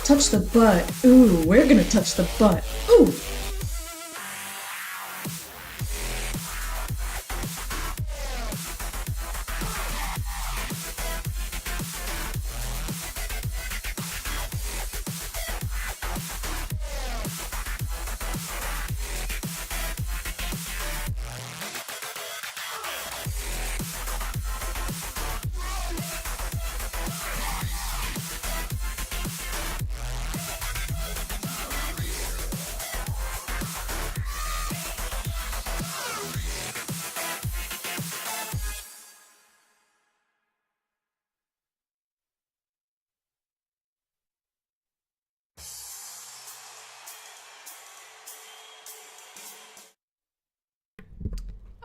Touch the butt. Ooh, we're gonna touch the butt. Ooh!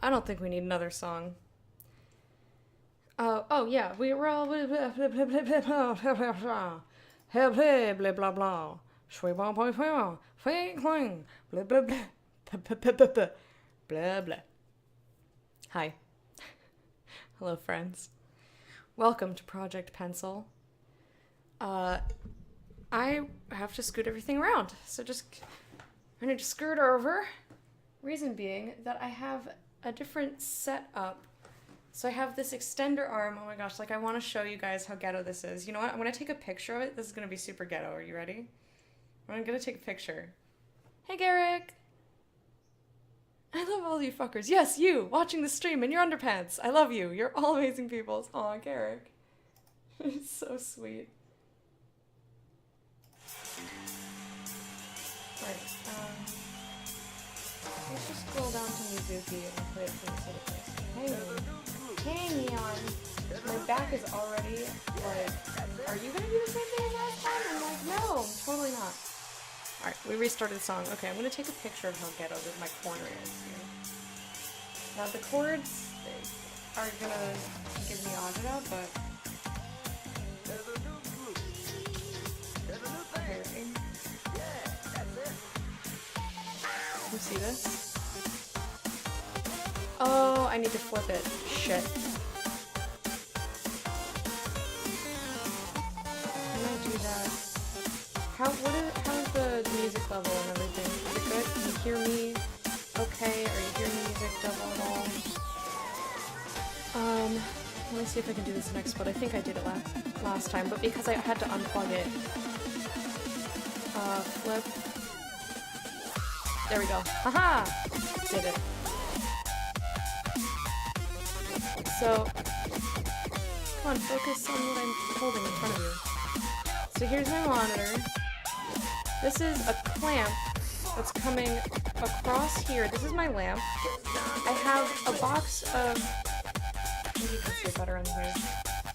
I don't think we need another song. Oh yeah, we were all blah blah blah blah blah blah. Hi. Hello, friends. Welcome to Project Pencil. I have to scoot everything around, so I'm gonna just scoot over. Reason being that I have a different setup. So I have this extender arm. Oh my gosh, like I want to show you guys how ghetto this is. You know what? I'm going to take a picture of it. This is going to be super ghetto. Are you ready? I'm going to take a picture. Hey, Garrick. I love all you fuckers. Yes, you, watching the stream in your underpants. I love you. You're all amazing people. Aw, Garrick. It's so sweet. Right, let's just scroll down to Mizuki and play it from this other place. Hey, Neon. My back is already, like, are you gonna do the same thing as last time? I'm like, no, totally not. Alright, we restarted the song. Okay, I'm gonna take a picture of how ghetto my corner is here. Now, the chords are gonna give me agita, but... Okay, ready? You see this? Oh, I need to flip it. Shit. How do I do that? How's the music level and everything? Is it good? Can you hear me okay? Are you hearing the music double at all? Let me see if I can do this next split. I think I did it last time, but because I had to unplug it. Flip. There we go. Haha! Did it. So, come on, focus on what I'm holding in front of you. So here's my monitor. This is a clamp that's coming across here. This is my lamp. I have a box of... Maybe you can see it better on here.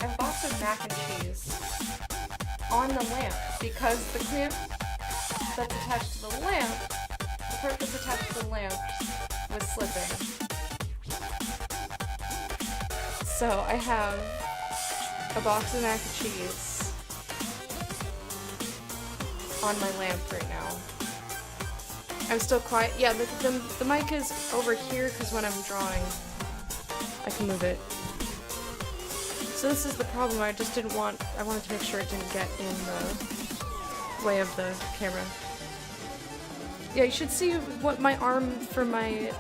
I have a box of mac and cheese on the lamp because the clamp that's attached to the lamp, the part that's attached to the lamp was slipping. So I have a box of mac and cheese on my lamp right now. I'm still quiet. Yeah, the mic is over here because when I'm drawing, I can move it. So this is the problem. I wanted to make sure it didn't get in the way of the camera. Yeah, you should see what my arm for my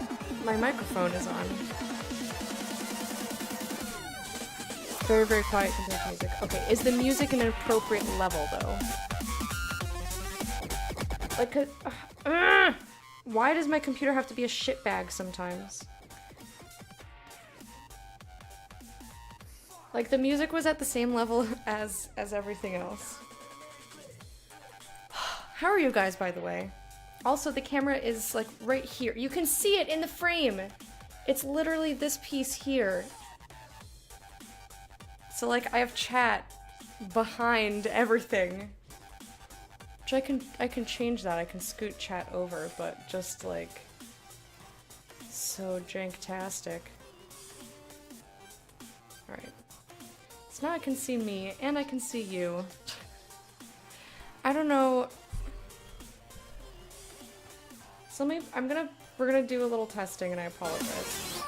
microphone is on. Very, very quiet compared to music. Okay, is the music an appropriate level, though? Like, why does my computer have to be a shitbag sometimes? Like, the music was at the same level as everything else. How are you guys, by the way? Also, the camera is, like, right here. You can see it in the frame! It's literally this piece here. So, like, I have chat behind everything. Which I can change that. I can scoot chat over, but just, like, so janktastic. Alright. So now I can see me, and I can see you. I don't know. So we're gonna do a little testing, and I apologize.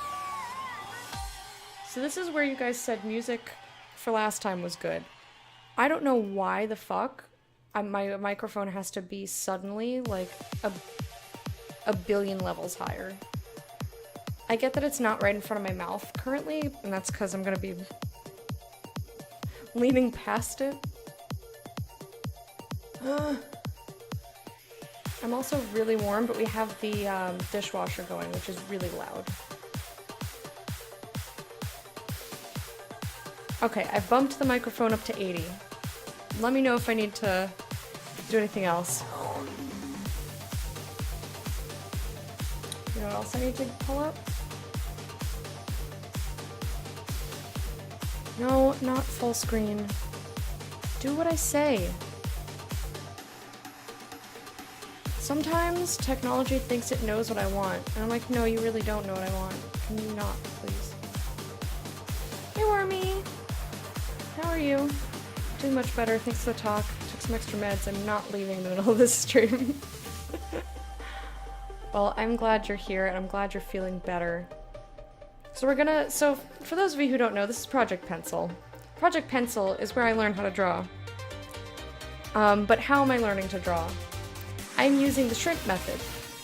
So this is where you guys said music for last time was good. I don't know why the fuck my microphone has to be suddenly like a billion levels higher. I get that it's not right in front of my mouth currently, and that's because I'm gonna be leaning past it. I'm also really warm, but we have the dishwasher going, which is really loud. Okay, I've bumped the microphone up to 80. Let me know if I need to do anything else. You know what else I need to pull up? No, not full screen. Do what I say. Sometimes technology thinks it knows what I want, and I'm like, no, you really don't know what I want. Can you not, please? Hey, Wormy! How are you? Doing much better, thanks for the talk. Took some extra meds, I'm not leaving in the middle of this stream. Well, I'm glad you're here, and I'm glad you're feeling better. So for those of you who don't know, this is Project Pencil. Project Pencil is where I learn how to draw. But how am I learning to draw? I'm using the shrimp method.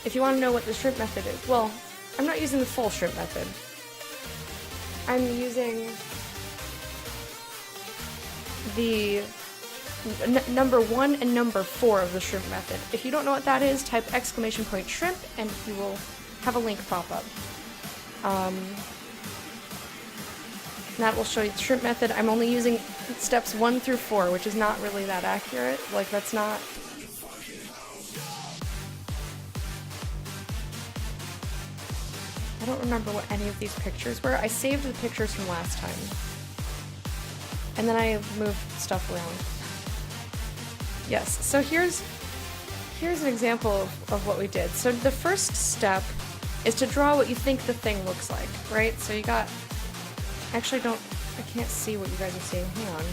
If you want to know what the shrimp method is, well, I'm not using the full shrimp method. I'm using the number 1 and number 4 of the shrimp method. If you don't know what that is, type !shrimp and you will have a link pop up. That will show you the shrimp method. I'm only using steps 1 through 4, which is not really that accurate. Like, that's not... I don't remember what any of these pictures were. I saved the pictures from last time. And then I moved stuff around. Yes, so here's an example of what we did. So the first step is to draw what you think the thing looks like, right? So you got... Actually, I can't see what you guys are seeing. Hang on.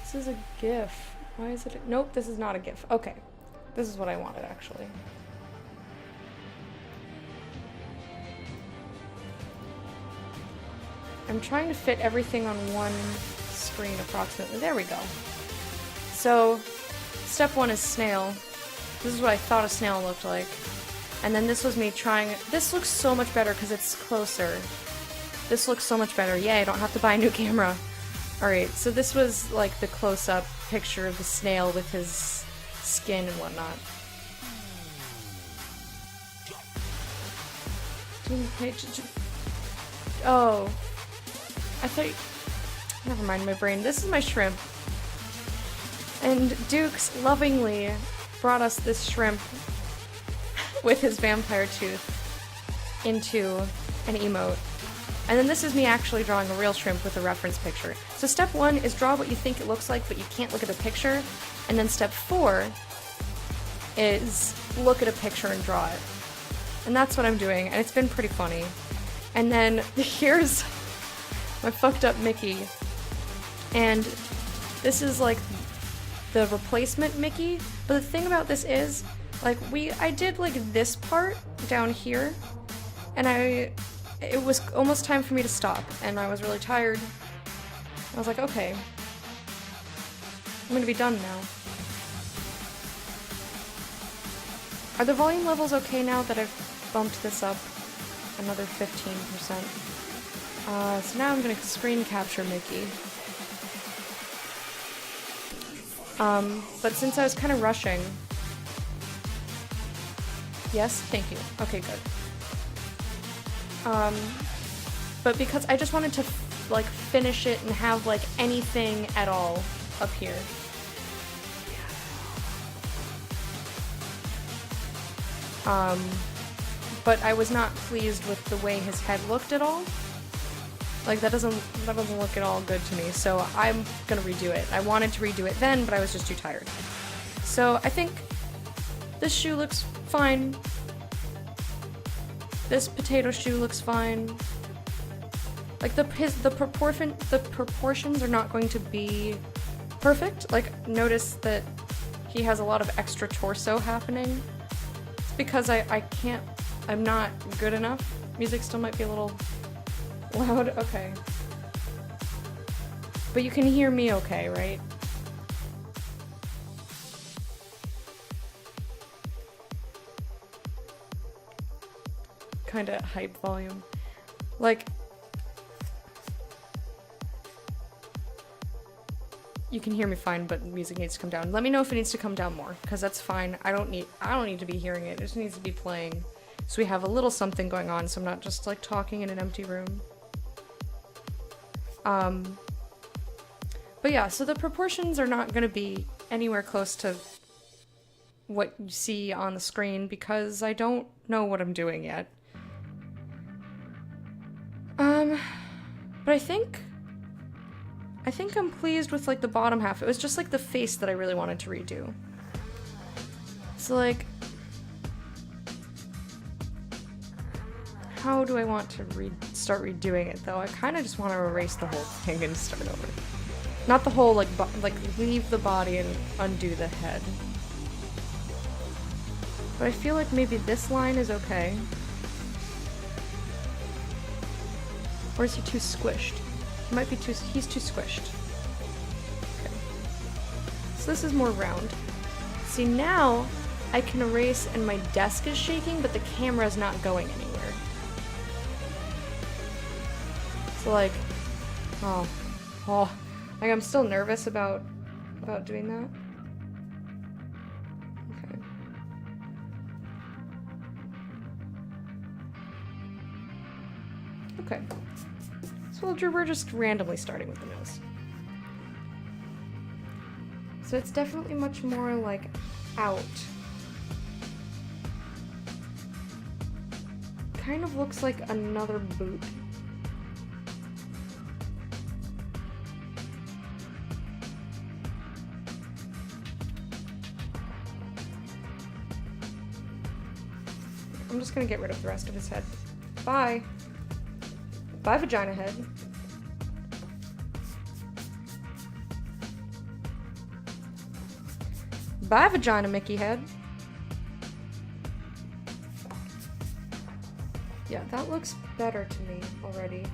This is a GIF. Why is it? Nope, this is not a GIF. Okay. This is what I wanted, actually. I'm trying to fit everything on one screen approximately. There we go. So, step one is snail. This is what I thought a snail looked like. And then this was me trying... This looks so much better because it's closer. This looks so much better. Yay, I don't have to buy a new camera. Alright, so this was like the close-up picture of the snail with his skin and whatnot. Oh. I thought... Never mind my brain. This is my shrimp. And Dukes lovingly brought us this shrimp with his vampire tooth into an emote. And then this is me actually drawing a real shrimp with a reference picture. So step one is draw what you think it looks like, but you can't look at the picture. And then step four is look at a picture and draw it. And that's what I'm doing, and it's been pretty funny. And then here's my fucked up Mickey. And this is like the replacement Mickey. But the thing about this is, like, I did like this part down here, and it was almost time for me to stop, and I was really tired. I was like, okay, I'm gonna be done now. Are the volume levels okay now that I've bumped this up another 15%? So now I'm gonna screen capture Mickey. But since I was kind of rushing... Yes? Thank you. Okay, good. But because I just wanted to, like, finish it and have, like, anything at all up here. But I was not pleased with the way his head looked at all. Like, that doesn't look at all good to me, so I'm gonna redo it. I wanted to redo it then, but I was just too tired. So I think this shoe looks fine. This potato shoe looks fine. Like, the proportions are not going to be perfect. Like, notice that he has a lot of extra torso happening. It's because I'm not good enough. Music still might be a little loud. Okay. But you can hear me okay, right? Kinda hype volume. Like, you can hear me fine, but music needs to come down. Let me know if it needs to come down more, because that's fine. I don't need to be hearing it. It just needs to be playing. So we have a little something going on, so I'm not just like talking in an empty room. But yeah, so the proportions are not gonna be anywhere close to what you see on the screen because I don't know what I'm doing yet. But I think I'm pleased with, like, the bottom half. It was just, like, the face that I really wanted to redo. So, like, how do I want to start redoing it, though? I kind of just want to erase the whole thing and start over. Not the whole, like, leave the body and undo the head. But I feel like maybe this line is okay. Or is he too squished? He might be he's too squished. Okay. So this is more round. See, now I can erase and my desk is shaking, but the camera is not going anywhere. So, like, like, I'm still nervous about doing that. Okay. So we're just randomly starting with the nose. So it's definitely much more, like, out. Kind of looks like another boot. I'm just gonna get rid of the rest of his head. Bye. Bye, vagina head. . Bye, Vagina Mickey head. Yeah, that looks better to me already.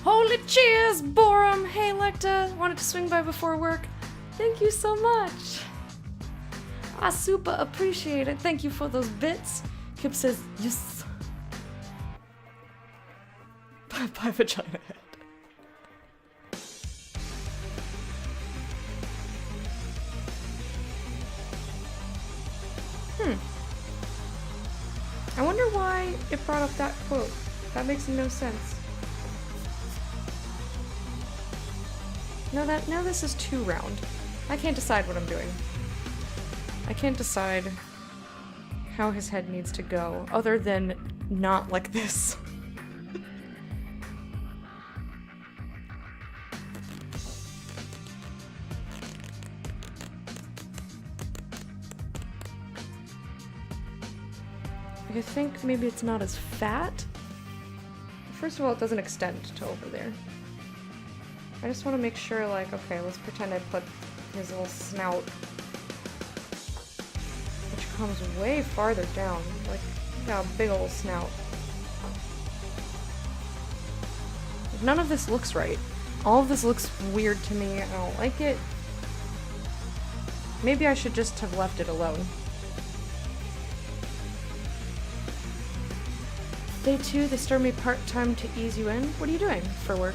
Holy cheers, Borum! Hey, Lecta! Wanted to swing by before work. Thank you so much! I super appreciate it. Thank you for those bits. Kip says, yes. Bye, Vagina head. I wonder why it brought up that quote. That makes no sense. Now this is too round. I can't decide what I'm doing. I can't decide how his head needs to go, other than not like this. I think maybe it's not as fat. First of all, it doesn't extend to over there. I just want to make sure, like, okay, let's pretend I put his little snout, which comes way farther down. Like, look at a big old snout. None of this looks right. All of this looks weird to me. I don't like it. Maybe I should just have left it alone. Day 2, they start me part-time to ease you in. What are you doing for work?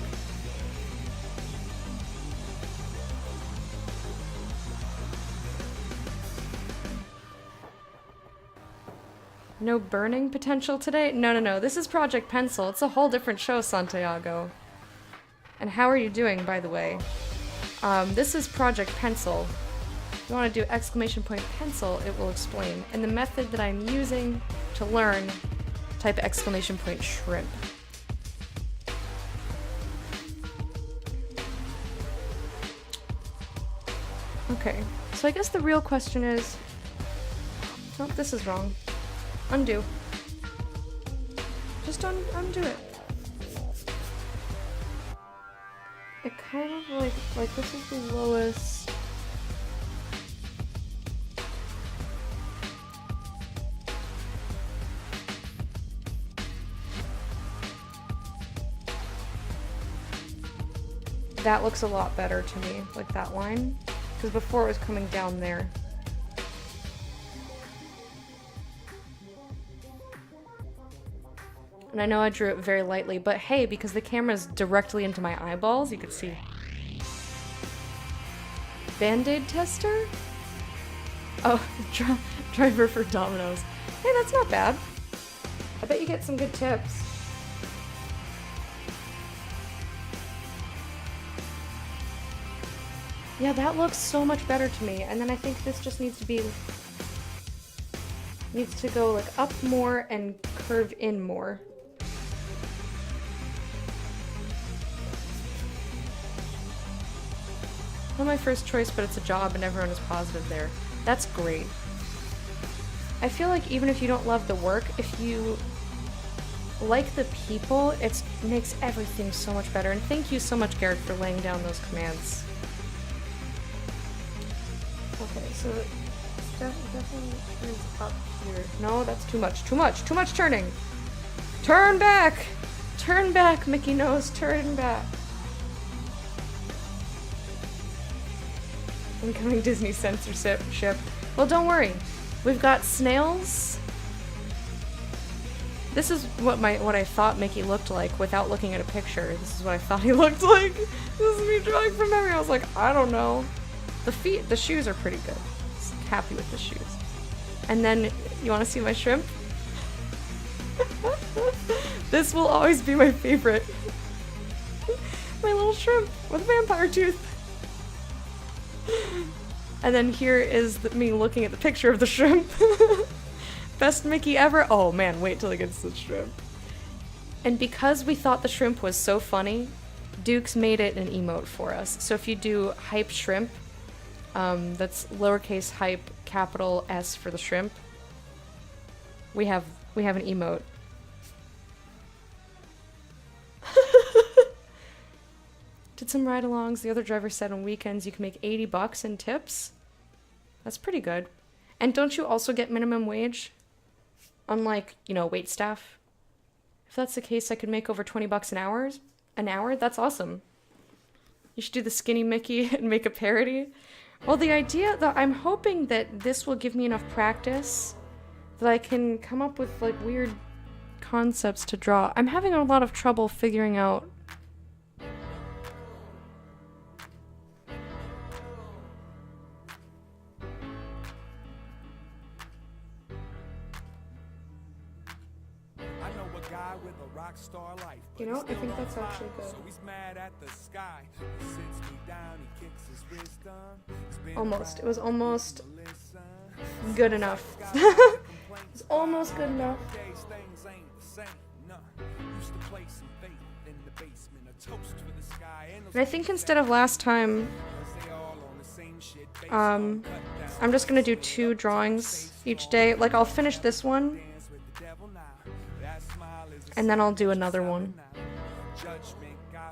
No burning potential today? No. This is Project Pencil. It's a whole different show, Santiago. And how are you doing, by the way? This is Project Pencil. If you want to do exclamation point pencil, it will explain. And the method that I'm using to learn, type exclamation point shrimp. Okay, so I guess the real question is... Oh, this is wrong. Undo. Just undo it. It kind of like this is the lowest. That looks a lot better to me, like that line, because before it was coming down there. And I know I drew it very lightly, but hey, because the camera's directly into my eyeballs, you could see. Band-Aid tester? Oh, driver for Domino's. Hey, that's not bad. I bet you get some good tips. Yeah, that looks so much better to me. And then I think this just needs to go like up more and curve in more. Not my first choice, but it's a job and everyone is positive there. That's great. I feel like even if you don't love the work, if you like the people, it makes everything so much better. And thank you so much, Garrett, for laying down those commands. Okay, so definitely is up here. No, that's too much. Too much turning. Turn back! Turn back, Mickey Nose, turn back. Incoming Disney censorship. Well, don't worry. We've got snails. This is what I thought Mickey looked like without looking at a picture. This is what I thought he looked like. This is me drawing from memory. I was like, I don't know. The shoes are pretty good. Just happy with the shoes. And then, you want to see my shrimp? This will always be my favorite. My little shrimp with a vampire tooth. And then here is me looking at the picture of the shrimp. Best Mickey ever. Oh man, wait till it gets to the shrimp. And because we thought the shrimp was so funny, Dukes made it an emote for us. So if you do hype shrimp, that's lowercase hype, capital S for the shrimp, we have an emote. Did some ride-alongs. The other driver said on weekends you can make $80 in tips. That's pretty good. And don't you also get minimum wage? Unlike, you know, wait staff. If that's the case, I could make over $20 an hour. An hour? That's awesome. You should do the Skinny Mickey and make a parody. Well, the idea that I'm hoping that this will give me enough practice that I can come up with like weird concepts to draw. I'm having a lot of trouble figuring out You know, I think that's actually good. Almost. It was almost good enough. It's almost good enough. And I think instead of last time, I'm just gonna do 2 drawings each day. Like, I'll finish this one, and then I'll do another one.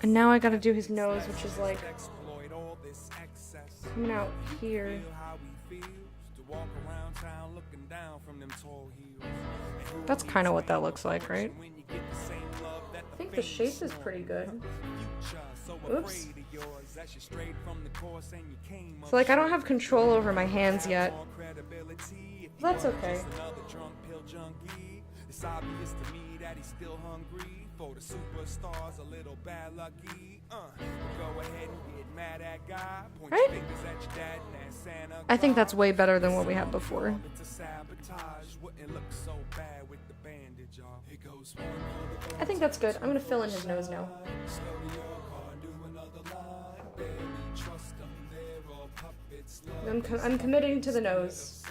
And now I gotta do his nose, which is like coming out here. That's kind of what that looks like, right? I think the shape is pretty good. Oops. So like I don't have control over my hands yet. That's okay. It's obvious to me that he's still hungry for the superstars, a little bad lucky. Go ahead and get mad at God. Point your fingers at your dad and Santa. I think that's way better than what we had before. I think that's good. I'm gonna fill in his nose now. I'm committing to the nose.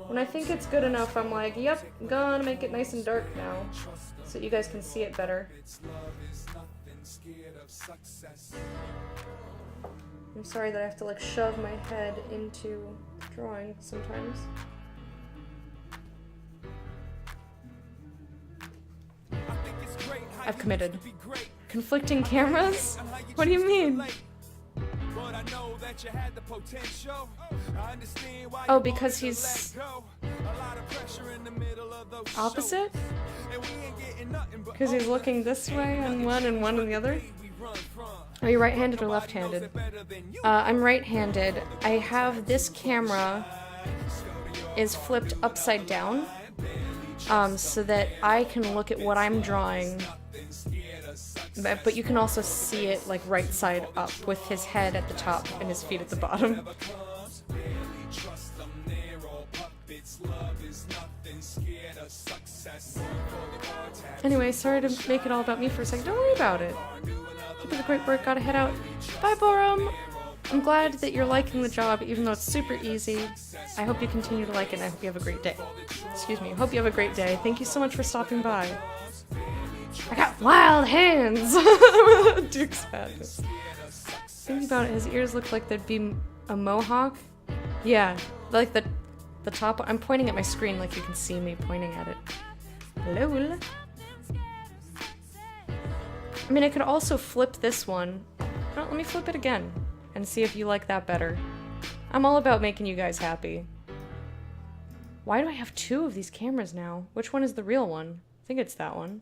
When I think it's good enough, I'm like, yep, gonna make it nice and dark now, so you guys can see it better. I'm sorry that I have to like shove my head into drawing sometimes. I've committed. Conflicting cameras? What do you mean? Oh, because he's opposite? Because he's looking this way on one and one on the other? Are you right-handed or left-handed? I'm right-handed. I have this camera is flipped upside down, so that I can look at what I'm drawing. But you can also see it like right side up with his head at the top and his feet at the bottom. Anyway, sorry to make it all about me for a second. Don't worry about it. Keep up the great work. Gotta head out. Bye, Borum. I'm glad that you're liking the job, even though it's super easy. I hope you continue to like it, and I hope you have a great day. Excuse me. I hope you have a great day. Thank you so much for stopping by. I got wild hands! Duke's Madness. Think about it, his ears look like they'd be a mohawk. Yeah, like the top. I'm pointing at my screen like you can see me pointing at it. Lol. I mean, I could also flip this one. No, let me flip it again and see if you like that better. I'm all about making you guys happy. Why do I have 2 of these cameras now? Which one is the real one? I think it's that one.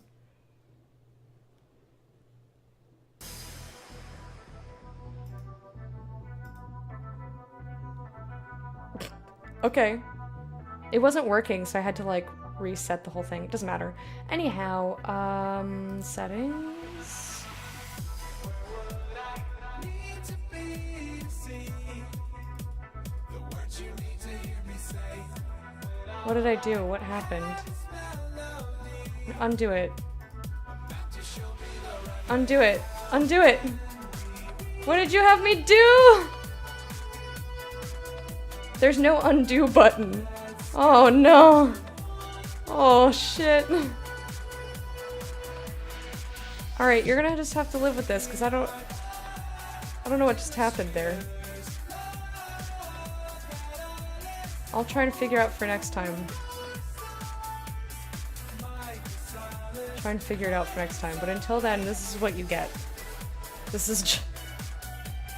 Okay. It wasn't working, so I had to, like, reset the whole thing. It doesn't matter. Anyhow, settings. What did I do? What happened? Undo it. Undo it. Undo it! What did you have me do? There's no undo button. Oh no. Oh shit. Alright, you're gonna just have to live with this, because I don't know what just happened there. I'll try to figure out for next time. try and figure it out for next time. But until then, this is what you get. This is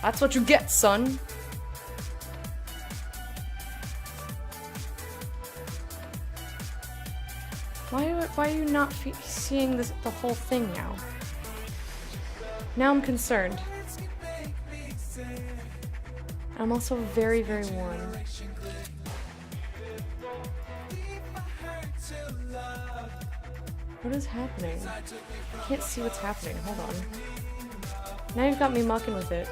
that's what you get, son. Why are you not seeing this, the whole thing now? Now I'm concerned. I'm also very, very warm. What is happening? I can't see what's happening. Hold on. Now you've got me mucking with it.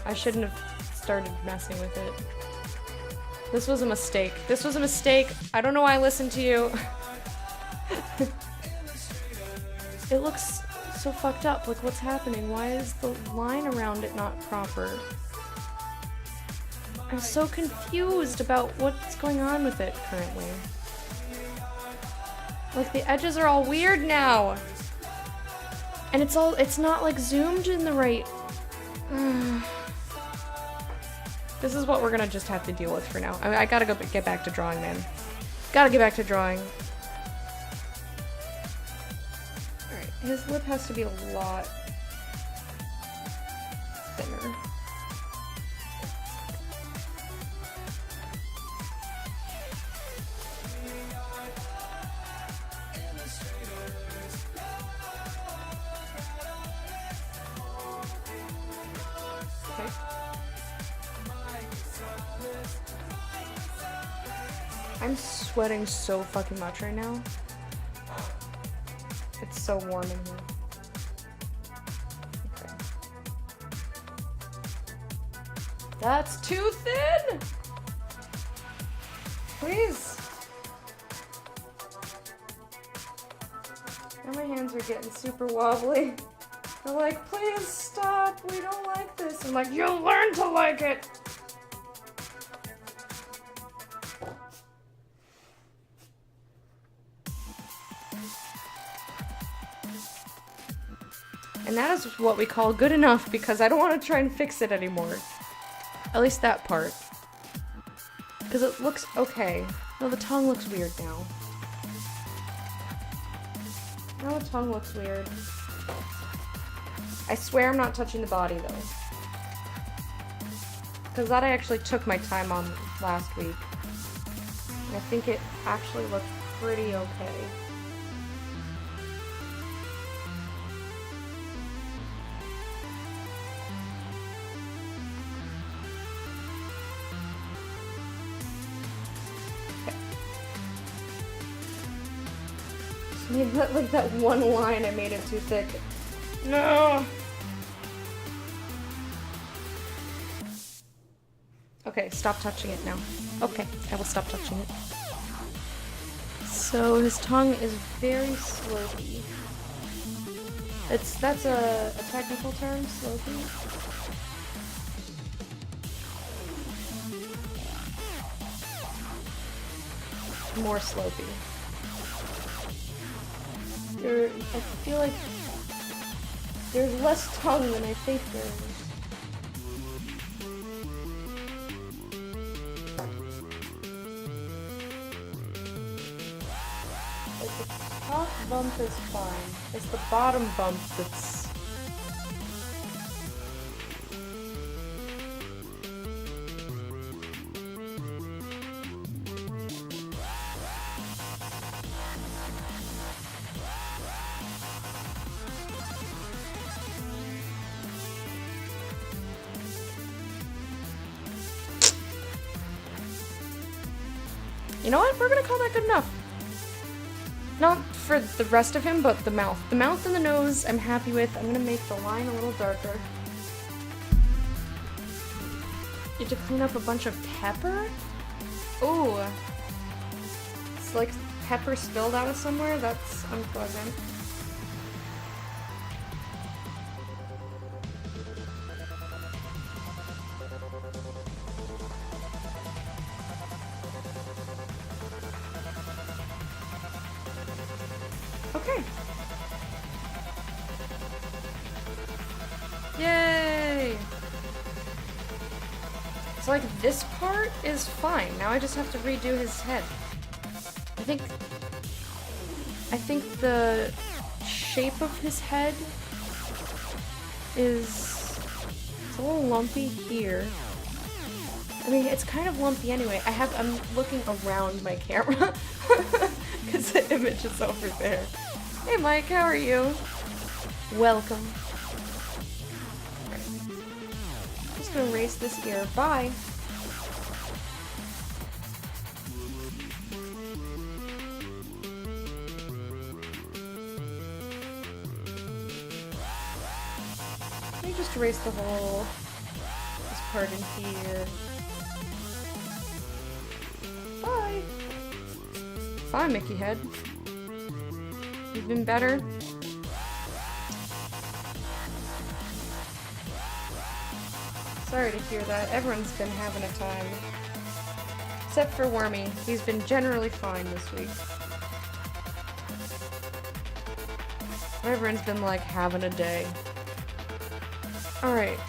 I shouldn't have started messing with it. This was a mistake. This was a mistake. I don't know why I listened to you. It looks so fucked up. Like, what's happening? Why is the line around it not proper? I'm so confused about what's going on with it currently. Like, the edges are all weird now. And it's not like zoomed in the right... This is what we're gonna just have to deal with for now. I gotta get back to drawing, man. Gotta get back to drawing. Alright, his lip has to be a lot thinner. I'm sweating so fucking much right now. It's so warm in here. Okay. That's too thin! Please! Now my hands are getting super wobbly. They're like, please stop, we don't like this. I'm like, you'll learn to like it! And that is what we call good enough, because I don't want to try and fix it anymore. At least that part. Because it looks okay. No, the tongue looks weird now. Now the tongue looks weird. I swear I'm not touching the body, though. Because that I actually took my time on last week. And I think it actually looked pretty okay. Maybe that, like that one line I made it too thick. No! Okay, stop touching it now. Okay, I will stop touching it. So his tongue is very slopey. That's a technical term, slopey. More slopey. I feel like there's less tongue than I think there is. Like the top bump is fine. It's the bottom bump that's... You know what? We're gonna call that good enough. Not for the rest of him, but the mouth. The mouth and the nose I'm happy with. I'm gonna make the line a little darker. You have to clean up a bunch of pepper? Ooh. It's like pepper spilled out of somewhere? That's unpleasant. Okay. Yay! So like this part is fine. Now I just have to redo his head. I think the shape of his head is it's a little lumpy here. I mean, it's kind of lumpy anyway. I'm looking around my camera because the image is over there. Hey Mike, how are you? Welcome. Just gonna erase this ear. Bye. Let me just erase the whole this part in here. Bye. Bye, Mickey Head. You've been better. Sorry to hear that. Everyone's been having a time. Except for Wormy. He's been generally fine this week. Everyone's been like having a day. Alright.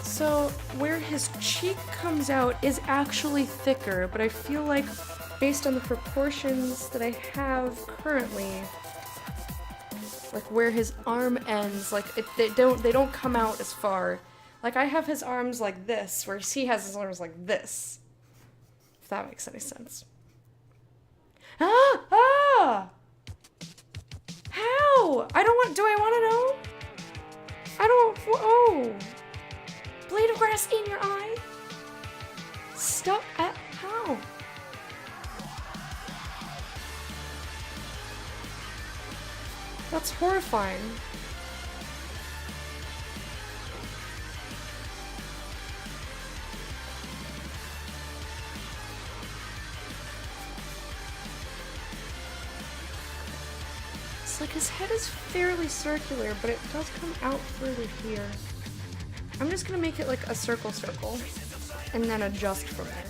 So, where his cheek comes out is actually thicker, but I feel like based on the proportions that I have currently, like where his arm ends, like they don't come out as far. Like I have his arms like this, whereas he has his arms like this. If that makes any sense. Ah! How? Do I want to know? Oh! Blade of grass in your eye? Stop at how? That's horrifying. It's like his head is fairly circular, but it does come out further here. I'm just gonna make it like a circle, and then adjust from there.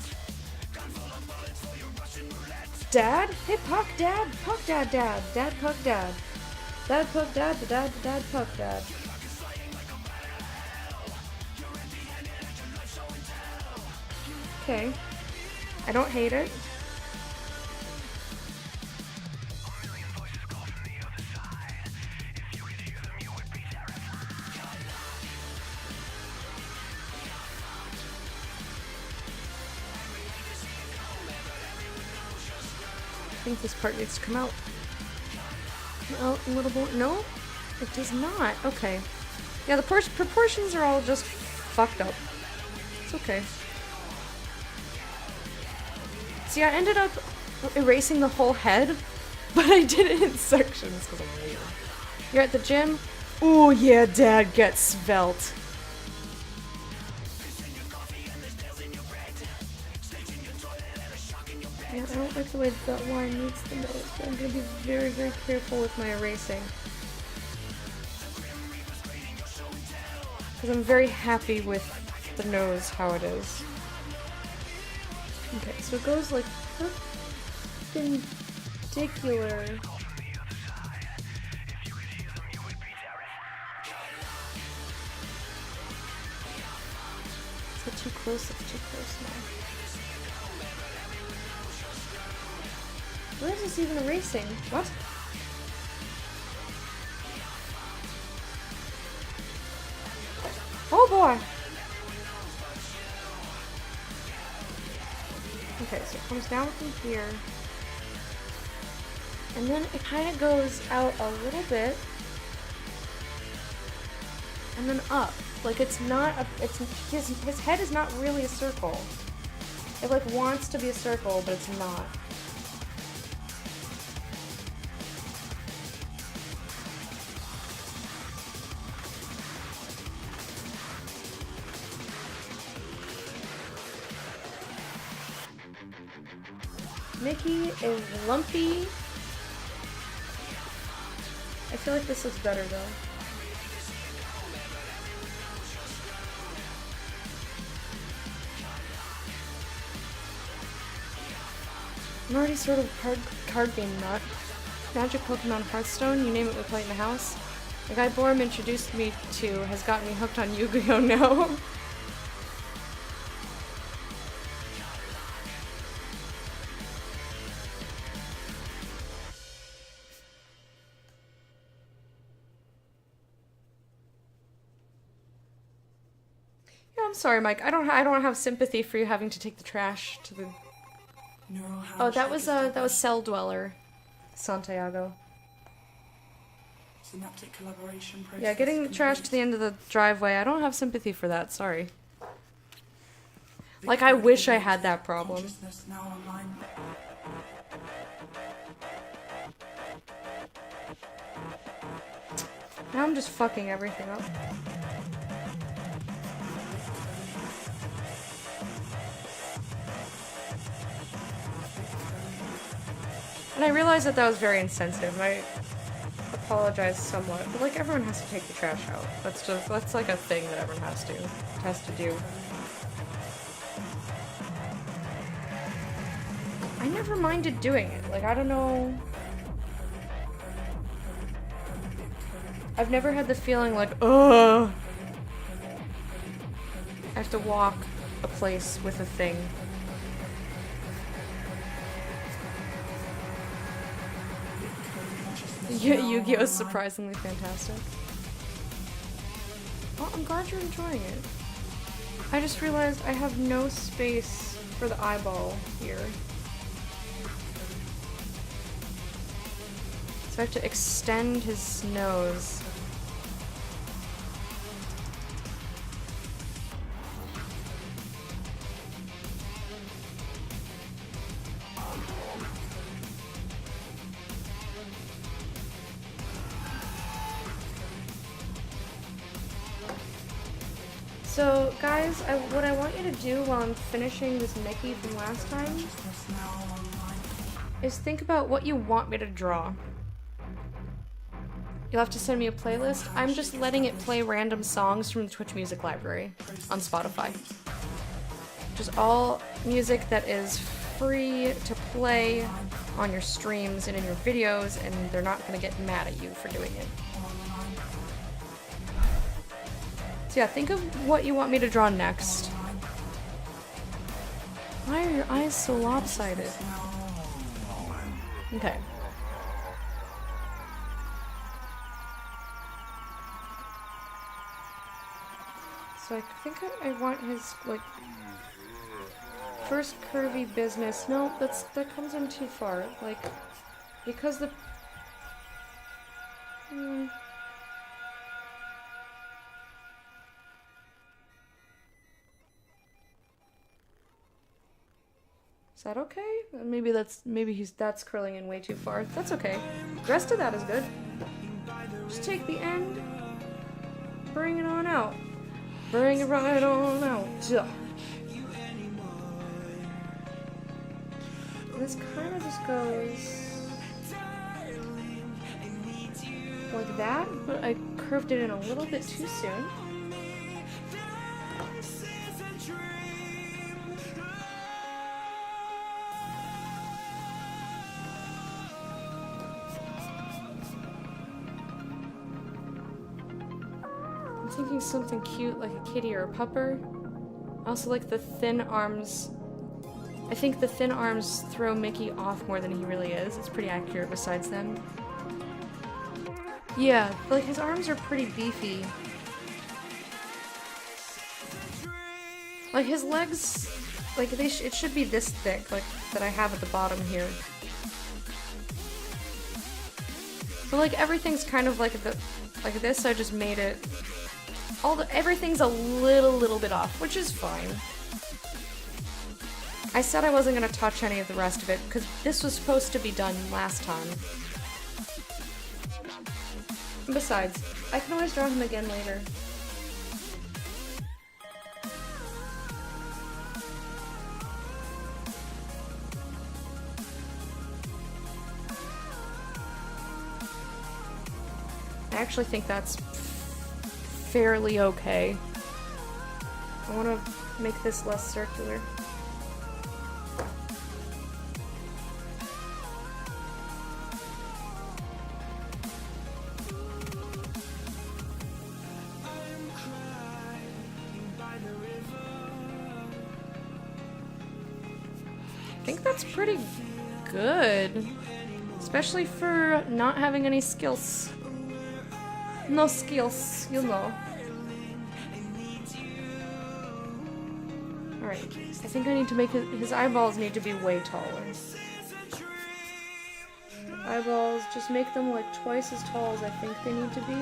Dad? Hey, Puck Dad? Puck Dad, Dad. Dad, Puck Dad. Dad, Puck Dad, Dad, Puck Dad. Okay. I don't hate it. I think this part needs to come out. A little more. No? It does not. Okay. Yeah, the proportions are all just fucked up. It's okay. See, I ended up erasing the whole head, but I did it in sections because I'm weird. You're at the gym? Ooh, yeah, Dad gets svelte. Yeah, I don't like the way that line meets the nose, but I'm going to be very, very careful with my erasing. Because I'm very happy with the nose, how it is. Okay, so it goes like perpendicular. Is it too close? It's too close now. Where is this even erasing? What? Oh boy! Okay, so it comes down from here. And then it kind of goes out a little bit. And then up. Like it's not a, his head is not really a circle. It like wants to be a circle, but it's not. Mickey is lumpy. I feel like this looks better though. I'm already sort of card game nut. Magic Pokemon Hearthstone, you name it, we play it in the house. The guy Borum introduced me to has gotten me hooked on Yu-Gi-Oh! Now. I'm sorry, Mike. I don't have sympathy for you having to take the trash to the. Oh, that was Cell Dweller, Santiago. Synaptic collaboration process. Yeah, getting the trash to the end of the driveway. I don't have sympathy for that. Sorry. Like, I wish I had that problem. Now online. Now I'm just fucking everything up. And I realized that was very insensitive, and I apologize somewhat. But like, everyone has to take the trash out. That's like a thing that everyone has to do. I never minded doing it. Like, I don't know. I've never had the feeling like, ugh, I have to walk a place with a thing. Yu-Gi-Oh! Is surprisingly fantastic. Well, I'm glad you're enjoying it. I just realized I have no space for the eyeball here. So I have to extend his nose. So, guys, what I want you to do while I'm finishing this Mickey from last time is think about what you want me to draw. You'll have to send me a playlist. I'm just letting it play random songs from the Twitch Music Library on Spotify. Just all music that is free to play on your streams and in your videos, and they're not going to get mad at you for doing it. So yeah, think of what you want me to draw next. Why are your eyes so lopsided? Okay. So I think I want his, like, first curvy business. No, that comes in too far. Like, because the... Is that okay? Maybe that's curling in way too far. That's okay. The rest of that is good. Just take the end, bring it on out. Bring it right on out. Yeah. This kind of just goes like that, but I curved it in a little bit too soon. Thinking something cute like a kitty or a pupper. I also like the thin arms. I think the thin arms throw Mickey off more than he really is. It's pretty accurate besides them. Yeah, like his arms are pretty beefy. Like his legs, like it should be this thick, like that I have at the bottom here. But like everything's kind of like this. I just made it. Everything's a little bit off, which is fine. I said I wasn't gonna touch any of the rest of it, because this was supposed to be done last time. And besides, I can always draw him again later. I actually think that's fairly okay. I want to make this less circular. I think that's pretty good, especially for not having any skills. No skills, you know. Alright. I think I need to make his eyeballs need to be way taller. Eyeballs, just make them like twice as tall as I think they need to be.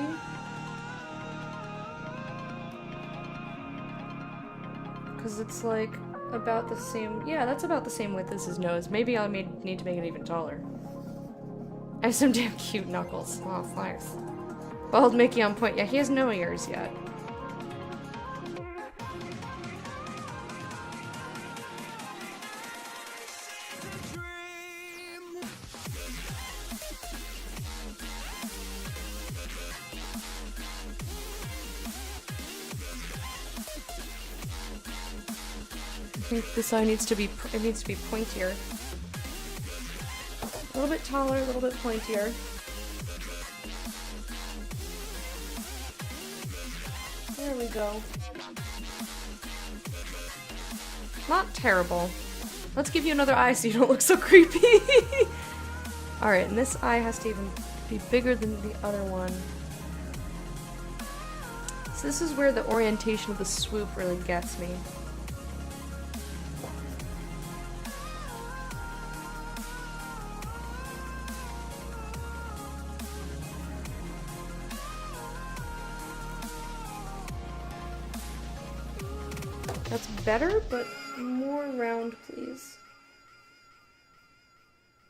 Because it's like about the same, yeah, that's about the same width as his nose. Maybe I need to make it even taller. I have some damn cute knuckles. Oh, thanks. Bald Mickey on point. Yeah, he has no ears yet. I think this eye needs to be, it needs to be pointier. A little bit taller, a little bit pointier. There we go. Not terrible. Let's give you another eye so you don't look so creepy. Alright, and this eye has to even be bigger than the other one. So this is where the orientation of the swoop really gets me. That's better, but more round, please.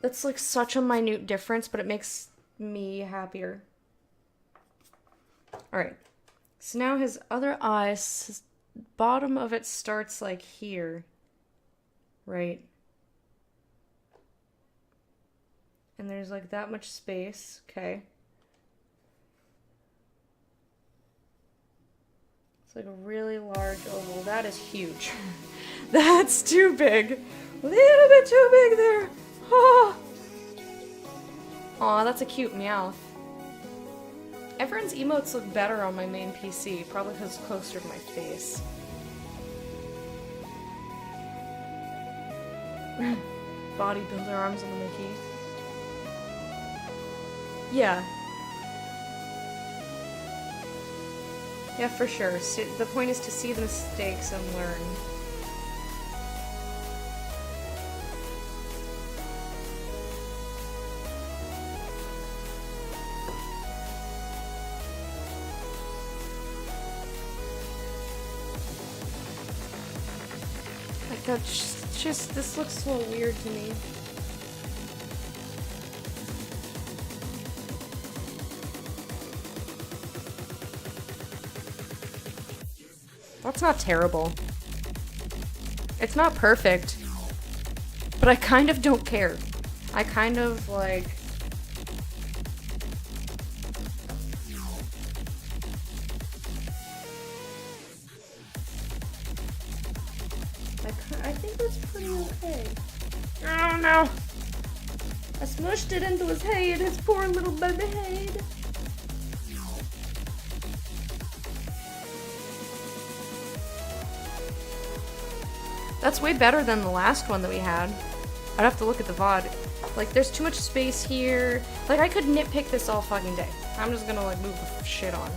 That's like such a minute difference, but it makes me happier. Alright. So now his other eye, his bottom of it starts like here. Right? And there's like that much space. Okay. It's like a really large oval. That is huge. That's too big. A little bit too big there. Oh. Aw, that's a cute meowth. Everyone's emotes look better on my main PC, probably because it's closer to my face. Bodybuilder arms on the Mickey. Yeah. Yeah, for sure. So the point is to see the mistakes and learn. Like that's just this looks so weird to me. That's not terrible. It's not perfect. But I kind of don't care. I kind of, like... I think that's pretty okay. Oh no! I smushed it into his head, his poor little baby head. That's way better than the last one that we had. I'd have to look at the VOD. Like, there's too much space here. Like, I could nitpick this all fucking day. I'm just gonna, like, move the shit on.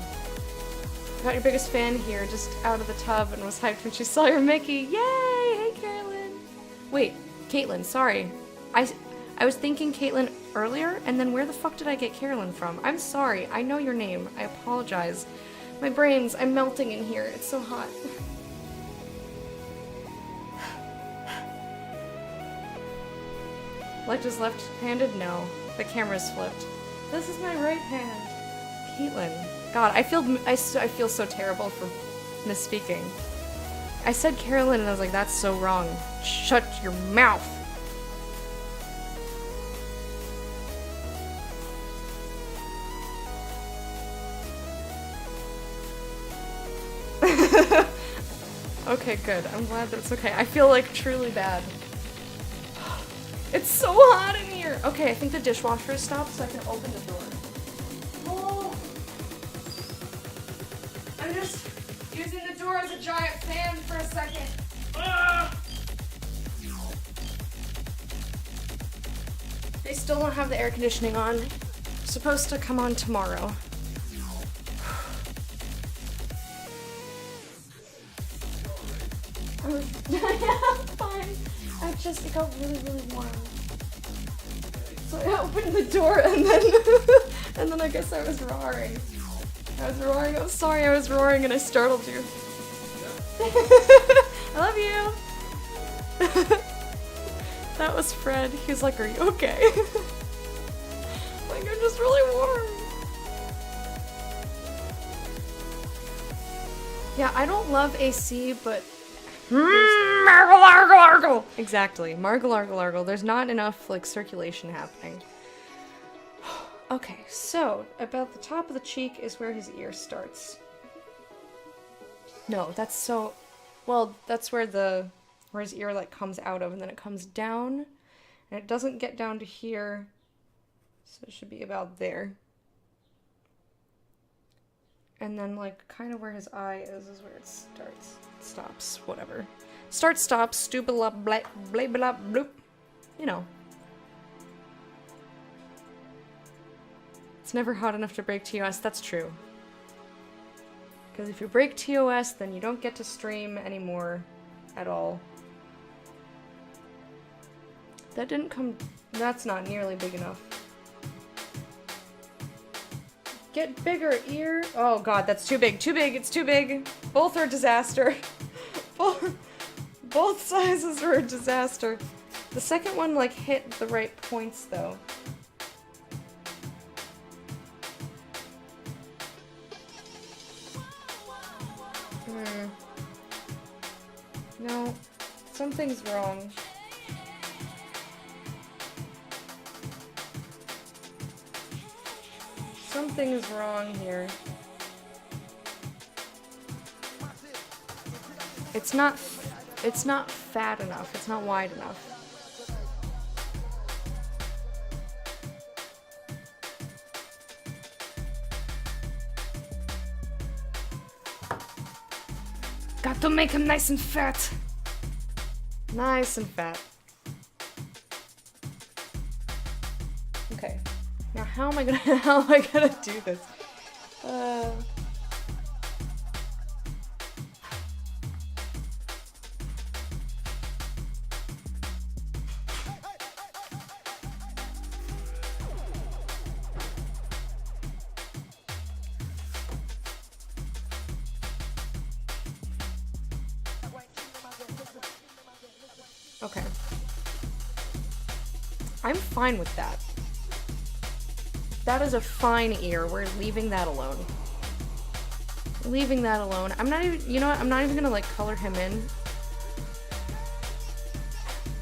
Got your biggest fan here, just out of the tub, and was hyped when she saw your Mickey. Yay! Hey, Carolyn! Wait, Caitlin, sorry. I was thinking Caitlin earlier, and then where the fuck did I get Carolyn from? I'm sorry. I know your name. I apologize. My brains, I'm melting in here. It's so hot. Like is left-handed? No. The camera's flipped. This is my right hand. Caitlin. God, I feel so terrible for misspeaking. I said Carolyn and I was like, that's so wrong. Shut your mouth. Okay, good. I'm glad that's okay. I feel like truly bad. It's so hot in here! Okay, I think the dishwasher has stopped, so I can open the door. Oh! I'm just using the door as a giant fan for a second. Ah! They still don't have the air conditioning on. It's supposed to come on tomorrow. Yeah, fine. It got really, really warm. So I opened the door and then, and then I guess I was roaring. I'm sorry, I was roaring and I startled you. I love you. That was Fred. He's like, are you okay? Like, I'm just really warm. Yeah, I don't love AC, but Margle, argle, argle. Exactly, Margle, argle, argle. There's not enough like circulation happening. Okay, so about the top of the cheek is where his ear starts. No, that's so. Well, that's where his ear like comes out of, and then it comes down, and it doesn't get down to here, so it should be about there. And then, like, kind of where his eye is where it starts. Stops. Whatever. Starts, stops, stupid, blah, blah, blah, bloop. You know. It's never hot enough to break TOS. That's true. Because if you break TOS, then you don't get to stream anymore at all. That didn't come... That's not nearly big enough. Get bigger, ear. Oh god, that's too big. Too big, it's too big. Both are disaster. Both sizes were a disaster. The second one, like, hit the right points, though. No, something's wrong. Something is wrong here. It's not fat enough. It's not wide enough. Got to make him nice and fat. Nice and fat. Okay. Now how am I gonna do this? Okay. I'm fine with that. That is a fine ear. We're leaving that alone. Leaving that alone. I'm not even, you know what? I'm not even gonna like color him in.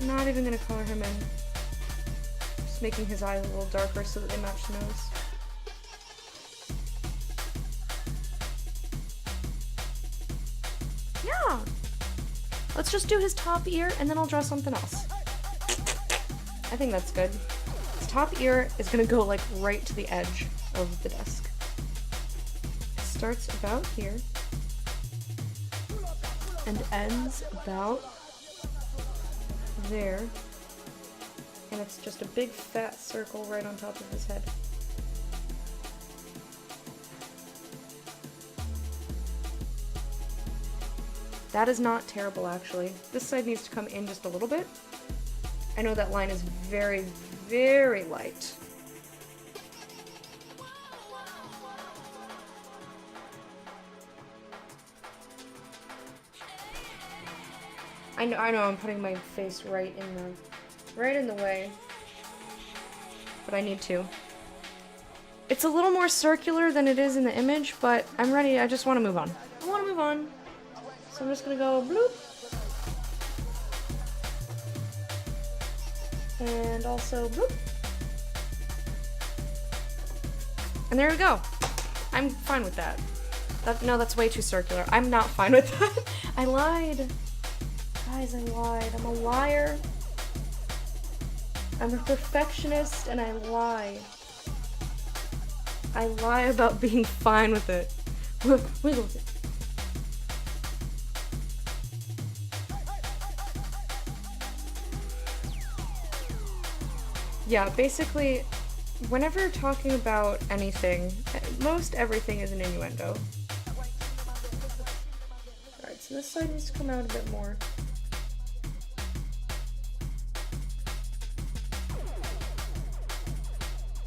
Not even gonna color him in. Just making his eyes a little darker so that they match the nose. Yeah! Let's just do his top ear and then I'll draw something else. I think that's good. His top ear is gonna go like right to the edge of the desk. It starts about here and ends about there. And it's just a big fat circle right on top of his head. That is not terrible, actually. This side needs to come in just a little bit. I know that line is very, very light. I know I'm putting my face right in the way. But I need to. It's a little more circular than it is in the image, but I'm ready. I just want to move on. I want to move on. So I'm just gonna go bloop. And also bloop. And there we go. I'm fine with that. No, that's way too circular. I'm not fine with that. I lied. Guys, I lied. I'm a liar. I'm a perfectionist and I lie. I lie about being fine with it. Wiggle it. Yeah, basically, whenever you're talking about anything, most everything is an innuendo. Alright, so This side needs to come out a bit more.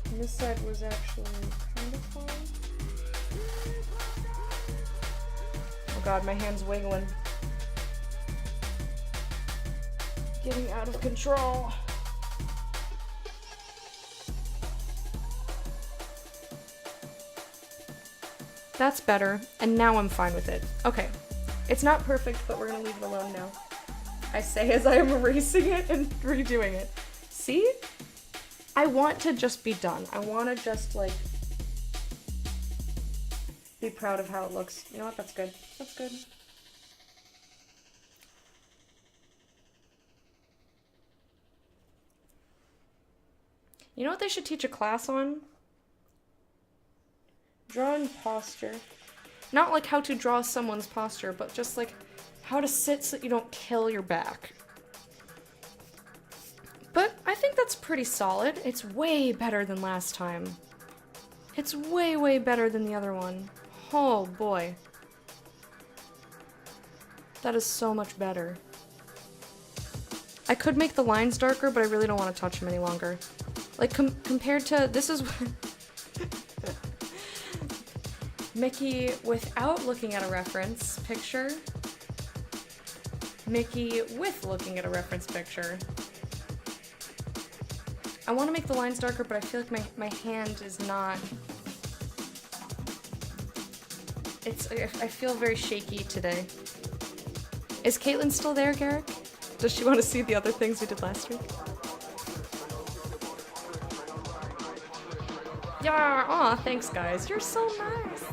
And this side was actually kind of fine. Oh god, my hand's wiggling. Getting out of control. That's better, and now I'm fine with it. Okay. It's not perfect, but we're gonna leave it alone now. I say as I am erasing it and redoing it. See? I want to just be done. I want to just, like, be proud of how it looks. You know what? That's good. That's good. You know what they should teach a class on? Drawing posture. Not like how to draw someone's posture, but just like how to sit so that you don't kill your back. But I think that's pretty solid. It's way better than last time. It's way, way better than the other one. Oh boy. That is so much better. I could make the lines darker, but I really don't want to touch them any longer. Like, compared to... This is... Mickey without looking at a reference picture. Mickey with looking at a reference picture. I want to make the lines darker, but I feel like my hand is not... I feel very shaky today. Is Caitlin still there, Garrick? Does she want to see the other things we did last week? Yeah, aw, thanks guys. You're so nice.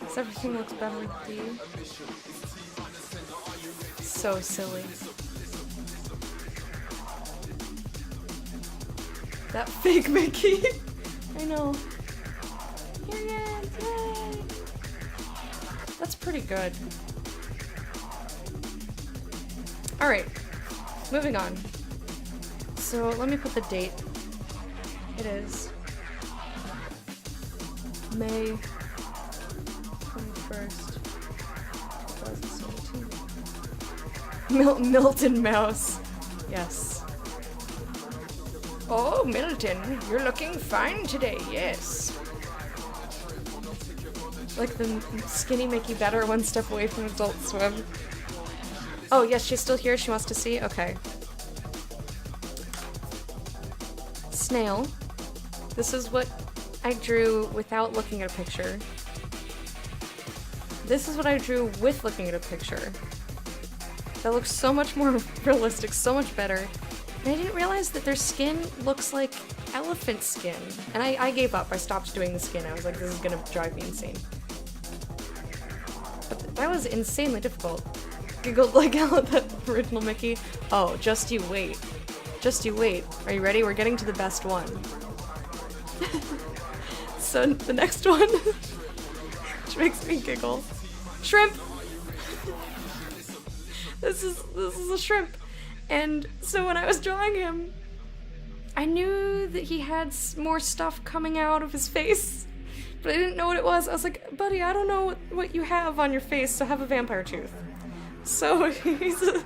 So everything looks better with you. So silly. That fake Mickey. I know. Period. Yay. That's pretty good. Alright. Moving on. So let me put the date. It is May 21st, 2017. Milton Mouse. Yes. Oh, Milton, you're looking fine today, yes. Like the skinny Mickey better, one step away from Adult Swim. Oh, yes, she's still here. She wants to see? Okay. Snail. This is what I drew without looking at a picture. This is what I drew with looking at a picture. That looks so much more realistic, so much better. And I didn't realize that their skin looks like elephant skin. And I gave up. I stopped doing the skin. I was like, this is gonna drive me insane. But that was insanely difficult. Giggled like hell at that original Mickey. Oh, just you wait. Just you wait. Are you ready? We're getting to the best one. So the next one, which makes me giggle. Shrimp! This is a shrimp. And so when I was drawing him, I knew that he had more stuff coming out of his face, but I didn't know what it was. I was like, buddy, I don't know what you have on your face, so have a vampire tooth. So he's a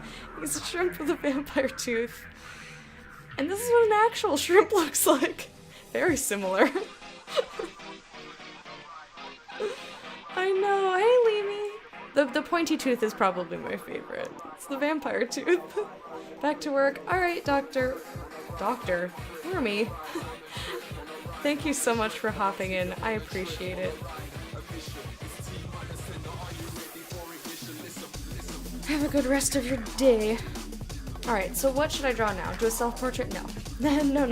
shrimp with a vampire tooth. And this is what an actual shrimp looks like. Very similar. I know, hey Leamy. The pointy tooth is probably my favorite. It's the vampire tooth. Back to work. Alright, Doctor, hear me. Thank you so much for hopping in. I appreciate it. Have a good rest of your day. Alright, so what should I draw now? Do a self-portrait? No. No.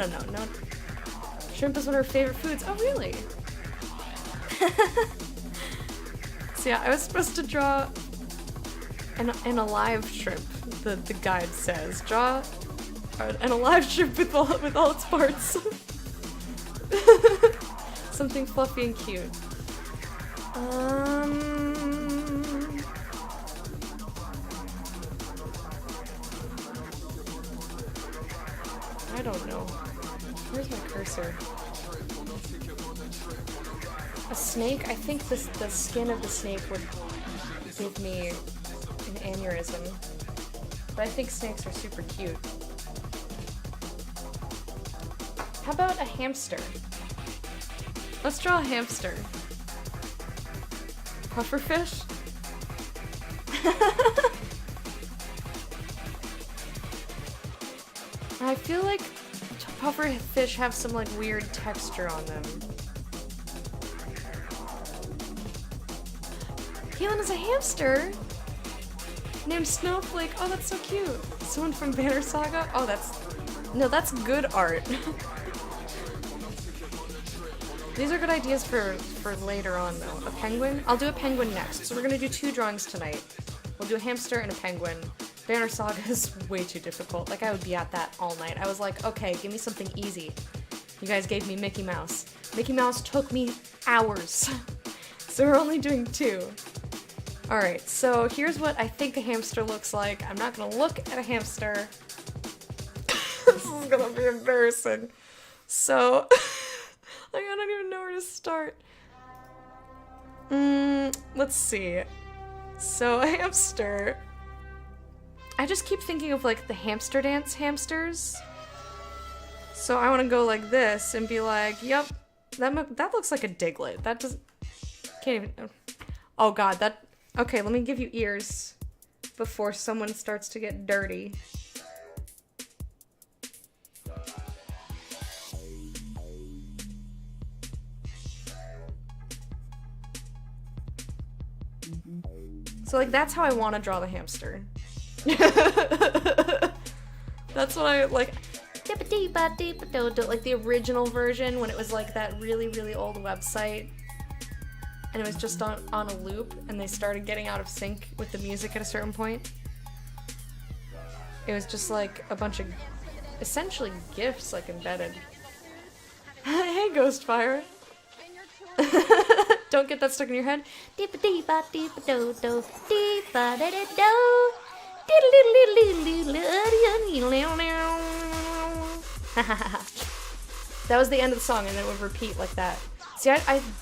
Shrimp is one of her favorite foods. Oh, really? So yeah, I was supposed to draw an alive shrimp, the guide says. Draw an alive shrimp with all its parts. Something fluffy and cute. I don't know. Where's my cursor? A snake? I think the skin of the snake would give me an aneurysm. But I think snakes are super cute. How about a hamster? Let's draw a hamster. Pufferfish? I feel like pufferfish have some like weird texture on them. Keelan is a hamster named Snowflake. Oh, that's so cute. Someone from Banner Saga? Oh, that's good art. These are good ideas for later on, though. A penguin? I'll do a penguin next. So we're gonna do 2 drawings tonight. We'll do a hamster and a penguin. Banner Saga is way too difficult. Like, I would be at that all night. I was like, okay, give me something easy. You guys gave me Mickey Mouse. Mickey Mouse took me hours. So we're only doing 2. Alright, so here's what I think a hamster looks like. I'm not gonna look at a hamster. This is gonna be embarrassing. So, like, I don't even know where to start. Let's see. So, a hamster. I just keep thinking of, like, the hamster dance hamsters. So I want to go like this and be like, yep, that looks like a Diglett. That doesn't... Can't even... Oh god, that... Okay, let me give you ears before someone starts to get dirty. So, like, that's how I want to draw the hamster. That's what I, like... Like, the original version, when it was, like, that really, really old website. And it was just on a loop, and they started getting out of sync with the music at a certain point. It was just, like, a bunch of, essentially, GIFs, like, embedded. Hey, Ghostfire! Don't get that stuck in your head. That was the end of the song, and it would repeat like that. See,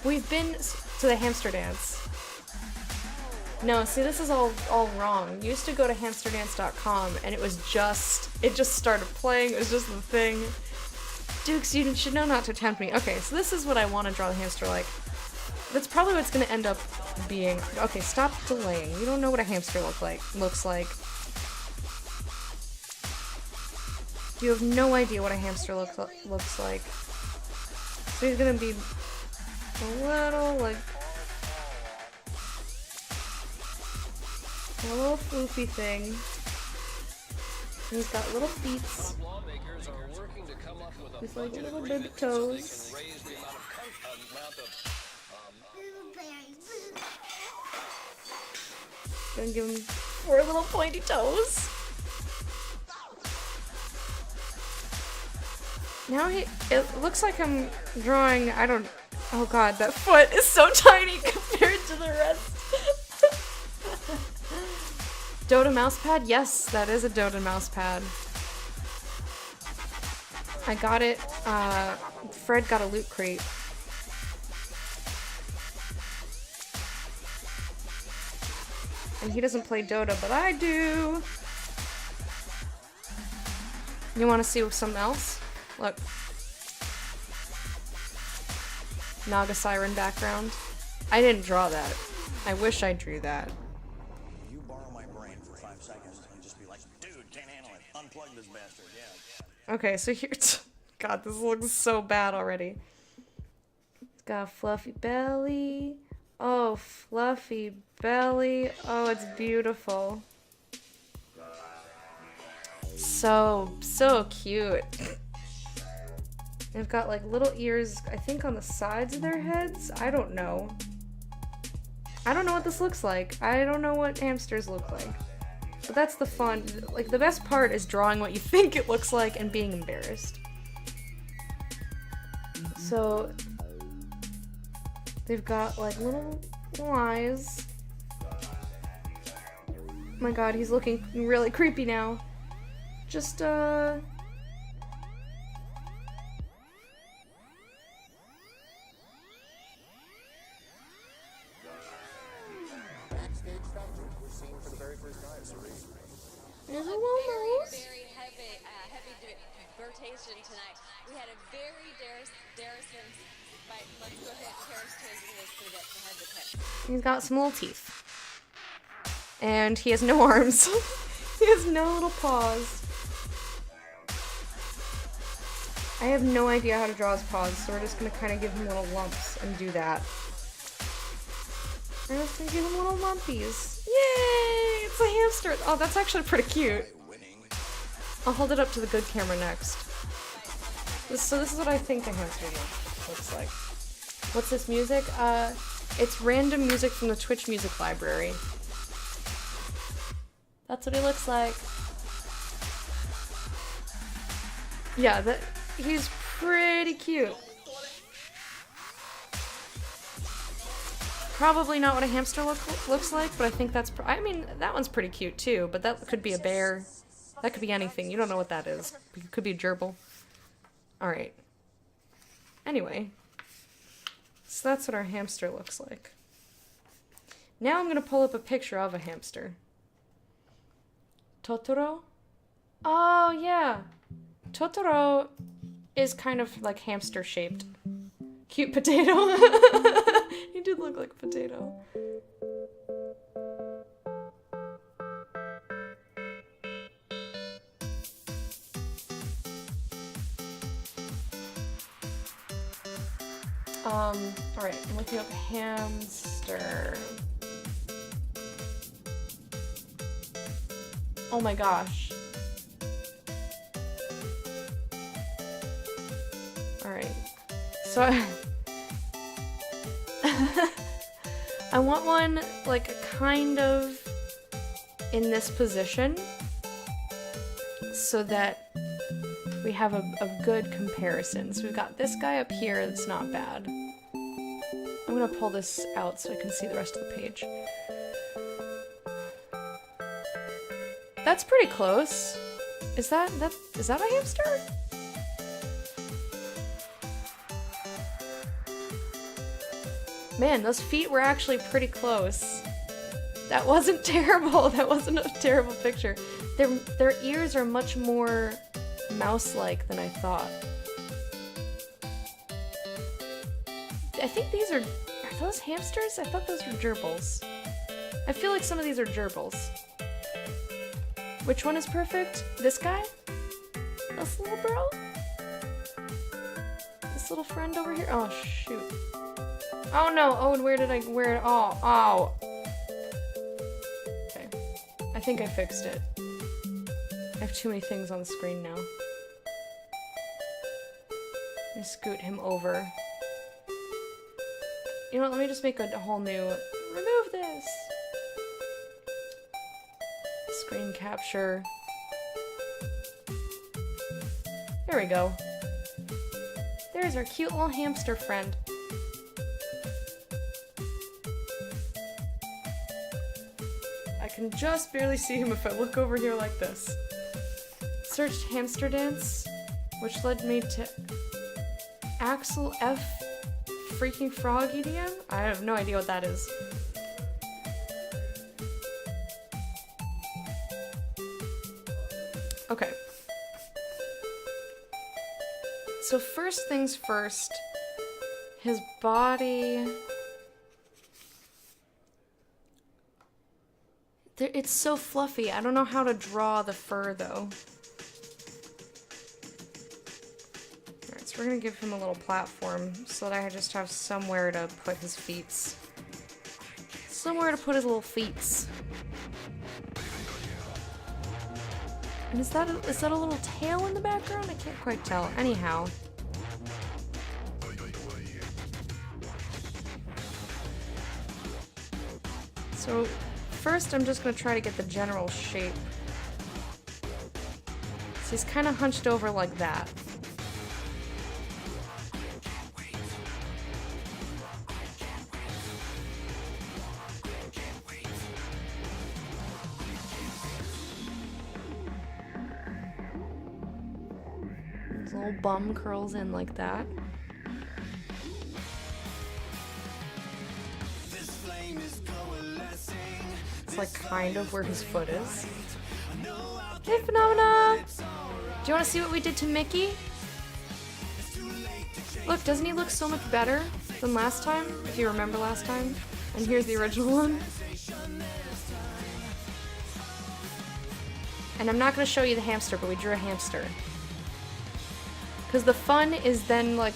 we've been to the hamster dance. No, see, this is all wrong. You used to go to hamsterdance.com, and it just started playing. It was just the thing. Dukes, you should know not to tempt me. Okay, so this is what I want to draw the hamster like. That's probably what it's going to end up being. Okay, stop delaying. You don't know what a hamster looks like. You have no idea what a hamster looks like. So he's going to be a little, like... a little floofy thing. And he's got little feet. He's like little baby toes. Gonna give him 4 little pointy toes. Now it looks like I'm drawing, oh god, that foot is so tiny compared to the rest. Dota mousepad? Yes, that is a Dota mousepad. I got it, Fred got a loot crate. And he doesn't play Dota, but I do! You wanna see something else? Look. Naga Siren background. I didn't draw that. I wish I drew that. You borrow my brain for 5 seconds and just be like, dude, can't handle it. Unplug this bastard, yeah. Okay, so here's... God, this looks so bad already. It's got a fluffy belly. Oh, fluffy belly. Oh, it's beautiful. So cute. They've got like little ears, I think on the sides of their heads. I don't know. I don't know what this looks like. I don't know what hamsters look like. But that's the fun. Like, the best part is drawing what you think it looks like and being embarrassed. So, they've got like little eyes. Oh my god, he's looking really creepy now. Just, Backstage stuff we're seeing for the very first time. presentation tonight. We had a very Darrison. Right, let's go ahead. Karen's changing this so that the head to catch. He's got some little teeth. And he has no arms. He has no little paws. I have no idea how to draw his paws, so we're just gonna kind of give him little lumps and do that. We're just gonna give him little lumpies. Yay! It's a hamster. Oh, that's actually pretty cute. I'll hold it up to the good camera next. So this is what I think a hamster looks like. What's this music? It's random music from the Twitch Music Library. That's what he looks like. Yeah, he's pretty cute. Probably not what a hamster looks like, but I think that's... I mean, that one's pretty cute too, but that could be a bear. That could be anything. You don't know what that is. It could be a gerbil. Alright. Anyway. So that's what our hamster looks like. Now I'm going to pull up a picture of a hamster. Totoro? Oh, yeah. Totoro is kind of like hamster shaped. Cute potato. He did look like a potato. Alright, I'm looking up hamster. Oh my gosh. Alright. So I want one like kind of in this position so that we have a good comparison. So we've got this guy up here that's not bad. I'm gonna pull this out so I can see the rest of the page. That's pretty close. Is that a hamster? Man, those feet were actually pretty close. That wasn't terrible. That wasn't a terrible picture. Their ears are much more mouse-like than I thought. I think these are those hamsters? I thought those were gerbils. I feel like some of these are gerbils. Which one is perfect? This guy? This little bro? This little friend over here? Oh, shoot. Oh, no. Oh, and where it? Oh, oh. Okay. I think I fixed it. I have too many things on the screen now. Let me scoot him over. You know what? Let me just make a whole new... Remove this! Screen capture. There we go. There's our cute little hamster friend. I can just barely see him if I look over here like this. Searched hamster dance, which led me to Axel F. Freaking Frog EDM? I have no idea what that is. Okay. So first things first, his body... It's so fluffy. I don't know how to draw the fur, though. Alright, so we're gonna give him a little platform so that I just have somewhere to put his feet. Somewhere to put his little feet. And is that a little tail in the background? I can't quite tell. Anyhow. So... first, I'm just going to try to get the general shape. So he's kind of hunched over like that. His little bum curls in like that. It's like kind of where his foot is. Hey, Phenomena! Do you want to see what we did to Mickey? Look, doesn't he look so much better than last time? If you remember last time. And here's the original one. And I'm not going to show you the hamster, but we drew a hamster. Because the fun is then, like,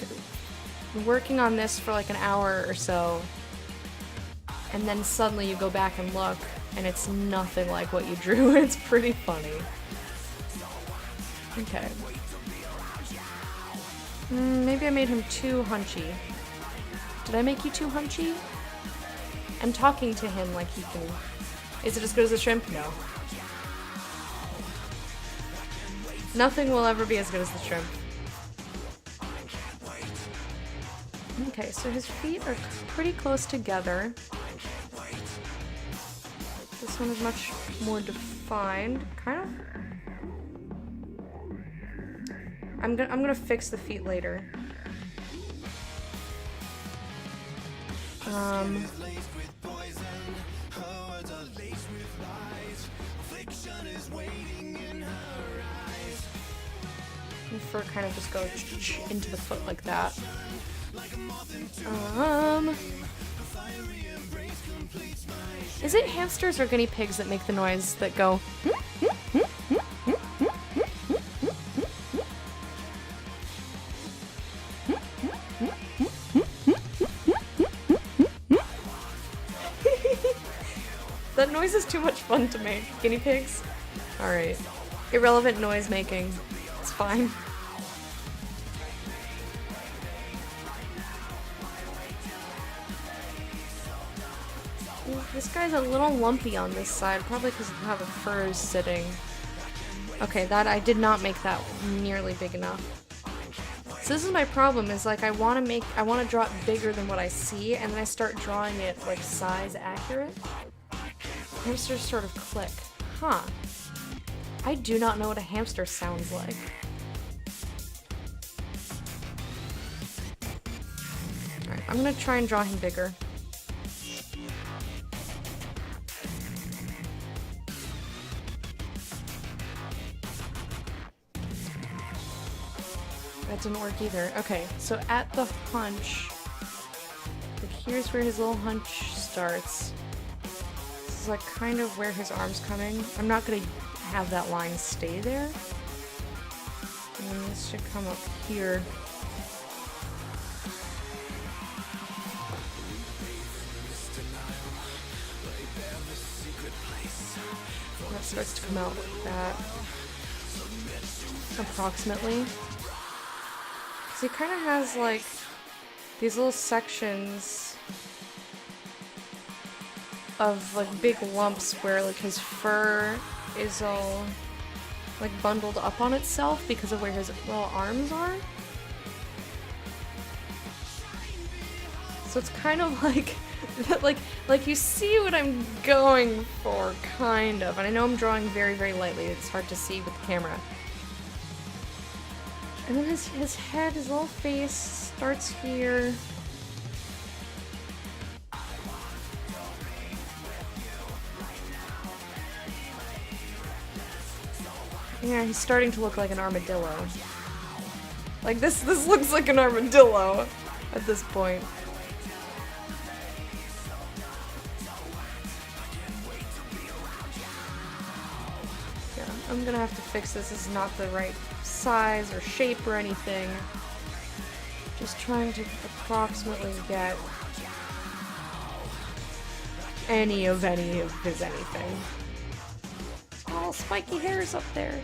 working on this for like an hour or so, and then suddenly you go back and look, and it's nothing like what you drew. It's pretty funny. Okay. Maybe I made him too hunchy. Did I make you too hunchy? I'm talking to him like he can... Is it as good as the shrimp? No. Nothing will ever be as good as the shrimp. Okay, so his feet are pretty close together. This one is much more defined, kind of. I'm gonna fix the feet later. The fur kind of just goes into the foot like that. Is it hamsters or guinea pigs that make the noise that go? That noise is too much fun to make. Guinea pigs? Alright. Irrelevant noise making. It's fine. This guy's a little lumpy on this side, probably because of how the fur is sitting. Okay, that I did not make that nearly big enough. So this is my problem, is like I want to draw it bigger than what I see, and then I start drawing it like size accurate. Hamsters sort of click. Huh. I do not know what a hamster sounds like. Alright, I'm gonna try and draw him bigger. That didn't work either. Okay, so at the hunch, like here's where his little hunch starts. This is like kind of where his arm's coming. I'm not gonna have that line stay there. And then this should come up here. That starts to come out like that. Approximately. So he kind of has like these little sections of like big lumps where like his fur is all like bundled up on itself because of where his little arms are. So it's kind of like like you see what I'm going for, kind of. And I know I'm drawing very, very lightly. It's hard to see with the camera. And then his head, his little face starts here. Yeah, he's starting to look like an armadillo. Like this looks like an armadillo at this point. Yeah, I'm gonna have to fix this. This is not the right size or shape or anything. Just trying to approximately get any of his anything. Oh, spiky hairs up there.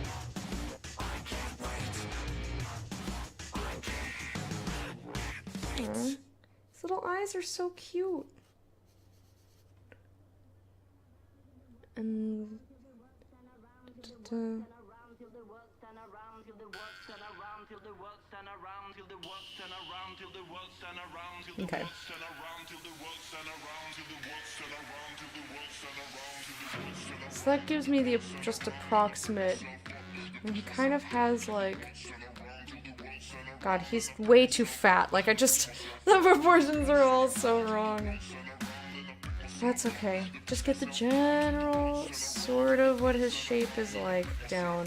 Aww. His little eyes are so cute. And okay. So that gives me the just approximate. And he kind of has like, God, he's way too fat. Like the proportions are all so wrong. That's okay. Just get the general sort of what his shape is like down.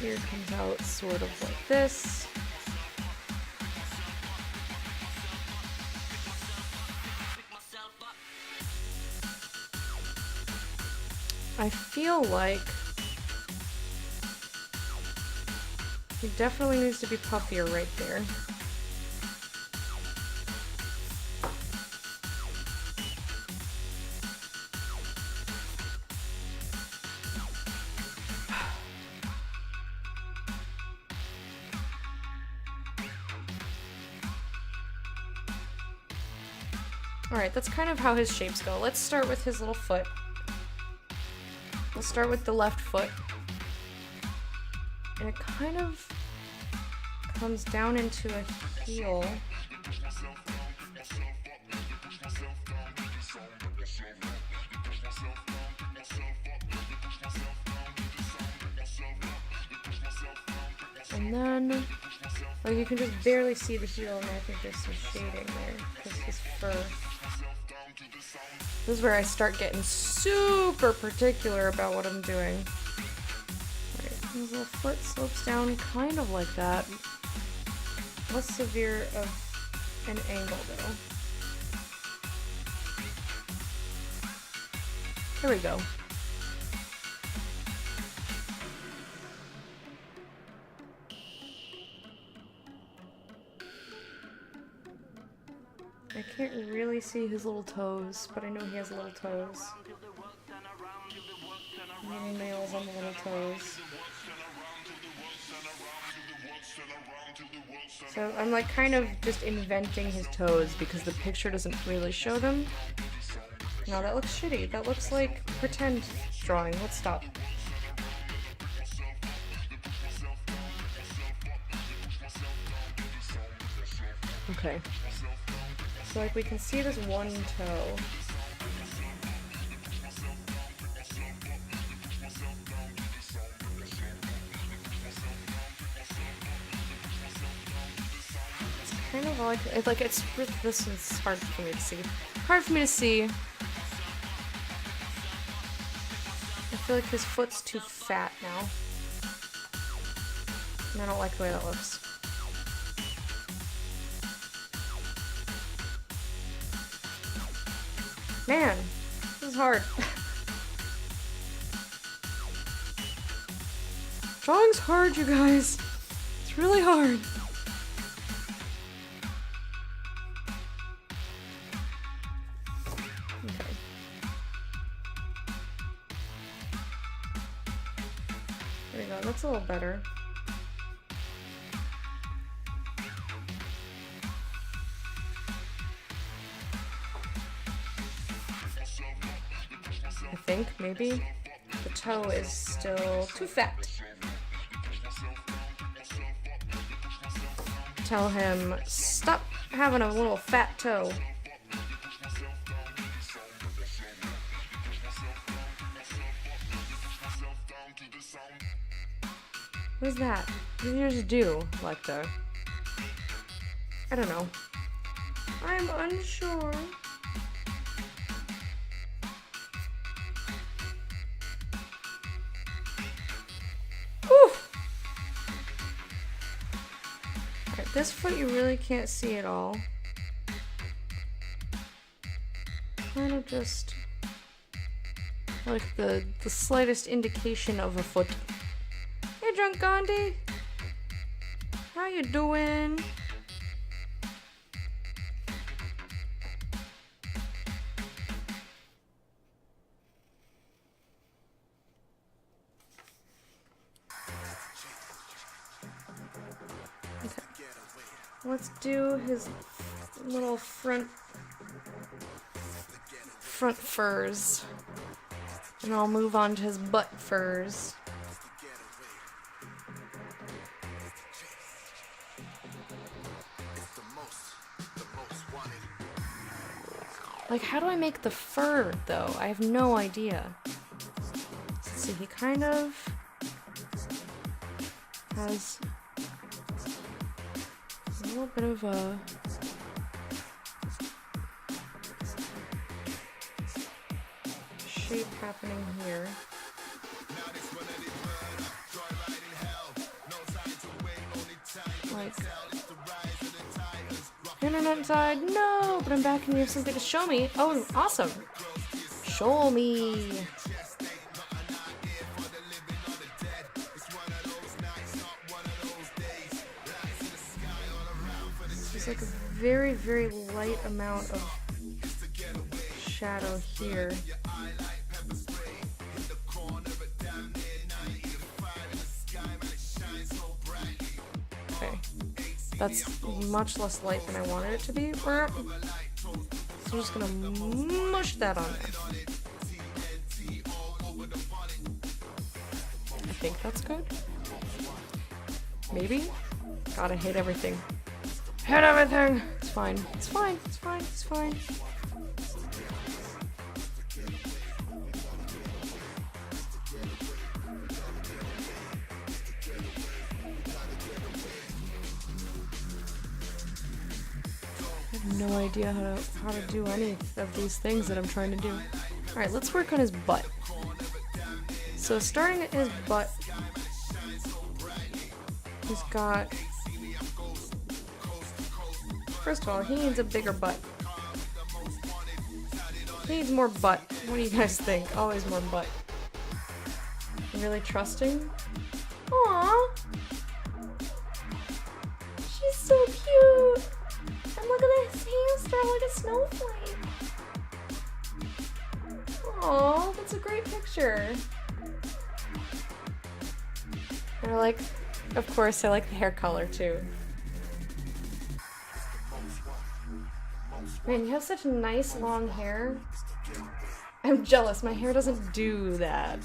ear comes out sort of like this. I feel like he definitely needs to be puffier right there. Alright, that's kind of how his shapes go. Let's start with his little foot. We'll start with the left foot. And it kind of comes down into a heel. And then, like, you can just barely see the heel, and I think there's some shading there, because his fur. This is where I start getting super particular about what I'm doing. Right, his little foot slopes down kind of like that. Less severe of an angle, though. There we go. I can't really see his little toes, but I know he has little toes. Mini nails on the little toes. So I'm like kind of just inventing his toes because the picture doesn't really show them. No, that looks shitty. That looks like pretend drawing. Let's stop. Okay. So like we can see this one toe. It's kind of like it's this is hard for me to see. Hard for me to see. I feel like his foot's too fat now. And I don't like the way that looks. Man, this is hard. Drawing's hard, you guys. It's really hard. Okay. There we go, that's a little better. I think, maybe. The toe is still too fat. Tell him, stop having a little fat toe. What is that? What did you just do, Lecter? I don't know. I'm unsure. This foot you really can't see at all. Kind of just like the slightest indication of a foot. Hey, Drunk Gandhi! How you doing? Let's do his little front furs. And I'll move on to his butt furs. Like, how do I make the fur, though? I have no idea. Let's see, he kind of has a little bit of a shape happening here. Like, internet inside? No, but I'm back and you have something to show me. Oh, awesome. Show me. There's like a very, very light amount of shadow here. Okay, that's much less light than I wanted it to be. So I'm just gonna mush that on there. I think that's good. Maybe? God, I hate everything. Hate everything! It's fine. It's fine. It's fine. It's fine. I have no idea how to do any of these things that I'm trying to do. Alright, let's work on his butt. So starting at his butt, he's got... First of all, he needs a bigger butt. He needs more butt. What do you guys think? Always more butt. Really trusting? Aww! She's so cute! And look at this hamster, like a snowflake! Aww, that's a great picture. And I like, of course, I like the hair color too. Man, you have such nice long hair. I'm jealous, my hair doesn't do that.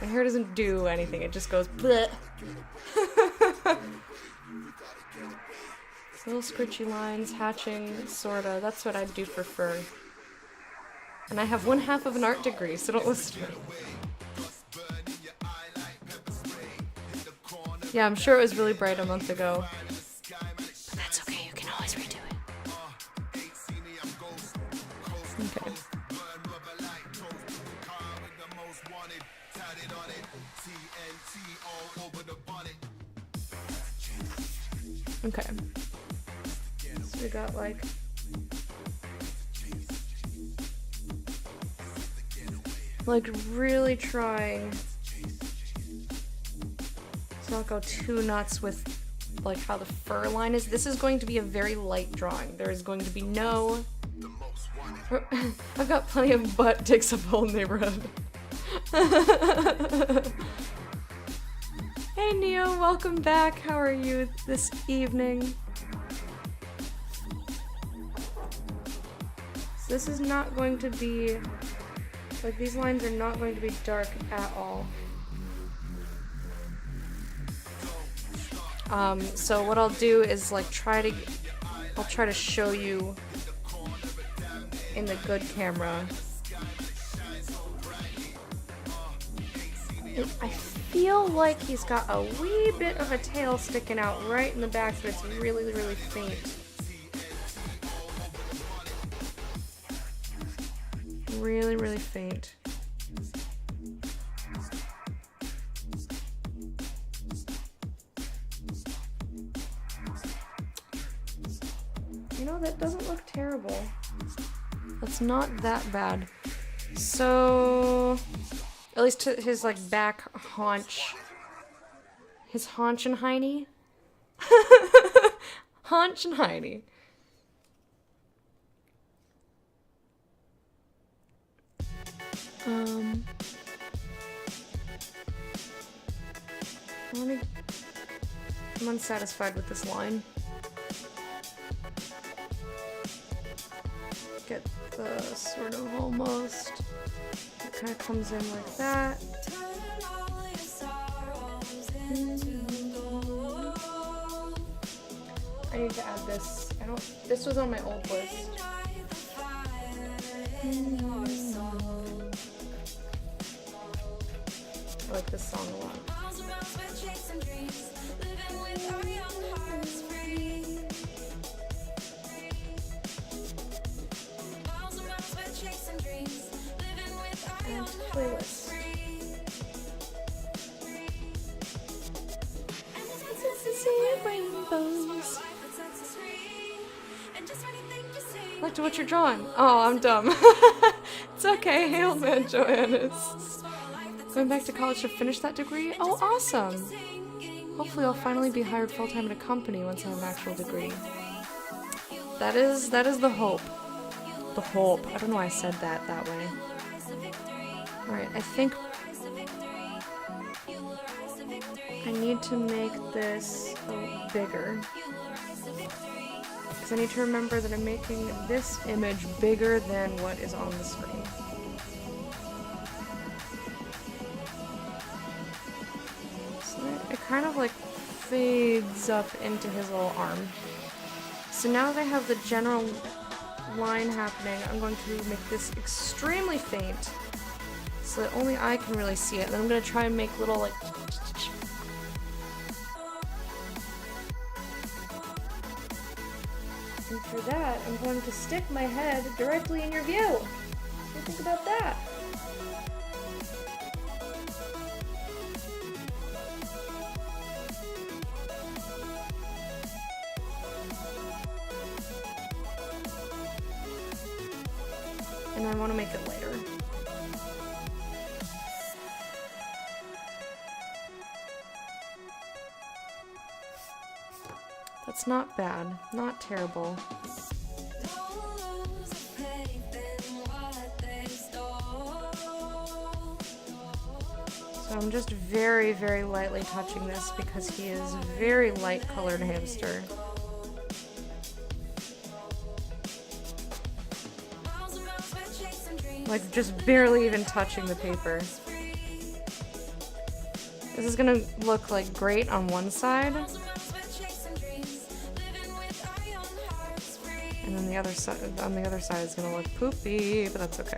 My hair doesn't do anything, it just goes bleh. Little scritchy lines, hatching, sorta. That's what I'd do for fur. And I have 1/2 of an art degree, so don't listen to me. Yeah, I'm sure it was really bright a month ago. But that's okay, you can always redo it. Okay. Okay. So we got like really trying to not go too nuts with like how the fur line is. This is going to be a very light drawing. There is going to be no... I've got plenty of butt takes up whole neighborhood. Hey Neo, welcome back. How are you this evening? So this is not going to be... Like, these lines are not going to be dark at all. So what I'll do is like I'll try to show you in the good camera. I feel like he's got a wee bit of a tail sticking out right in the back, but it's really, really faint. Really, really faint. You know, that doesn't look terrible. That's not that bad. So, at least to his like back haunch. His haunch and hiney. Haunch and hiney. I'm unsatisfied with this line. Get the sort of almost, it kind of comes in like that. I need to add this. This was on my old list. I like this song a lot. And playlist. I like what you're drawing. Oh, I'm dumb. It's okay. Hail man, Joannis. Going back to college to finish that degree? Oh, awesome. Hopefully I'll finally be hired full-time at a company once I have an actual degree. That is the hope. The hope. I don't know why I said that way. Alright, I think I need to make this bigger. Because I need to remember that I'm making this image bigger than what is on the screen. So it kind of like fades up into his little arm. So now that I have the general line happening, I'm going to make this extremely faint so that only I can really see it. And then I'm going to try and make little like... And for that, I'm going to stick my head directly in your view. What do you think about that? And I want to make it lighter. That's not bad. Not terrible. So I'm just very, very lightly touching this because he is a very light colored hamster. Like, just barely even touching the paper. This is gonna look, like, great on one side. And then the other side, on the other side is gonna look poopy, but that's okay.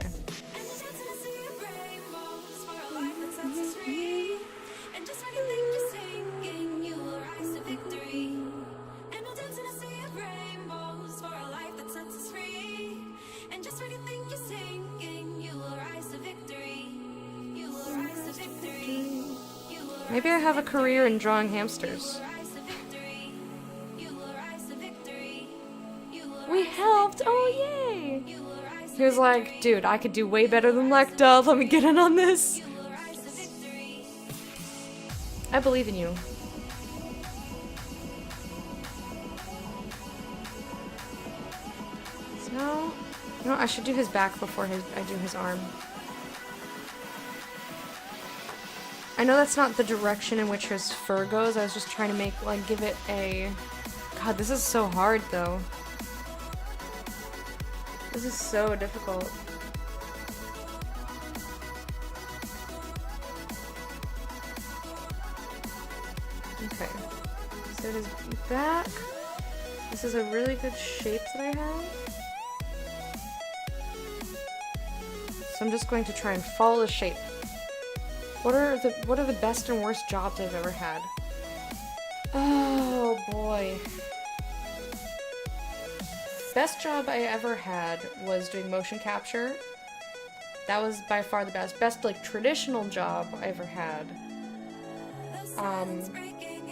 Maybe I have a career in drawing hamsters. We helped! Oh, yay! He was like, dude, I could do way better than Lecta. Let me get in on this. I believe in you. So, you know, I should do his back before I do his arm. I know that's not the direction in which his fur goes. I was just trying to make, like, give it a... God, this is so hard, though. This is so difficult. Okay. So his back. This is a really good shape that I have. So I'm just going to try and follow the shape. What are the best and worst jobs I've ever had? Oh boy. Best job I ever had was doing motion capture. That was by far the best. Best, like, traditional job I ever had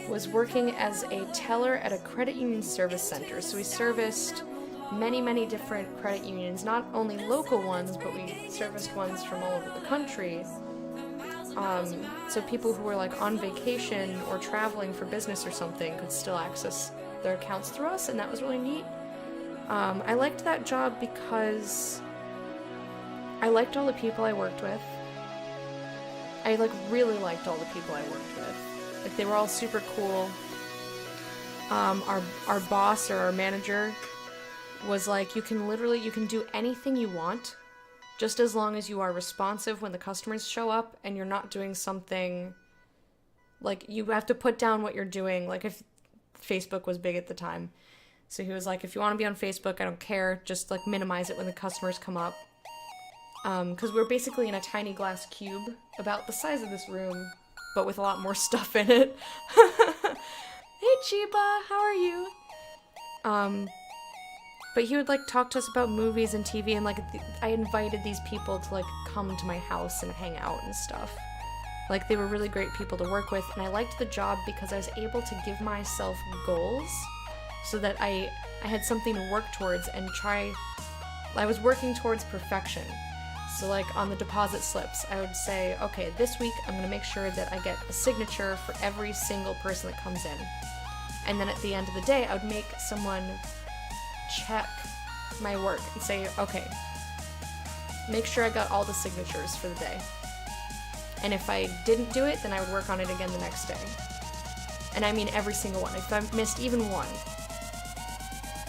was working as a teller at a credit union service center. So we serviced many different credit unions, not only local ones, but we serviced ones from all over the country. So people who were, like, on vacation or traveling for business or something could still access their accounts through us, and that was really neat. I liked that job because I liked all the people I worked with. I, like, really liked all the people I worked with. Like, they were all super cool. Our boss or our manager was like, you can do anything you want, just as long as you are responsive when the customers show up and you're not doing something, like, you have to put down what you're doing, like if Facebook was big at the time. So he was like, if you want to be on Facebook, I don't care, just, like, minimize it when the customers come up. Because we're basically in a tiny glass cube, about the size of this room, but with a lot more stuff in it. Hey Chiba, how are you? But he would, like, talk to us about movies and TV, and, like, I invited these people to, like, come to my house and hang out and stuff. Like, they were really great people to work with, and I liked the job because I was able to give myself goals so that I I had something to work towards and I was working towards perfection. So like on the deposit slips, I would say, okay, this week I'm gonna make sure that I get a signature for every single person that comes in. And then at the end of the day, I would make someone check my work and say, okay, make sure I got all the signatures for the day. And if I didn't do it, then I would work on it again the next day. And I mean every single one. If I missed even one.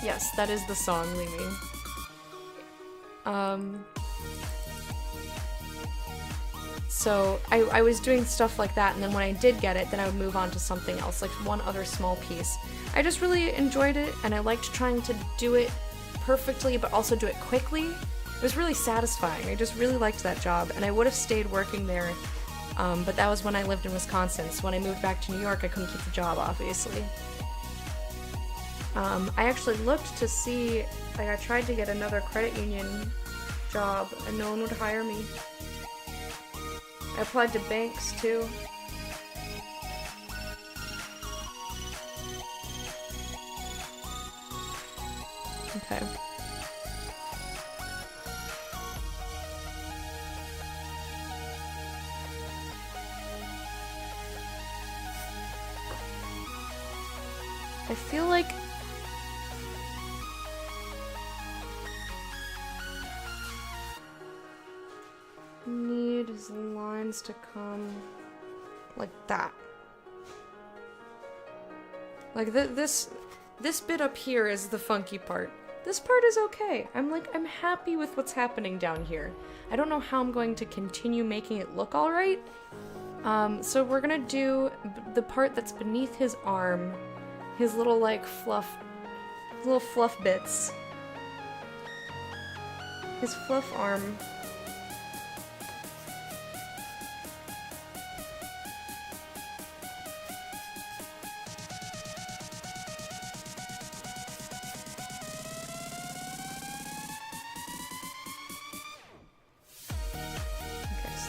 Yes, that is the song, Limi. So I was doing stuff like that, and then when I did get it, then I would move on to something else, like one other small piece. I just really enjoyed it, and I liked trying to do it perfectly, but also do it quickly. It was really satisfying. I just really liked that job, and I would have stayed working there, but that was when I lived in Wisconsin, so when I moved back to New York, I couldn't keep the job, obviously. I actually looked to see, like I tried to get another credit union job, and no one would hire me. I applied to banks, too. Okay. I feel like need his lines to come like that. Like this bit up here is the funky part. This part is okay. I'm happy with what's happening down here. I don't know how I'm going to continue making it look all right. So we're gonna do the part that's beneath his arm, his little like fluff bits. His fluff arm.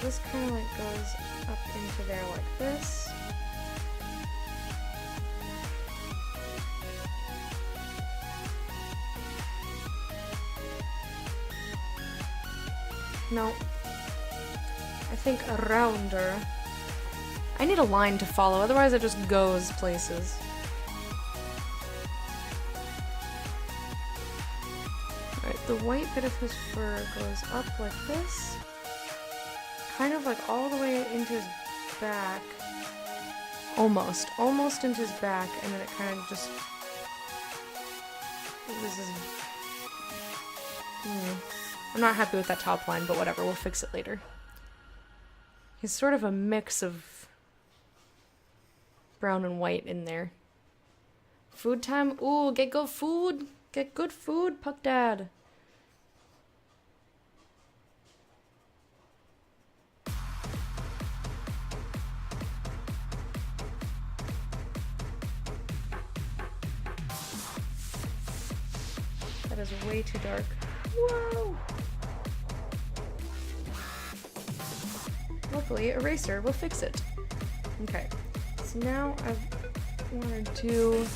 This kind of like goes up into there like this. No. I think around her. I need a line to follow, otherwise it just goes places. Alright, the white bit of his fur goes up like this. Kind of like all the way into his back. Almost into his back, and then it kind of just... This is... I'm not happy with that top line, but whatever, we'll fix it later. He's sort of a mix of brown and white in there. Food time? Ooh, get good food! Get good food, Puck Dad! That is way too dark. Whoa! Luckily, eraser will fix it. Okay, so now I want to do...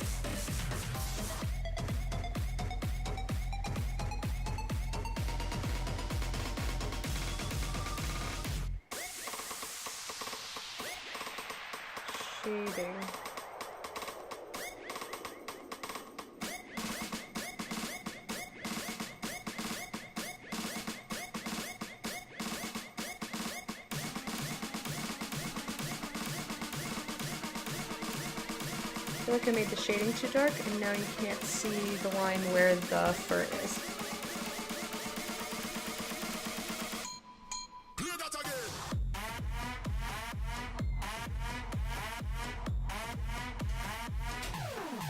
shading. I feel like I made the shading too dark, and now you can't see the line where the fur is.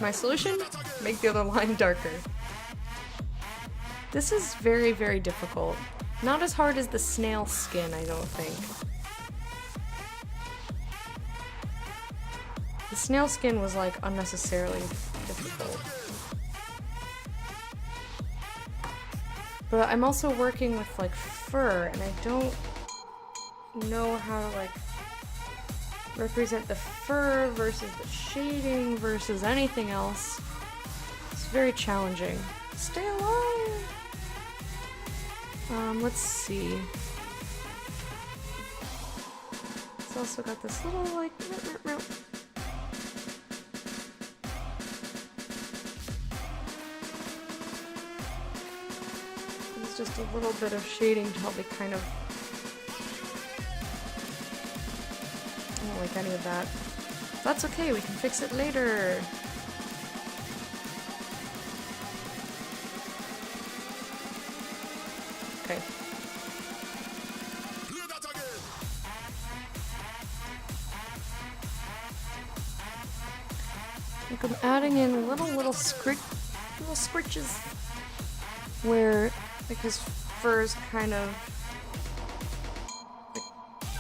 My solution? Make the other line darker. This is very, very difficult. Not as hard as the snail skin, I don't think. The snail skin was like unnecessarily difficult. But I'm also working with like fur, and I don't know how to like represent the fur versus the shading versus anything else. It's very challenging. Stay alive! Let's see. It's also got this little, like, there's just a little bit of shading to help me kind of... I don't like any of that. That's okay, we can fix it later. Okay. Like I'm adding in little scritches where like his fur is kind of like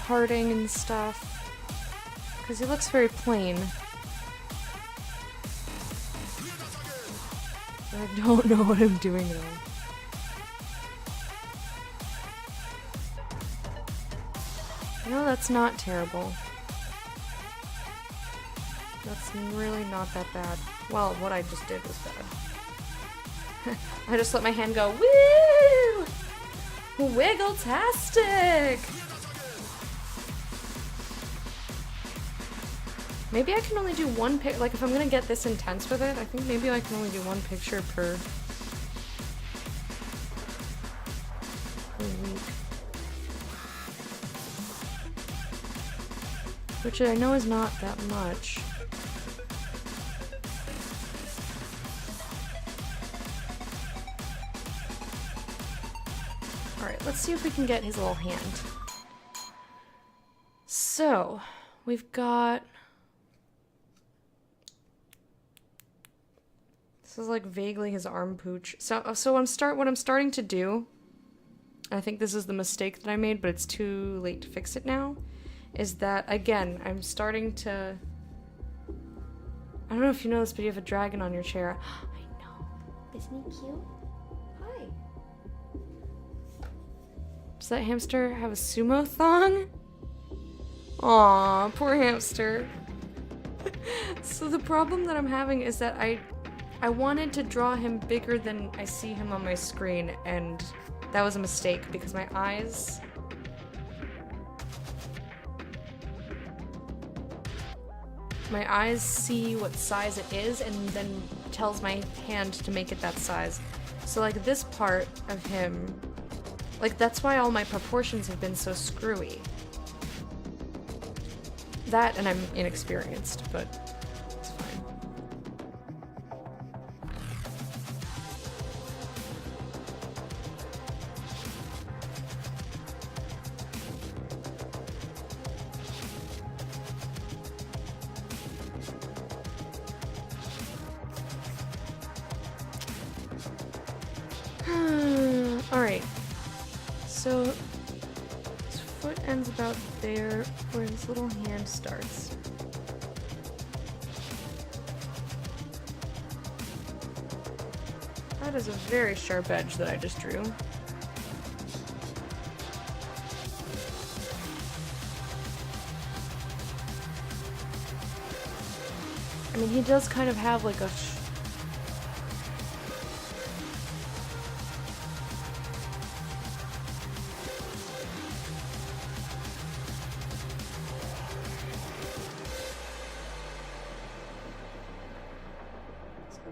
parting and stuff. Because he looks very plain. I don't know what I'm doing though. No, that's not terrible. That's really not that bad. Well, what I just did was bad. I just let my hand go, woo! Wiggle-tastic! Maybe I can only do one pic. Like, if I'm gonna get this intense with it, I think maybe I can only do one picture per week. Which I know is not that much. Alright, let's see if we can get his little hand. So, we've got... This is like vaguely his arm pooch. So what I'm starting to do, I think this is the mistake that I made, but it's too late to fix it now, is that, again, I'm starting to... I don't know if you know this, but you have a dragon on your chair. I know. Isn't he cute? Hi. Does that hamster have a sumo thong? Aw, poor hamster. So the problem that I'm having is that I wanted to draw him bigger than I see him on my screen, and that was a mistake because my eyes... My eyes see what size it is and then tells my hand to make it that size. So like this part of him, like that's why all my proportions have been so screwy. That and I'm inexperienced, but it's fine. Alright, so his foot ends about there where his little hand starts. That is a very sharp edge that I just drew. I mean, he does kind of have like a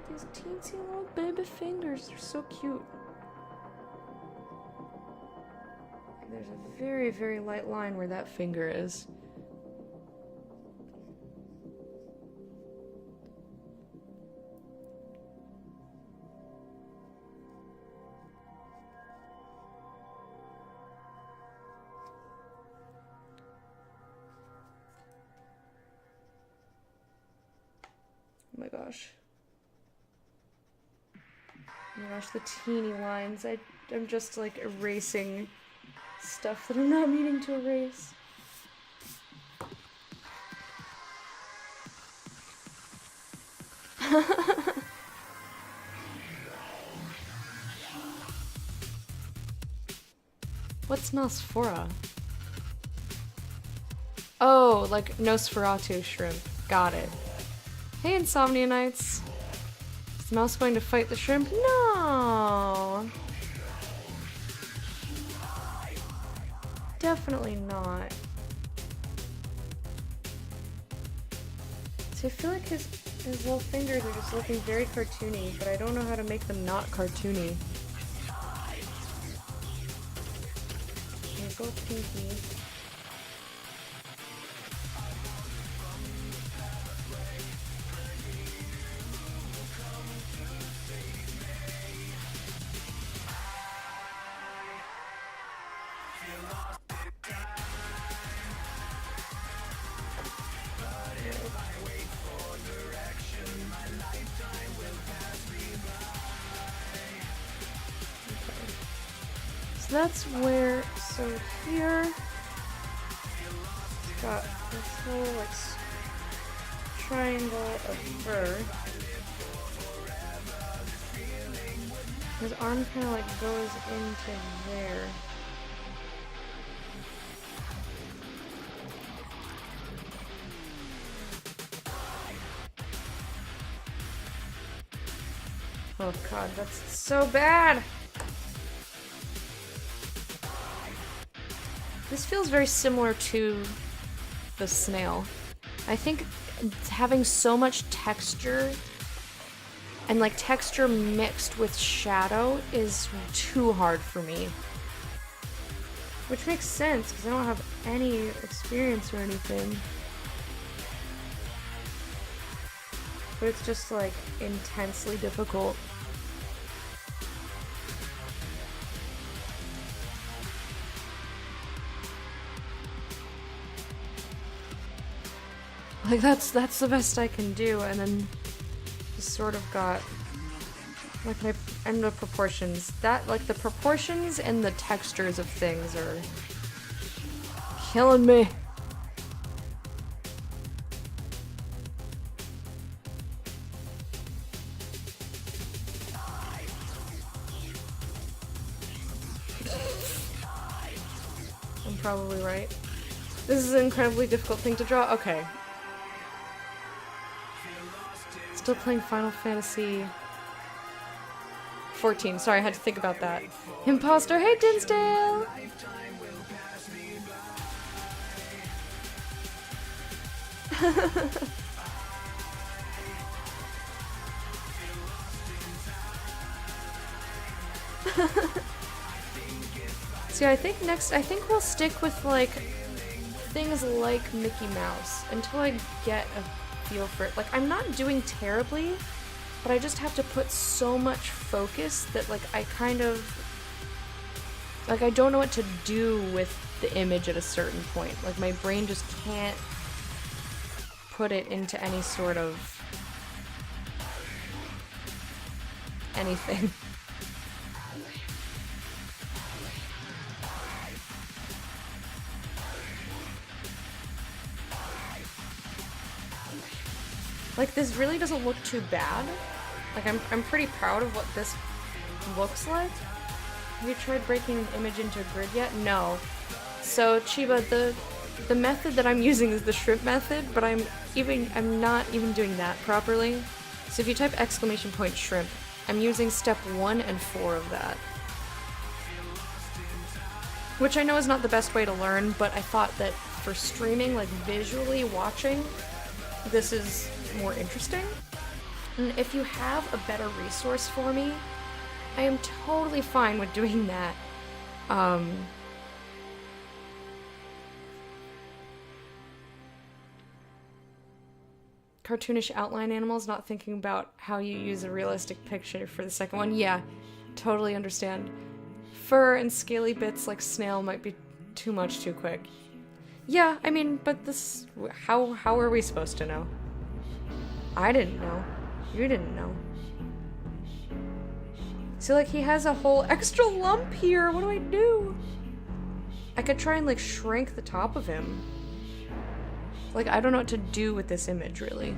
these teensy little baby fingers. They're so cute. And there's a very, very light line where that finger is. Oh my gosh. Oh my gosh, the teeny lines. I'm just like erasing stuff that I'm not meaning to erase. What's Nosfora? Oh, like Nosferatu shrimp. Got it. Hey, Insomnia Knights. Is the mouse going to fight the shrimp? No! Definitely not. So I feel like his little fingers are just looking very cartoony, but I don't know how to make them not cartoony. His little pinky. So that's where, so here, it's got this whole like triangle of fur. His arm kind of like goes into there. Oh god, that's so bad! This feels very similar to the snail. I think having so much texture and like texture mixed with shadow is too hard for me. Which makes sense because I don't have any experience or anything. But it's just like intensely difficult. Like that's the best I can do, and then just sort of got like and the proportions. That like the proportions and the textures of things are killing me. I'm probably right. This is an incredibly difficult thing to draw. Okay. Still playing Final Fantasy 14. Sorry, I had to think about that. Imposter, hey Dinsdale! See, I think we'll stick with like things like Mickey Mouse until I get a feel for it. Like, I'm not doing terribly, but I just have to put so much focus that like I kind of like I don't know what to do with the image at a certain point. Like my brain just can't put it into any sort of anything. Like, this really doesn't look too bad. Like, I'm pretty proud of what this looks like. Have you tried breaking an image into a grid yet? No. So, Chiba, the method that I'm using is the shrimp method, but I'm not even doing that properly. So if you type !shrimp, I'm using step 1 and 4 of that. Which I know is not the best way to learn, but I thought that for streaming, like visually watching, this is more interesting. And if you have a better resource for me, I am totally fine with doing that. Cartoonish outline animals, not thinking about how you use a realistic picture for the second one. Yeah, totally understand. Fur and scaly bits like snail might be too much too quick. Yeah, I mean, but this... How are we supposed to know? I didn't know. You didn't know. See, like, he has a whole extra lump here. What do I do? I could try and, like, shrink the top of him. Like, I don't know what to do with this image, really.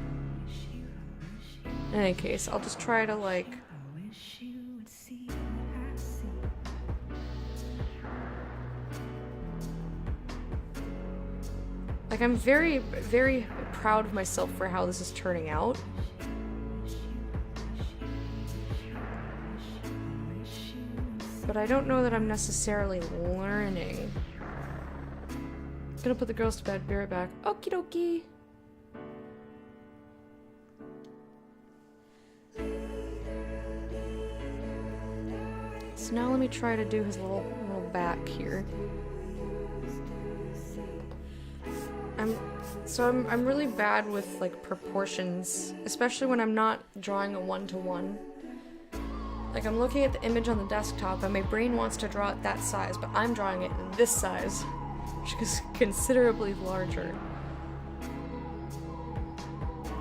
In any case, I'll just try to, like... Like, I'm very, very proud of myself for how this is turning out. but I don't know that I'm necessarily learning. Gonna put the girls to bed, be right back. Okie dokie. So now let me try to do his little back here. I'm really bad with like proportions, especially when I'm not drawing a one-to-one. Like I'm looking at the image on the desktop and my brain wants to draw it that size, but I'm drawing it in this size, which is considerably larger.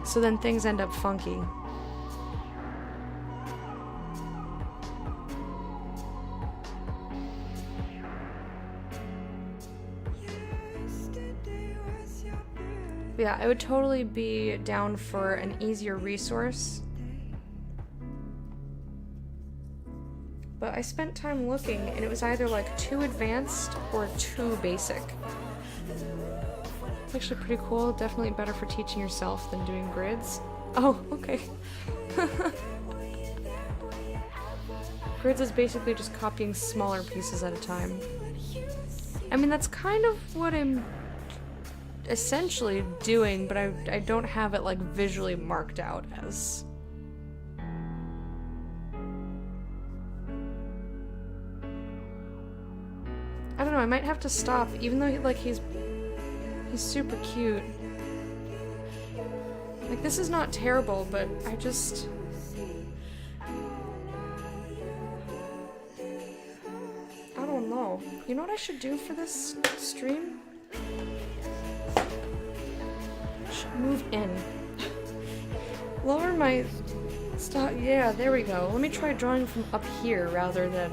So then things end up funky. Yeah, I would totally be down for an easier resource. But I spent time looking and it was either like too advanced or too basic. It's actually pretty cool, definitely better for teaching yourself than doing grids. Oh, okay. Grids is basically just copying smaller pieces at a time. I mean, that's kind of what I'm essentially doing, but I don't have it like visually marked out as. I don't know, I might have to stop, even though he's super cute. Like, this is not terrible, but I just... I don't know. You know what I should do for this stream? Move in. Lower my stop. Yeah, there we go. Let me try drawing from up here rather than.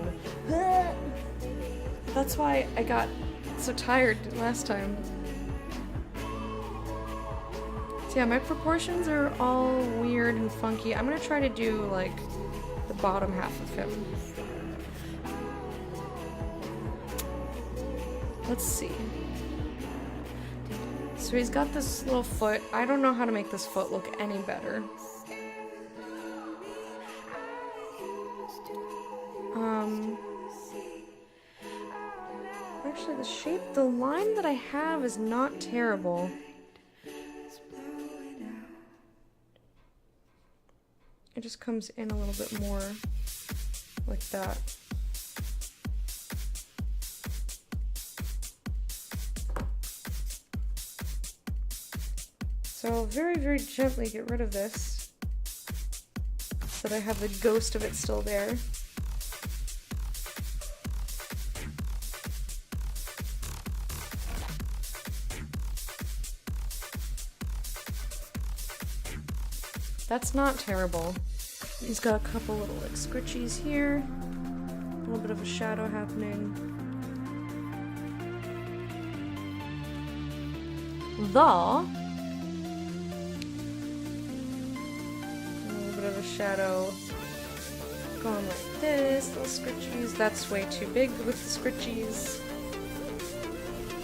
That's why I got so tired last time. So yeah, my proportions are all weird and funky. I'm gonna try to do like the bottom half of him. Let's see. So he's got this little foot. I don't know how to make this foot look any better. Actually, the shape, the line that I have is not terrible. It just comes in a little bit more like that. So I'll very, very gently get rid of this so that I have the ghost of it still there. That's not terrible. He's got a couple little like scritchies here. A little bit of a shadow happening. Of a shadow going like this, little scritchies. That's way too big with the scritchies.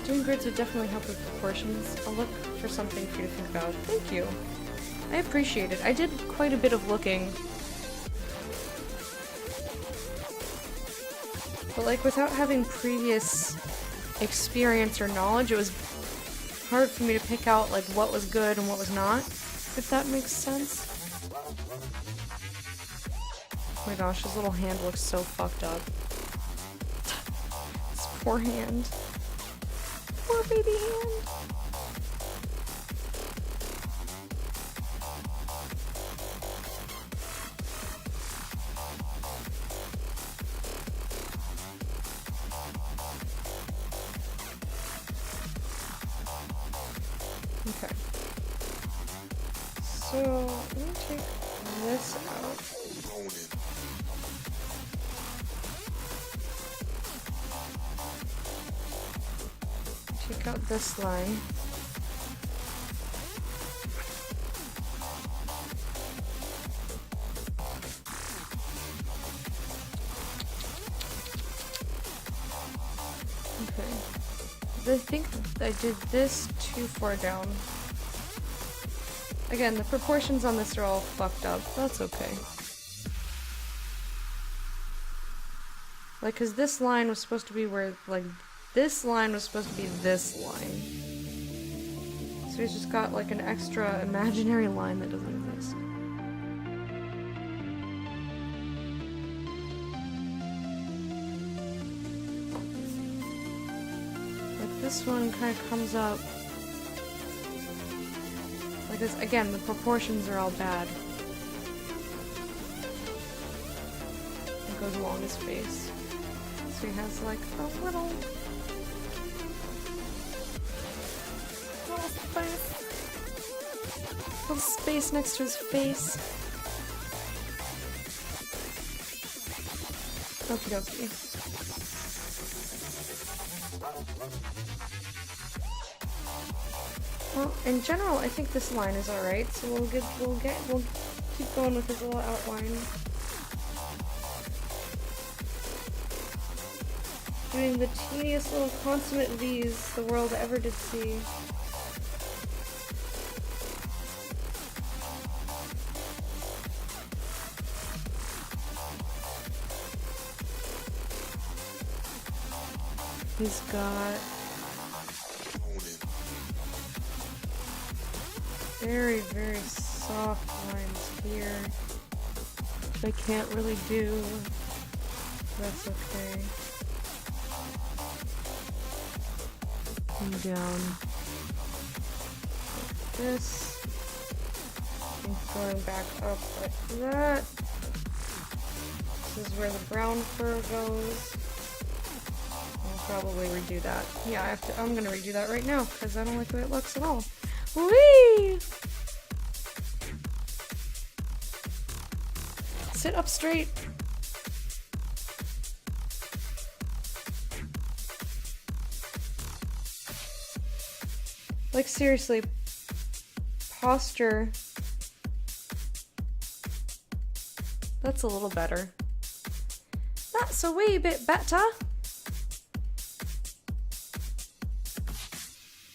Doing grids would definitely help with proportions. I'll look for something for you to think about. Thank you. I appreciate it. I did quite a bit of looking. But like without having previous experience or knowledge, it was hard for me to pick out like what was good and what was not, if that makes sense. Oh my gosh, his little hand looks so fucked up. His poor hand. Poor baby hand. Okay. So, let me take this out. Take out this line. Okay. I think I did this too far down. Again, the proportions on this are all fucked up. That's okay. Like, cause this line was supposed to be where, like, this line was supposed to be this line. So he's just got, like, an extra imaginary line that doesn't exist. Like, this one kind of comes up. Like this, again, the proportions are all bad. It goes along his face. So he has like a little space. Little space next to his face. Okie dokie. Well, in general, I think this line is alright, so we'll keep going with his little outline. Doing the teeniest little consummate V's the world ever did see. He's got very, very soft lines here. Which I can't really do. That's okay. Come down like this. And going back up like that. This is where the brown fur goes. I'll probably redo that. Yeah, I'm gonna redo that right now because I don't like the way it looks at all. Whee! Sit up straight. Like seriously, posture. That's a little better. That's a wee bit better.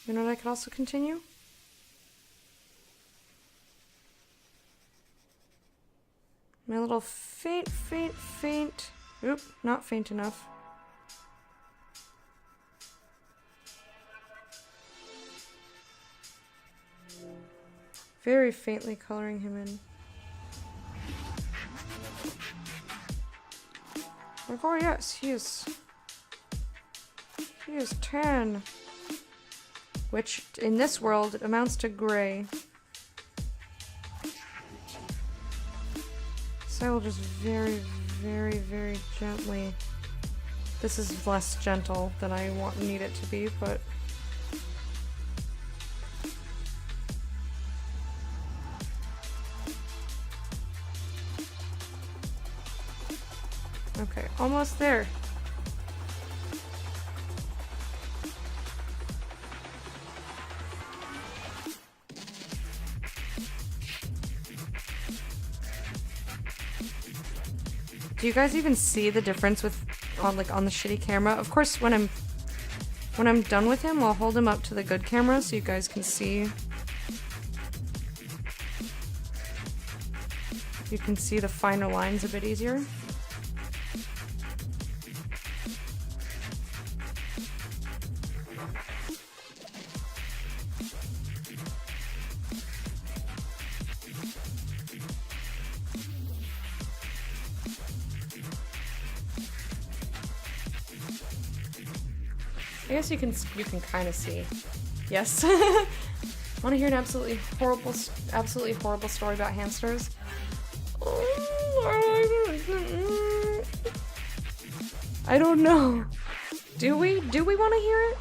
You know what I could also continue? My little faint. Oop, not faint enough. Very faintly coloring him in. Like, oh yes, he is 10. Which, in this world, it amounts to gray. So I will just very, very, very gently... This is less gentle than I need it to be, but... Okay, almost there. Do you guys even see the difference on the shitty camera? Of course, when I'm done with him, I'll hold him up to the good camera so you guys can see. You can see the finer lines a bit easier. I guess you can kind of see. Yes. Want to hear an absolutely horrible story about hamsters? I don't know. Do we want to hear it?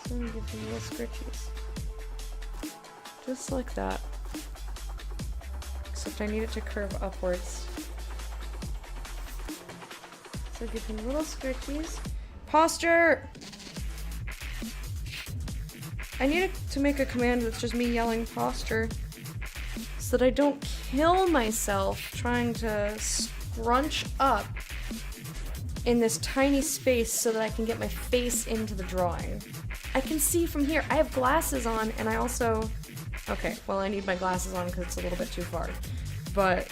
So I'm gonna give them little scritchies. Just like that. Except I need it to curve upwards. So give him little scritchies. Posture! I need to make a command with just me yelling posture so that I don't kill myself trying to scrunch up in this tiny space so that I can get my face into the drawing. I can see from here. I have glasses on, and I also... Okay, well, I need my glasses on because it's a little bit too far. But...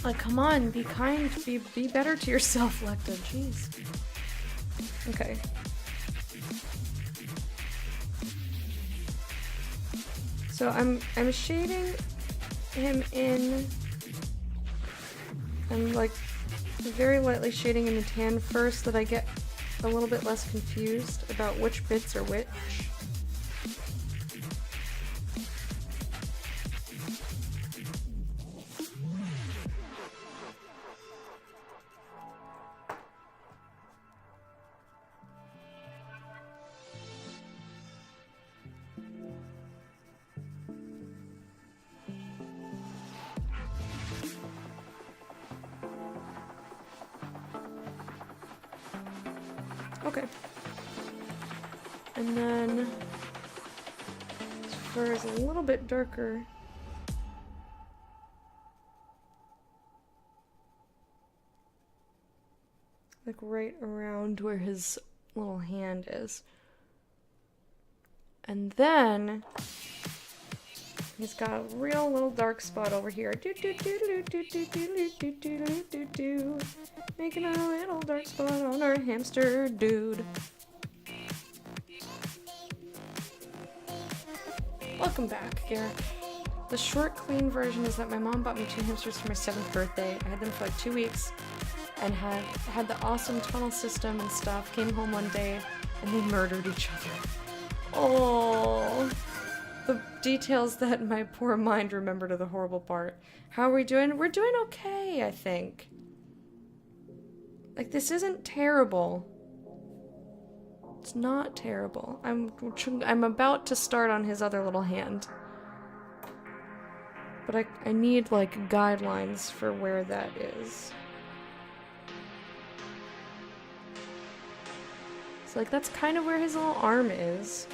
Like, come on, be kind, be better to yourself, Lecta, jeez. Okay. So I'm shading him in... I'm like very lightly shading in the tan first so that I get a little bit less confused about which bits are which. Okay. And then his fur is a little bit darker. Like right around where his little hand is. And then he's got a real little dark spot over here. Making a little dark spot on our hamster dude. Welcome back, Garrick. The short, clean version is that my mom bought me 2 hamsters for my 7th birthday. I had them for like 2 weeks and had the awesome tunnel system and stuff. Came home one day and they murdered each other. Oh, the details that my poor mind remembered are the horrible part. How are we doing? We're doing okay, I think. Like, this isn't terrible. It's not terrible. I'm about to start on his other little hand. But I need, like, guidelines for where that is. So, like, that's kind of where his little arm is.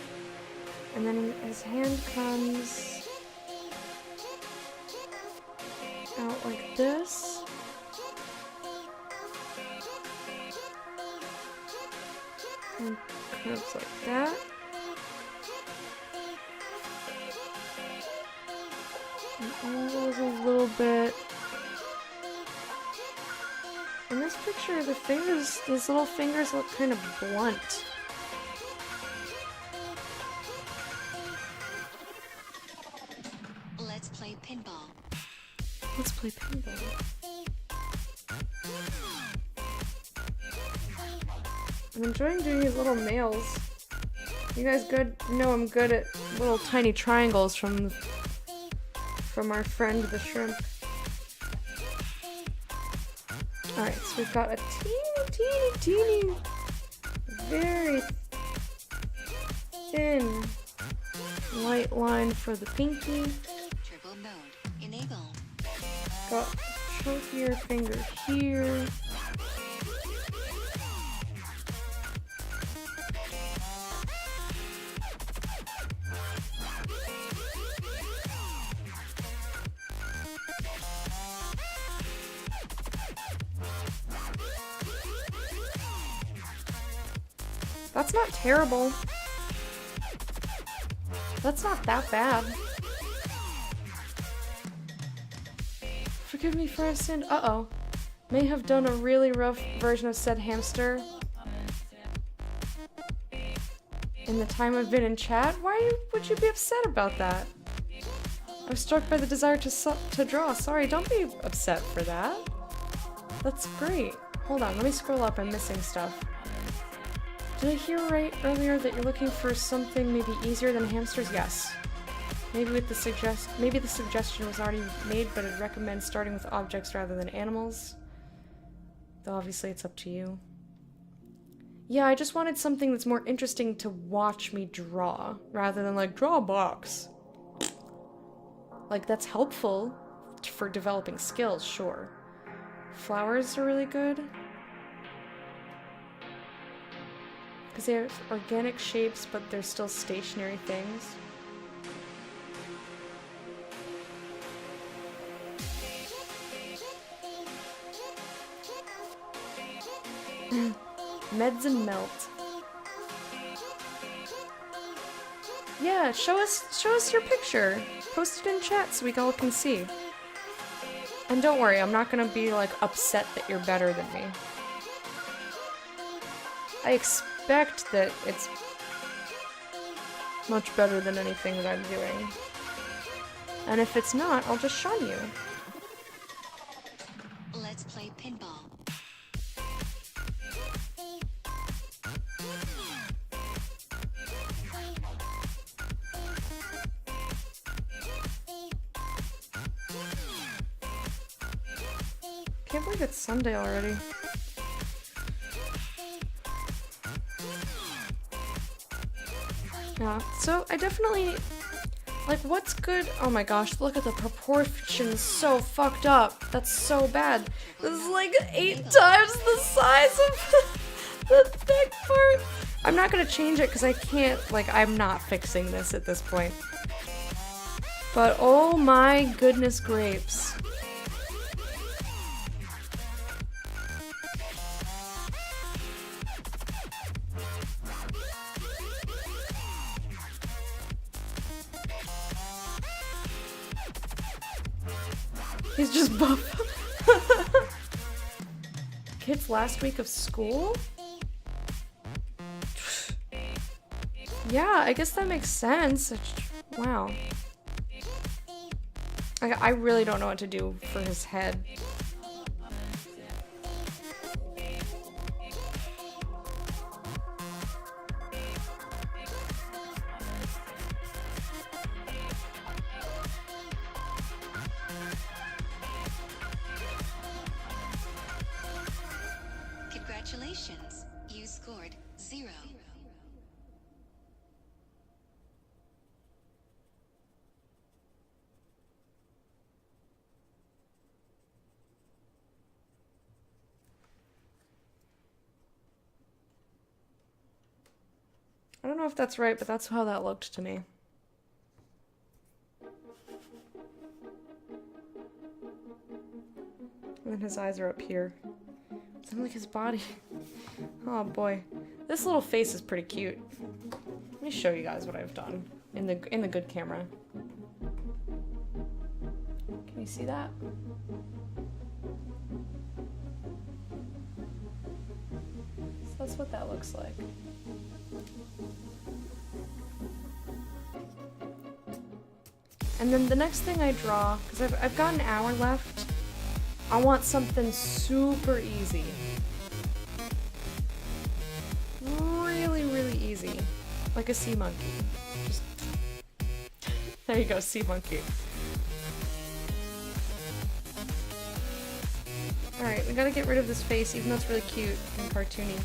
And then his hand comes out like this. And curves like that. And angles a little bit. In this picture, the fingers, his little fingers look kind of blunt. Let's play pinball. Let's play pinball. I'm enjoying doing these little nails. You guys know I'm good at little tiny triangles from our friend the shrimp. Alright, so we've got a teeny, very thin light line for the pinky. Turbo mode. Enable. Got chunkier finger here. That's not terrible. That's not that bad. Forgive me for a sin. Uh-oh. May have done a really rough version of said hamster in the time I've been in chat. Why would you be upset about that? I was struck by the desire to draw. Sorry, don't be upset for that. That's great. Hold on, let me scroll up. I'm missing stuff. Did I hear right earlier that you're looking for something maybe easier than hamsters? Yes. Maybe the suggestion was already made, but I'd recommend starting with objects rather than animals. Though obviously it's up to you. Yeah, I just wanted something that's more interesting to watch me draw, rather than like, draw a box. Like, that's helpful for developing skills, sure. Flowers are really good. Because they have organic shapes, but they're still stationary things. Meds and Melt. Yeah, show us your picture. Post it in chat so we all can see. And don't worry, I'm not gonna be like upset that you're better than me. I expect that it's much better than anything that I'm doing. And if it's not, I'll just shun you. Let's play pinball. Can't believe it's Sunday already. Yeah, so I definitely, like, what's good? Oh my gosh, look at the proportions, so fucked up. That's so bad. This is like 8 times the size of the thick part. I'm not gonna change it because I can't, like, I'm not fixing this at this point. But oh my goodness grapes. He's just buff. Kids last week of school? Yeah, I guess that makes sense. Wow. I really don't know what to do for his head. Congratulations, you scored 0. I don't know if that's right, but that's how that looked to me. And then his eyes are up here. It's like his body. Oh boy. This little face is pretty cute. Let me show you guys what I've done in the good camera. Can you see that? So that's what that looks like. And then the next thing I draw, because I've got an hour left, I want something super easy. Really, really easy. Like a sea monkey. Just... There you go, sea monkey. Alright, we gotta get rid of this face, even though it's really cute and cartoony.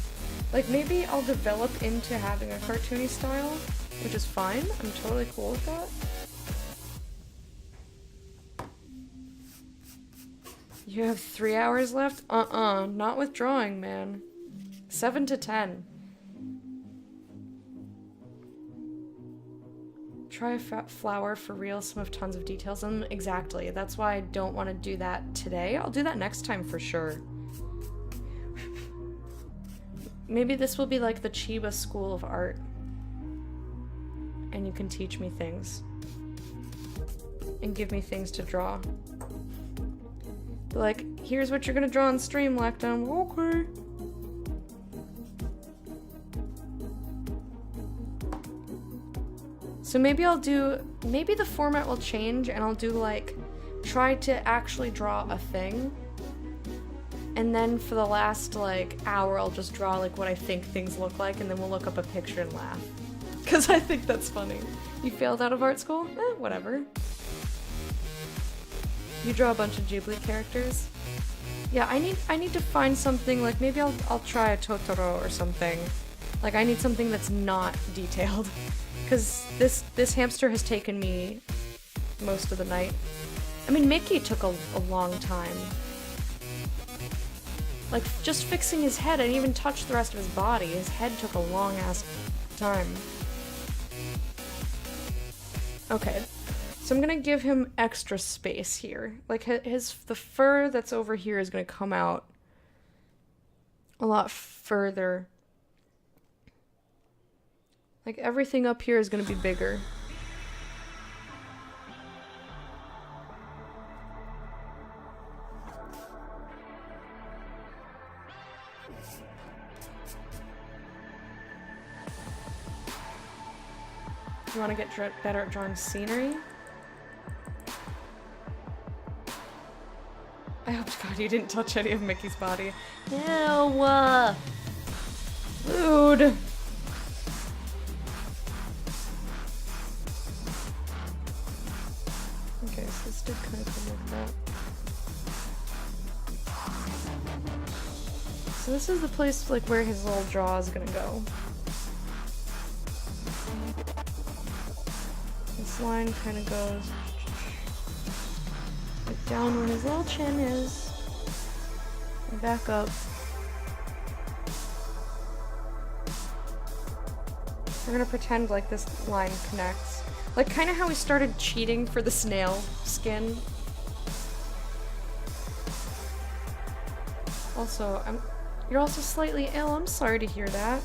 Like, maybe I'll develop into having a cartoony style, which is fine. I'm totally cool with that. You have 3 hours left? Not with drawing, man. 7 to 10. Try a flower for real, some of tons of details in them. Exactly. That's why I don't want to do that today. I'll do that next time for sure. Maybe this will be like the Chiba School of Art. And you can teach me things. And give me things to draw. Like, here's what you're gonna draw on stream, Lactum. Okay. So maybe maybe the format will change and I'll do like, try to actually draw a thing. And then for the last like hour, I'll just draw like what I think things look like and then we'll look up a picture and laugh. Cause I think that's funny. You failed out of art school? Whatever. You draw a bunch of Ghibli characters? Yeah, I need to find something, like maybe I'll try a Totoro or something. Like I need something that's not detailed. Cause this hamster has taken me most of the night. I mean, Mickey took a long time. Like just fixing his head, I didn't even touch the rest of his body. His head took a long ass time. Okay. So I'm gonna give him extra space here. Like the fur that's over here is gonna come out a lot further Like, everything up here is gonna be bigger. You want to get better at drawing scenery? I hope to God you didn't touch any of Mickey's body. Ew! Rude! Okay, so this did kind of come like that. So this is the place, like, where his little jaw is gonna go. This line kind of goes like down where his little chin is, and back up. We're gonna pretend like this line connects. Like kind of how we started cheating for the snail skin. Also, you're also slightly ill. I'm sorry to hear that.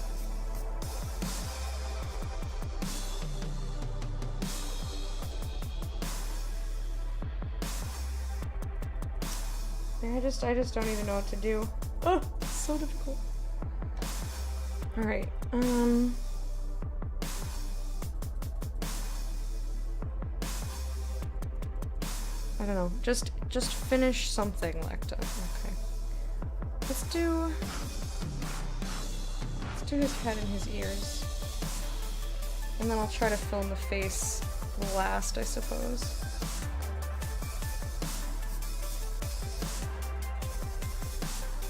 I just don't even know what to do. Oh, it's so difficult. Alright, I don't know. Just finish something, Lecta. Okay. Let's do his head and his ears. And then I'll try to fill in the face last, I suppose.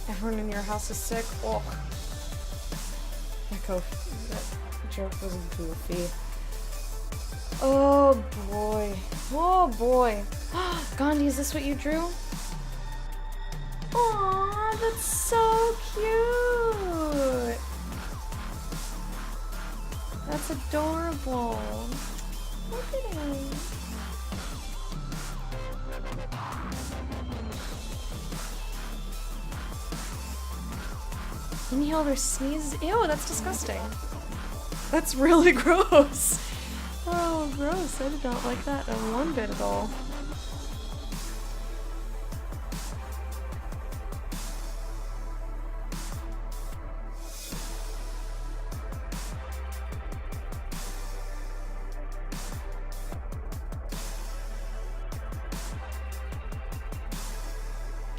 Everyone in your house is sick. Oh, that joke was goofy. Oh boy. Oh boy. Gandhi, is this what you drew? Aw, that's so cute. That's adorable. Look at him. Inhale or sneeze. Ew, that's disgusting. That's really gross. Oh, gross. I did not like that one bit at all.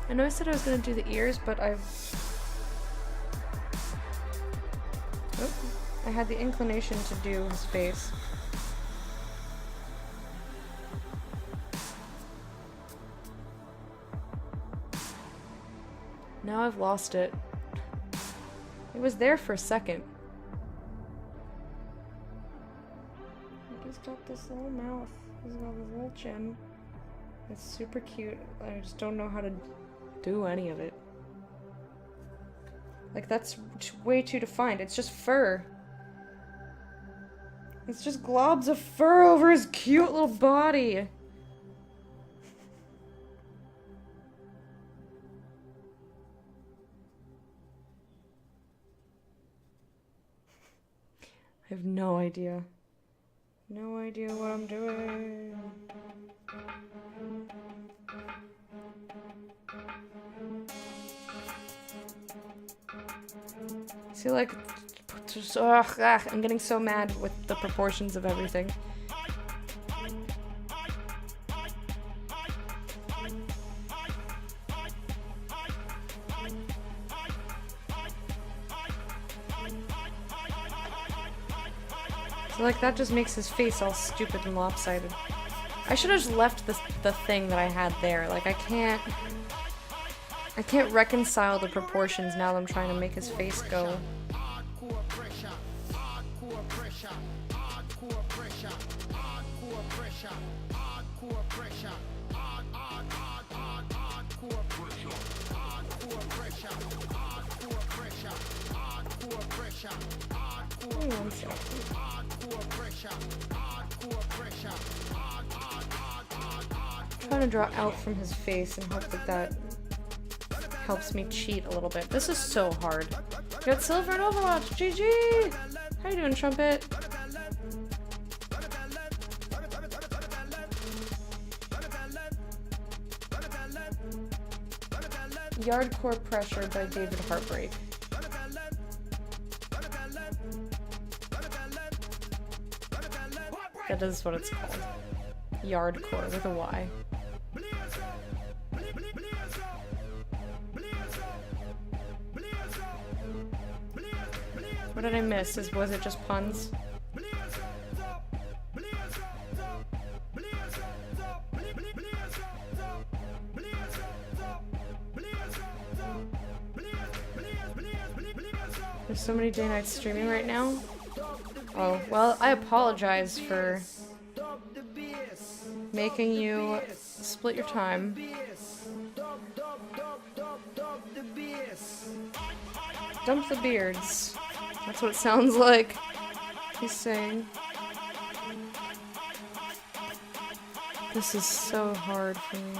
I know I said I was going to do the ears, but I had the inclination to do his face. Now I've lost it. It was there for a second. He's got this little mouth. He's got this little chin. It's super cute. I just don't know how to do any of it. Like, that's way too defined. It's just fur. It's just globs of fur over his cute little body. I have no idea. No idea what I'm doing. See, like, just, I'm getting so mad with the proportions of everything. So, like, that just makes his face all stupid and lopsided. I should have just left the thing that I had there. Like, I can't reconcile the proportions now that I'm trying to make his face go. Give me 1 second. I'm trying to draw out from his face and hope that helps me cheat a little bit. This is so hard. Got silver in Overwatch. GG! How you doing, Trumpet? Yardcore Pressure by David Heartbreak. That is what it's called. Yardcore with a Y. What did I miss? Was it just puns? There's so many day nights streaming right now. Oh, well, I apologize for making you split your time. Dump the beards. That's what it sounds like he's saying. This is so hard for me.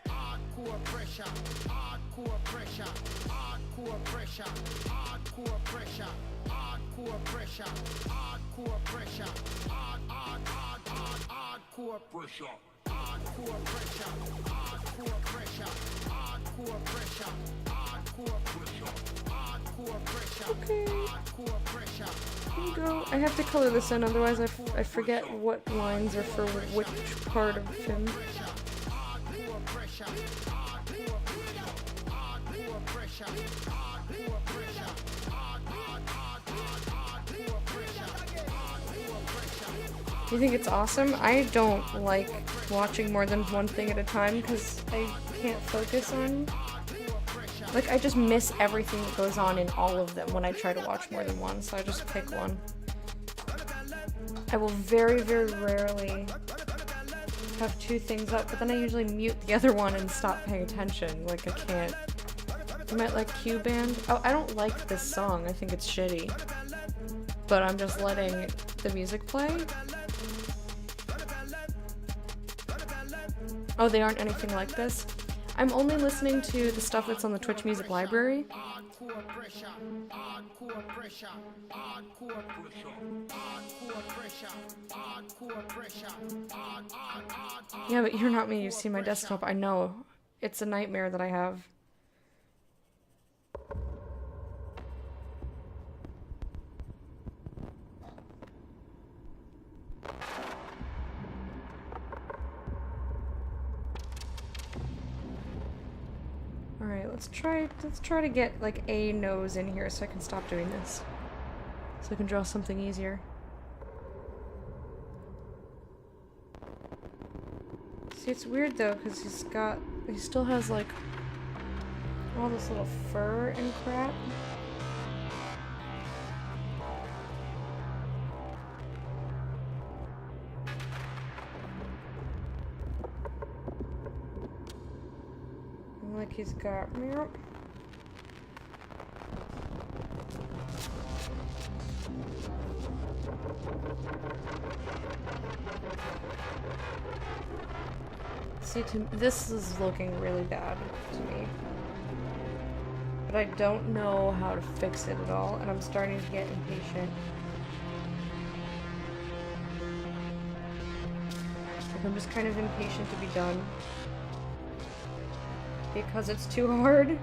Hardcore pressure, hardcore pressure, hardcore pressure, hardcore pressure, hardcore pressure, hardcore pressure, hardcore pressure, hardcore pressure, hardcore pressure, hardcore pressure, hardcore pressure, hardcore pressure, Okay. hardcore pressure. Here you go. I have to color this in, otherwise I forget what lines are for which part of him. Hardcore pressure, hardcore pressure, hardcore pressure, hardcore pressure, hardcore pressure, hardcore pressure. Do you think it's awesome? I don't like watching more than one thing at a time because I can't focus on. Like, I just miss everything that goes on in all of them when I try to watch more than one, so I just pick one. I will very, very rarely have two things up, but then I usually mute the other one and stop paying attention. Like, I can't. You might like Q-Band. Oh, I don't like this song. I think it's shitty. But I'm just letting the music play. Oh, they aren't anything like this? I'm only listening to the stuff that's on the Twitch Music Library. Hardcore pressure, hardcore pressure, hardcore pressure, hardcore pressure, hardcore pressure, hardcore. Yeah, but you're not me. You've seen my desktop. I know. It's a nightmare that I have. Alright, let's try to get like a nose in here so I can stop doing this. So I can draw something easier. See, it's weird though, because he still has like all this little fur and crap. And like he's got see, this is looking really bad to me. But I don't know how to fix it at all, and I'm starting to get impatient. Like, I'm just kind of impatient to be done. Because it's too hard.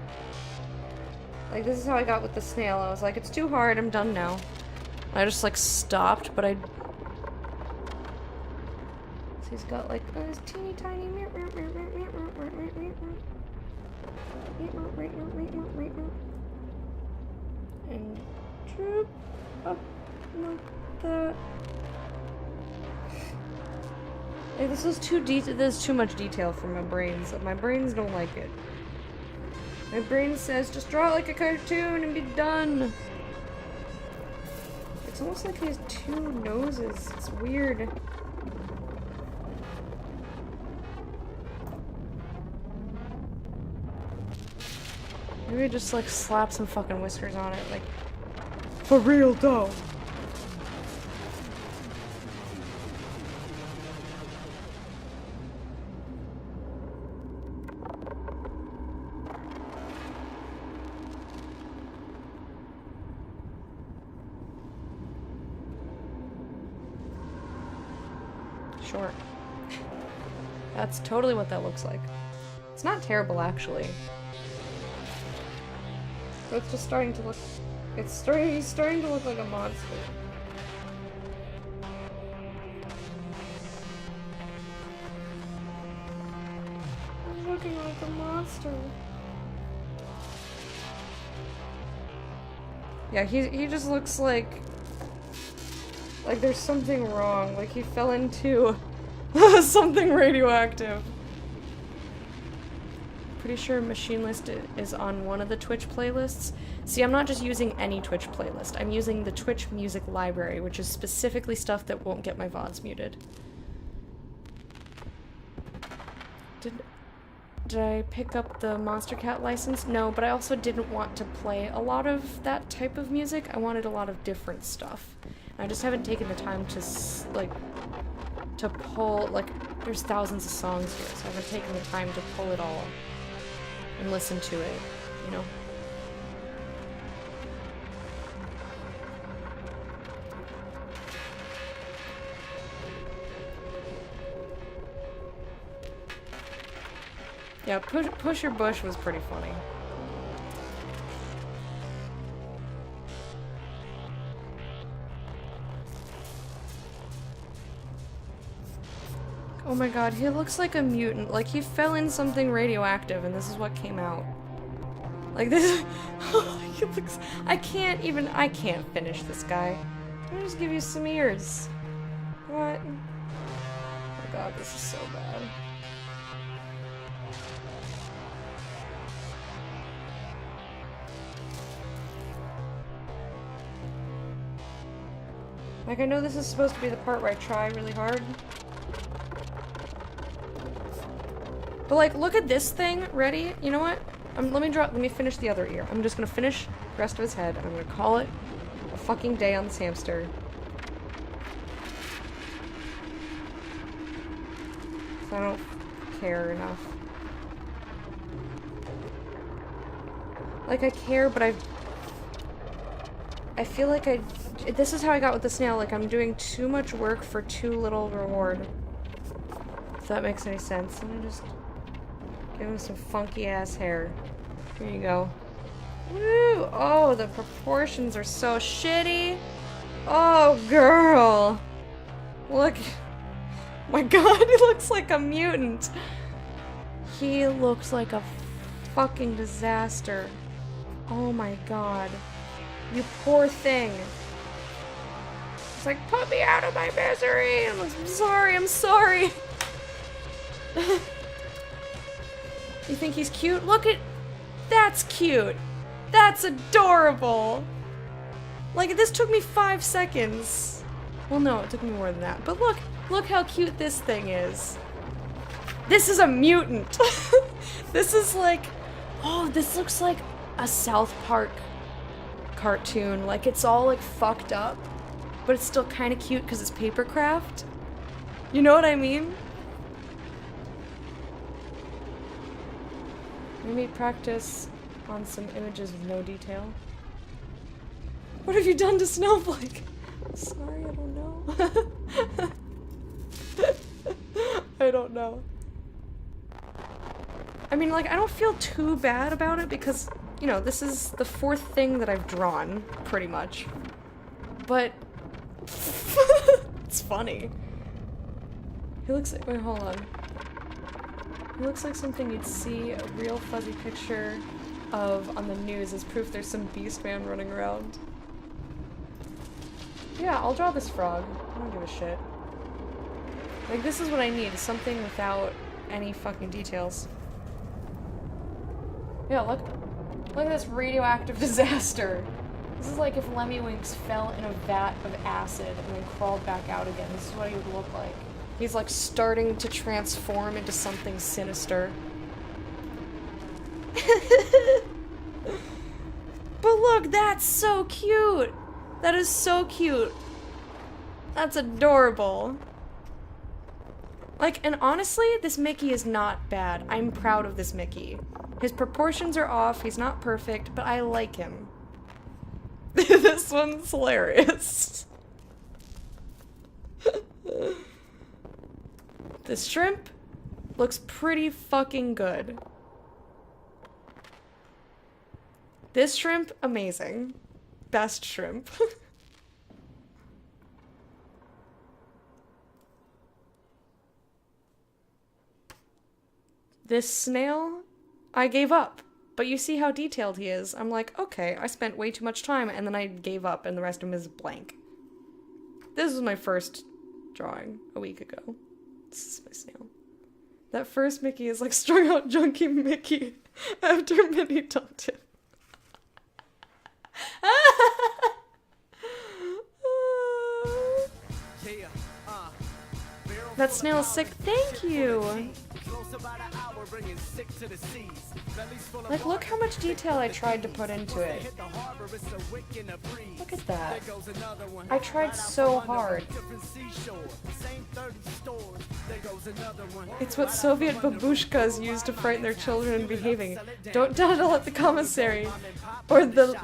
Like, this is how I got with the snail. I was like, it's too hard, I'm done now. And I just, like, stopped, but I... So he's got, like, this teeny tiny... And droop up like that. Like, this is too much detail for my brains. My brains don't like it. My brain says, just draw it like a cartoon and be done. It's almost like he has two noses. It's weird. Maybe just like slap some fucking whiskers on it, like, for real though. Sure. That's totally what that looks like. It's not terrible, actually. So it's just starting to look... He's starting to look like a monster. He's looking like a monster. Yeah, he just looks like there's something wrong. Like he fell into something radioactive. Pretty sure Machine List is on one of the Twitch playlists. See, I'm not just using any Twitch playlist. I'm using the Twitch music library, which is specifically stuff that won't get my VODs muted. Did I pick up the Monster Cat license? No, but I also didn't want to play a lot of that type of music. I wanted a lot of different stuff. And I just haven't taken the time to, to pull, there's thousands of songs here, so I haven't taken the time to pull it all and listen to it, you know? Yeah, Pusher Bush was pretty funny. Oh my god, he looks like a mutant. Like, he fell in something radioactive and this is what came out. Like, this- he looks- I can't finish this guy. Let me just give you some ears. What? Oh my god, this is so bad. Like, I know this is supposed to be the part where I try really hard. But like, look at this thing. Ready? You know what? Let me finish the other ear. I'm just gonna finish the rest of his head, and I'm gonna call it a fucking day on this hamster. So I don't care enough. Like, I care, but I feel like this is how I got with the snail. Like, I'm doing too much work for too little reward. If that makes any sense. I'm gonna just give him some funky ass hair. Here you go. Woo! Oh, the proportions are so shitty. Oh, girl. Look. My god, he looks like a mutant. He looks like a fucking disaster. Oh my god. You poor thing. It's like, put me out of my misery. I'm sorry, I'm sorry. You think he's cute? Look at... That's cute. That's adorable. Like, this took me 5 seconds. Well, no, it took me more than that. But look how cute this thing is. This is a mutant. This is like... Oh, this looks like a South Park cartoon. Like, it's all like fucked up, but it's still kind of cute because it's paper craft. You know what I mean? Maybe practice on some images with no detail. What have you done to Snowflake? I'm sorry, I don't know. I don't know. I mean, like, I don't feel too bad about it because, you know, this is the 4th thing that I've drawn, pretty much. But it's funny. He looks like, wait, hold on. He looks like something you'd see a real fuzzy picture of on the news as proof there's some beast man running around. Yeah, I'll draw this frog. I don't give a shit. Like, this is what I need, something without any fucking details. Yeah, look at this radioactive disaster. This is like if Lemmiwinks fell in a vat of acid and then crawled back out again. This is what he would look like. He's like starting to transform into something sinister. But look, that's so cute! That is so cute. That's adorable. Like, and honestly, this Mickey is not bad. I'm proud of this Mickey. His proportions are off, he's not perfect, but I like him. This one's hilarious. The shrimp looks pretty fucking good. This shrimp, amazing. Best shrimp. This snail, I gave up. But you see how detailed he is. I'm like, okay, I spent way too much time, and then I gave up, and the rest of him is blank. This was my first drawing a week ago. This is my snail. That first Mickey is like strung out junkie Mickey after Minnie dumped him. That snail is sick. Thank you. Like, look how much detail I tried to put into it. Look at that. I tried so hard. It's what Soviet babushkas use to frighten their children into behaving. Don't dawdle at the commissary, or the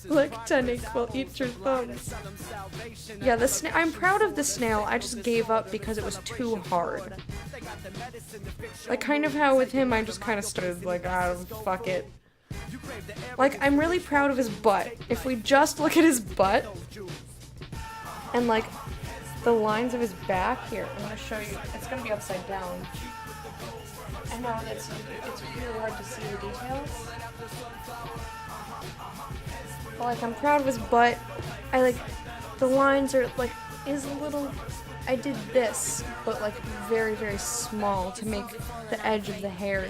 lieutenant will eat your thumbs. Yeah, the I'm proud of the snail. I just gave up because it was too hard. Like, kind of how with him, I just kind of started, like, fuck it. Like, I'm really proud of his butt. If we just look at his butt, and, like, the lines of his back, here, I'm gonna show you. It's gonna be upside down. I know, it's really hard to see the details. But, like, I'm proud of his butt. I, like, the lines are, like, is a little... I did this, but like very, very small to make the edge of the hair.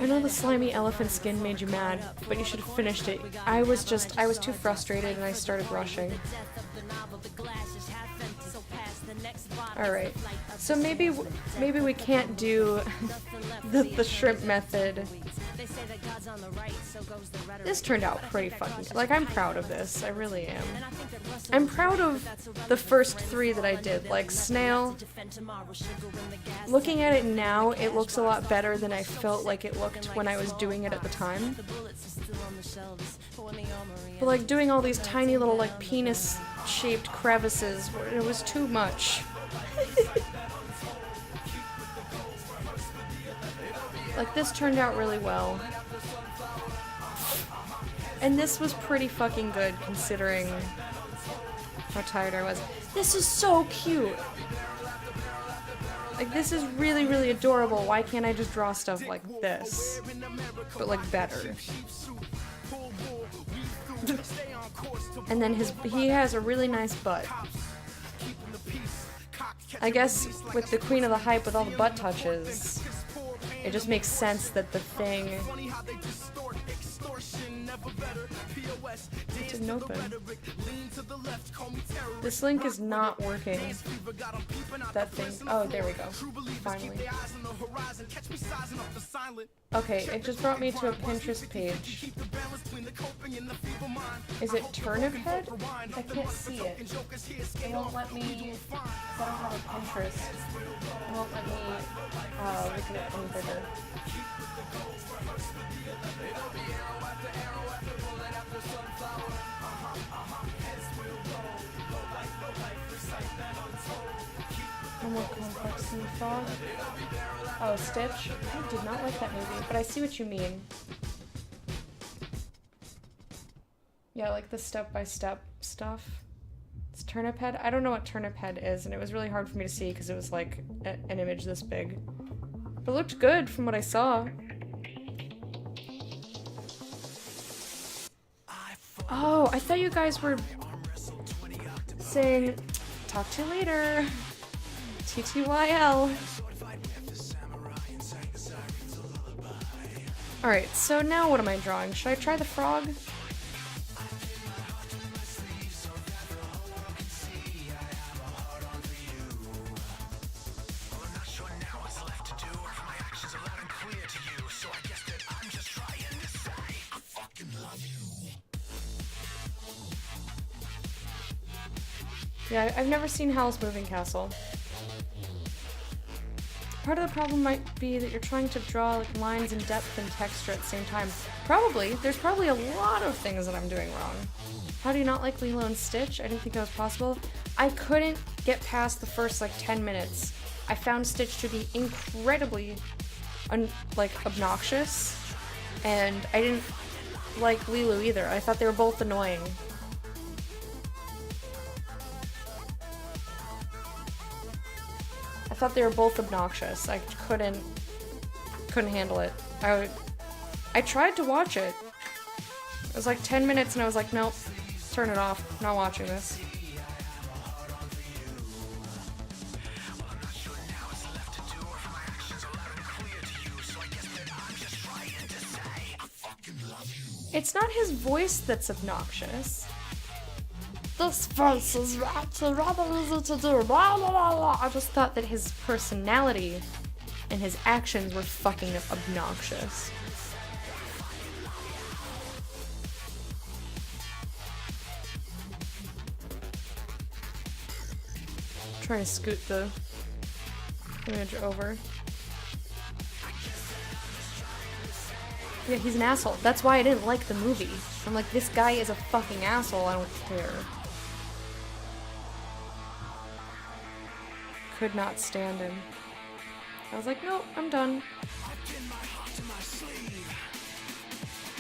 I know the slimy elephant skin made you mad, but you should have finished it. I was too frustrated and I started rushing. Alright, so maybe we can't do the shrimp method. This turned out pretty fucking good. Like, I'm proud of this. I really am. I'm proud of the first three that I did. Like, snail. Looking at it now, it looks a lot better than I felt like it looked when I was doing it at the time. But, like, doing all these tiny little, like, penis-shaped crevices, it was too much. Like, this turned out really well. And this was pretty fucking good, considering how tired I was. This is so cute! Like, this is really, really adorable. Why can't I just draw stuff like this? But, like, better. And then he has a really nice butt. I guess with the Queen of the Hype, with all the butt touches, it just makes sense that the thing... It didn't open. This link is not working. That thing... Oh, there we go. Finally. Okay, it just brought me to a Pinterest page. Is it Turnip Head? I can't see it. It won't let me... I don't have a Pinterest. It won't let me look at it any bigger. More complex than the frog. Oh, Stitch? I did not like that movie, but I see what you mean. Yeah, like the step-by-step stuff. It's Turnip Head? I don't know what Turnip Head is, and it was really hard for me to see because it was like an image this big. But it looked good from what I saw. Oh, I thought you guys were saying, talk to you later. TTYL. Alright, so now what am I drawing? Should I try the frog? Yeah, I've never seen Howl's Moving Castle. Part of the problem might be that you're trying to draw like lines and depth and texture at the same time. Probably. There's probably a lot of things that I'm doing wrong. How do you not like Lilo and Stitch? I didn't think that was possible. I couldn't get past the first like 10 minutes. I found Stitch to be incredibly like obnoxious, and I didn't like Lilu either. I thought they were both annoying. I thought they were both obnoxious. I couldn't handle it. I tried to watch it. It was like 10 minutes and I was like, nope, turn it off. I'm not watching this. It's not his voice that's obnoxious. This voice is rather easy to do. Blah, blah, blah, blah. I just thought that his personality and his actions were fucking obnoxious. I'm trying to scoot the image over. Yeah, he's an asshole. That's why I didn't like the movie. I'm like, this guy is a fucking asshole. I don't care. Could not stand him. I was like, nope, I'm done.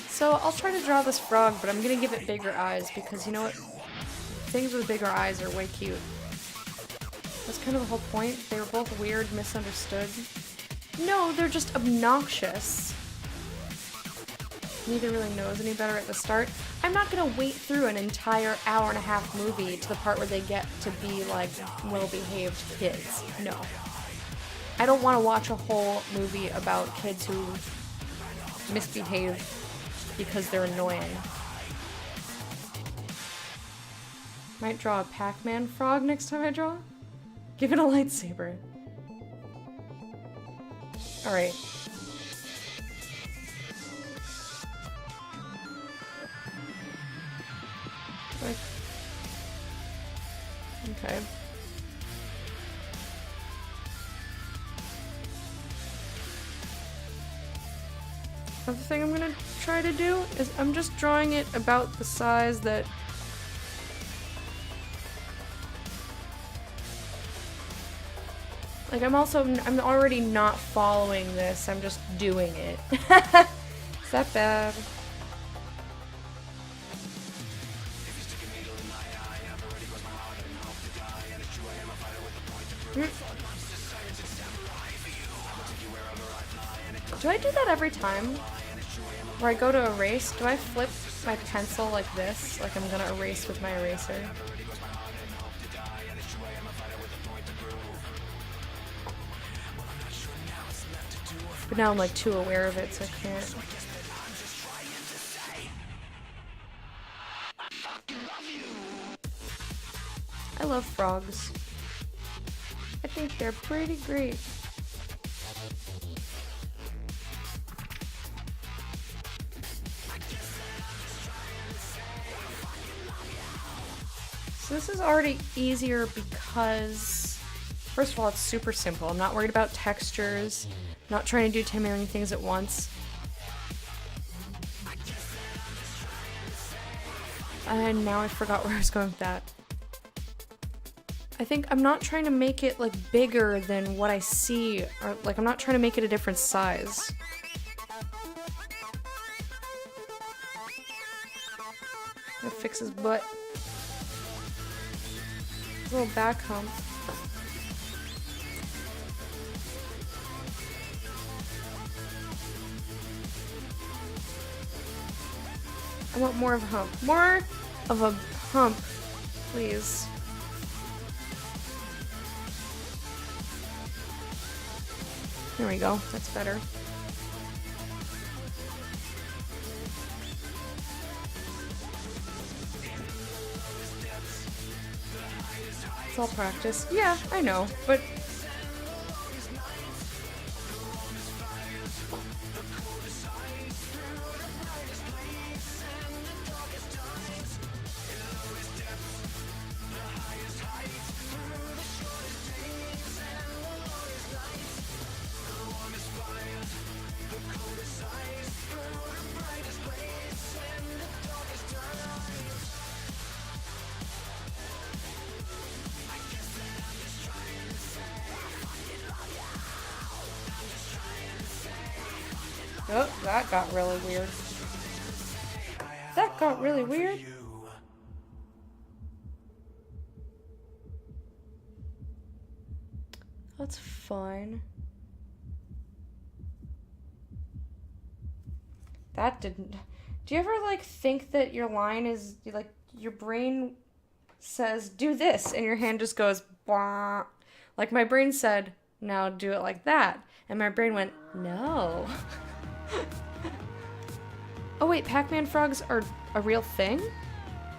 So I'll try to draw this frog, but I'm gonna give it bigger eyes because you know what? Things with bigger eyes are way cute. That's kind of the whole point. They were both weird, misunderstood. No, they're just obnoxious. Neither really knows any better at the start. I'm not gonna wait through an entire hour-and-a-half movie to the part where they get to be like well-behaved kids. No. I don't want to watch a whole movie about kids who misbehave because they're annoying. Might draw a Pac-Man frog next time I draw. Give it a lightsaber. Alright. Okay. Other thing I'm gonna try to do is I'm just drawing it about the size that like I'm already not following this, I'm just doing it. Is that bad? Do I do that every time? Where I go to erase, do I flip my pencil like this? Like I'm gonna erase with my eraser? But now I'm like too aware of it, so I can't. I love frogs. I think they're pretty great. So this is already easier because, first of all, it's super simple. I'm not worried about textures. I'm not trying to do 10 million things at once. And now I forgot where I was going with that. I think I'm not trying to make it like bigger than what I see, or like I'm not trying to make it a different size. I'm gonna fix his butt. His little back hump. I want more of a hump. More of a hump, please. There we go. That's better. It's all practice. Yeah, I know, but Oh, that got really weird. That got really weird. That's fine. That didn't... Do you ever, like, think that your line is, like, your brain says, do this, and your hand just goes, blah. Like, my brain said, now do it like that. And my brain went, no. Oh, wait, Pac-Man frogs are a real thing?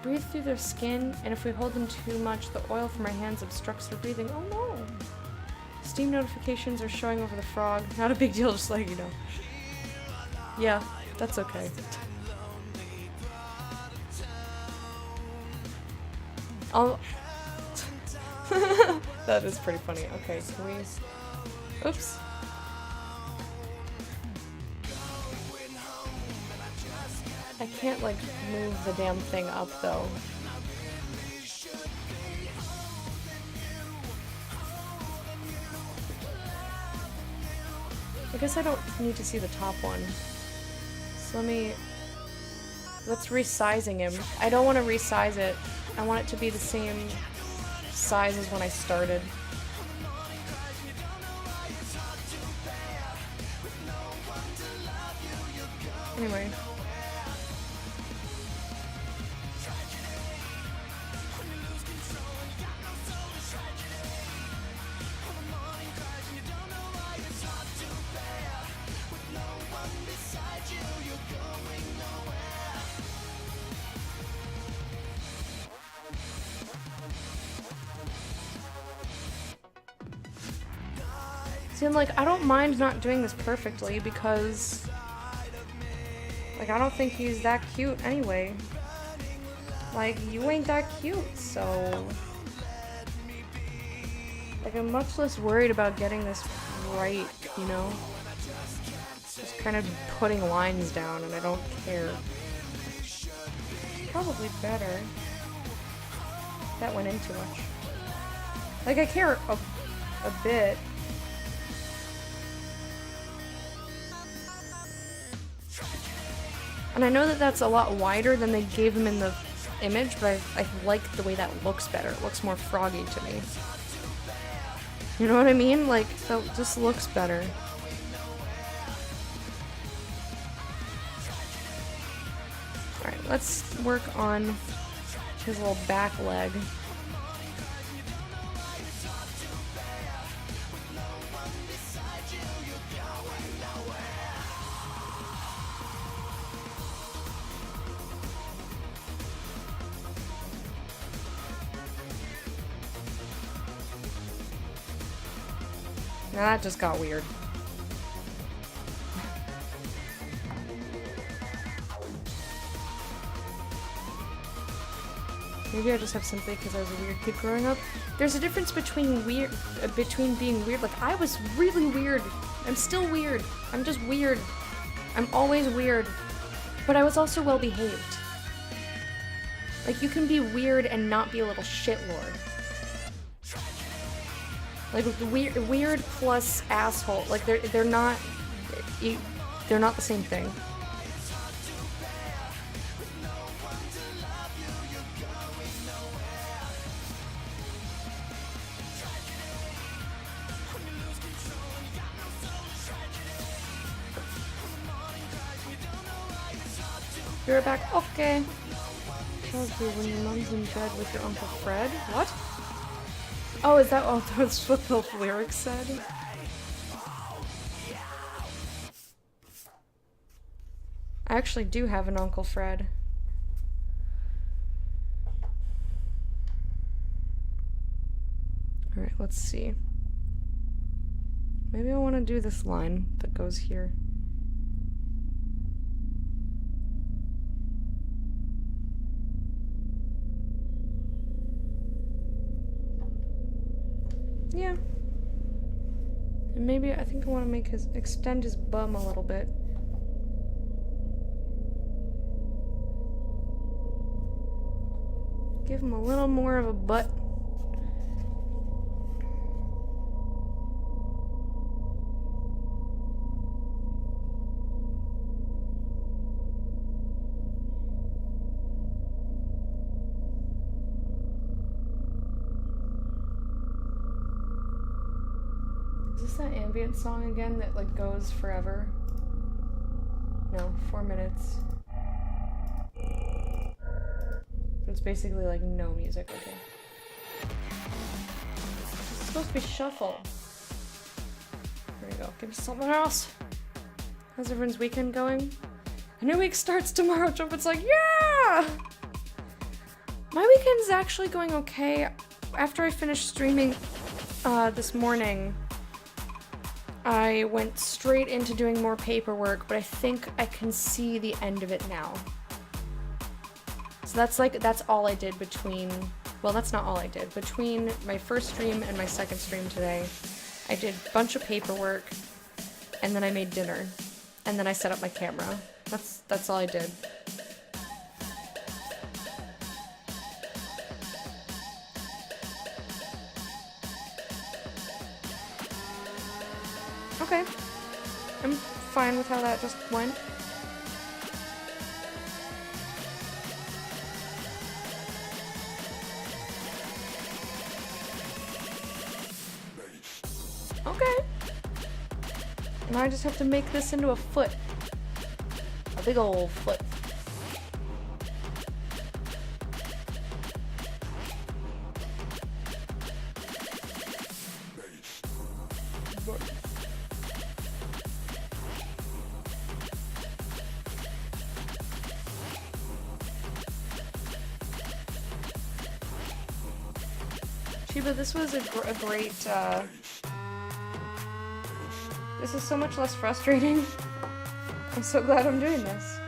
Breathe through their skin, and if we hold them too much, the oil from our hands obstructs their breathing. Oh, no. Steam notifications are showing over the frog. Not a big deal, just like, you know. Yeah, that's okay. I'll... That is pretty funny. Okay, can we... Oops. I can't, like, move the damn thing up, though. I guess I don't need to see the top one. So let's resizing him. I don't want to resize it. I want it to be the same size as when I started. Anyway. See, I'm like, I don't mind not doing this perfectly because, like, I don't think he's that cute anyway. Like, you ain't that cute, so... Like, I'm much less worried about getting this right, you know? Just kind of putting lines down and I don't care. Probably better. That went in too much. Like, I care a bit. And I know that that's a lot wider than they gave him in the image, but I like the way that looks better. It looks more froggy to me. You know what I mean? Like, that just looks better. Alright, let's work on his little back leg. Now that just got weird. Maybe I just have sympathy because I was a weird kid growing up. There's a difference between being weird. Like, I was really weird. I'm still weird. I'm just weird. I'm always weird. But I was also well behaved. Like, you can be weird and not be a little shitlord. Like, weird plus asshole. Like, they're not the same thing. You're back. Okay. Tells you when your mom's in bed with your Uncle Fred. What? Oh, is that? Oh, that's what the lyrics said. I actually do have an Uncle Fred. Alright, let's see. Maybe I want to do this line that goes here. Yeah. And maybe I think I want to extend his bum a little bit. Give him a little more of a butt. ambient song again that like goes forever? No, 4 minutes. It's basically like no music. Okay. It's supposed to be shuffle. There you go. Give me something else. How's everyone's weekend going? A new week starts tomorrow. Trumpet's like, yeah! My weekend's actually going okay. After I finished streaming this morning, I went straight into doing more paperwork, but I think I can see the end of it now. So that's all I did between, well, that's not all I did. Between my first stream and my second stream today, I did a bunch of paperwork, and then I made dinner, and then I set up my camera. That's all I did. Okay. I'm fine with how that just went. Okay. Now I just have to make this into a foot. A big old foot. Chiba, this was a great, this is so much less frustrating. I'm so glad I'm doing this.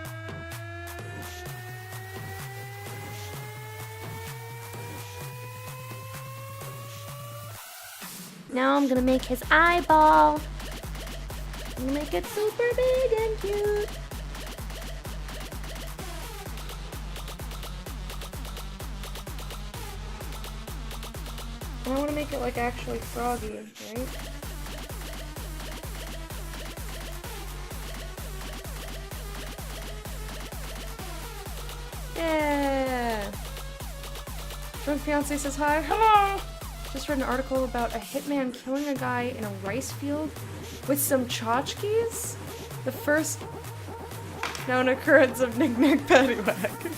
Now I'm gonna make his eyeball. I'm gonna make it super big and cute. And I want to make it like actually froggy, right? Yeah! My fiance says hi. Hello! Just read an article about a hitman killing a guy in a rice field with some tchotchkes? The first known occurrence of Knick Knack Paddywhack.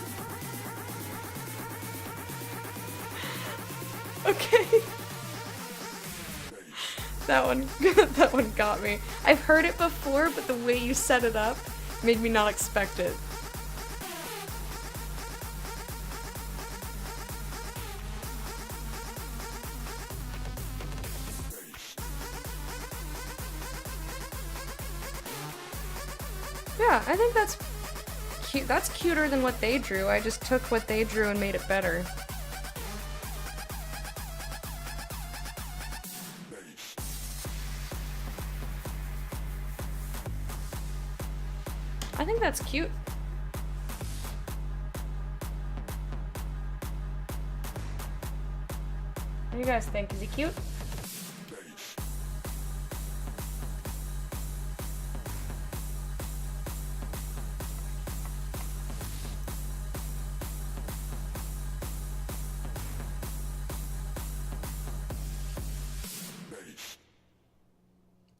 Okay. That one got me. I've heard it before, but the way you set it up made me not expect it. Yeah, I think that's cute. That's cuter than what they drew. I just took what they drew and made it better. I think that's cute. What do you guys think? Is he cute?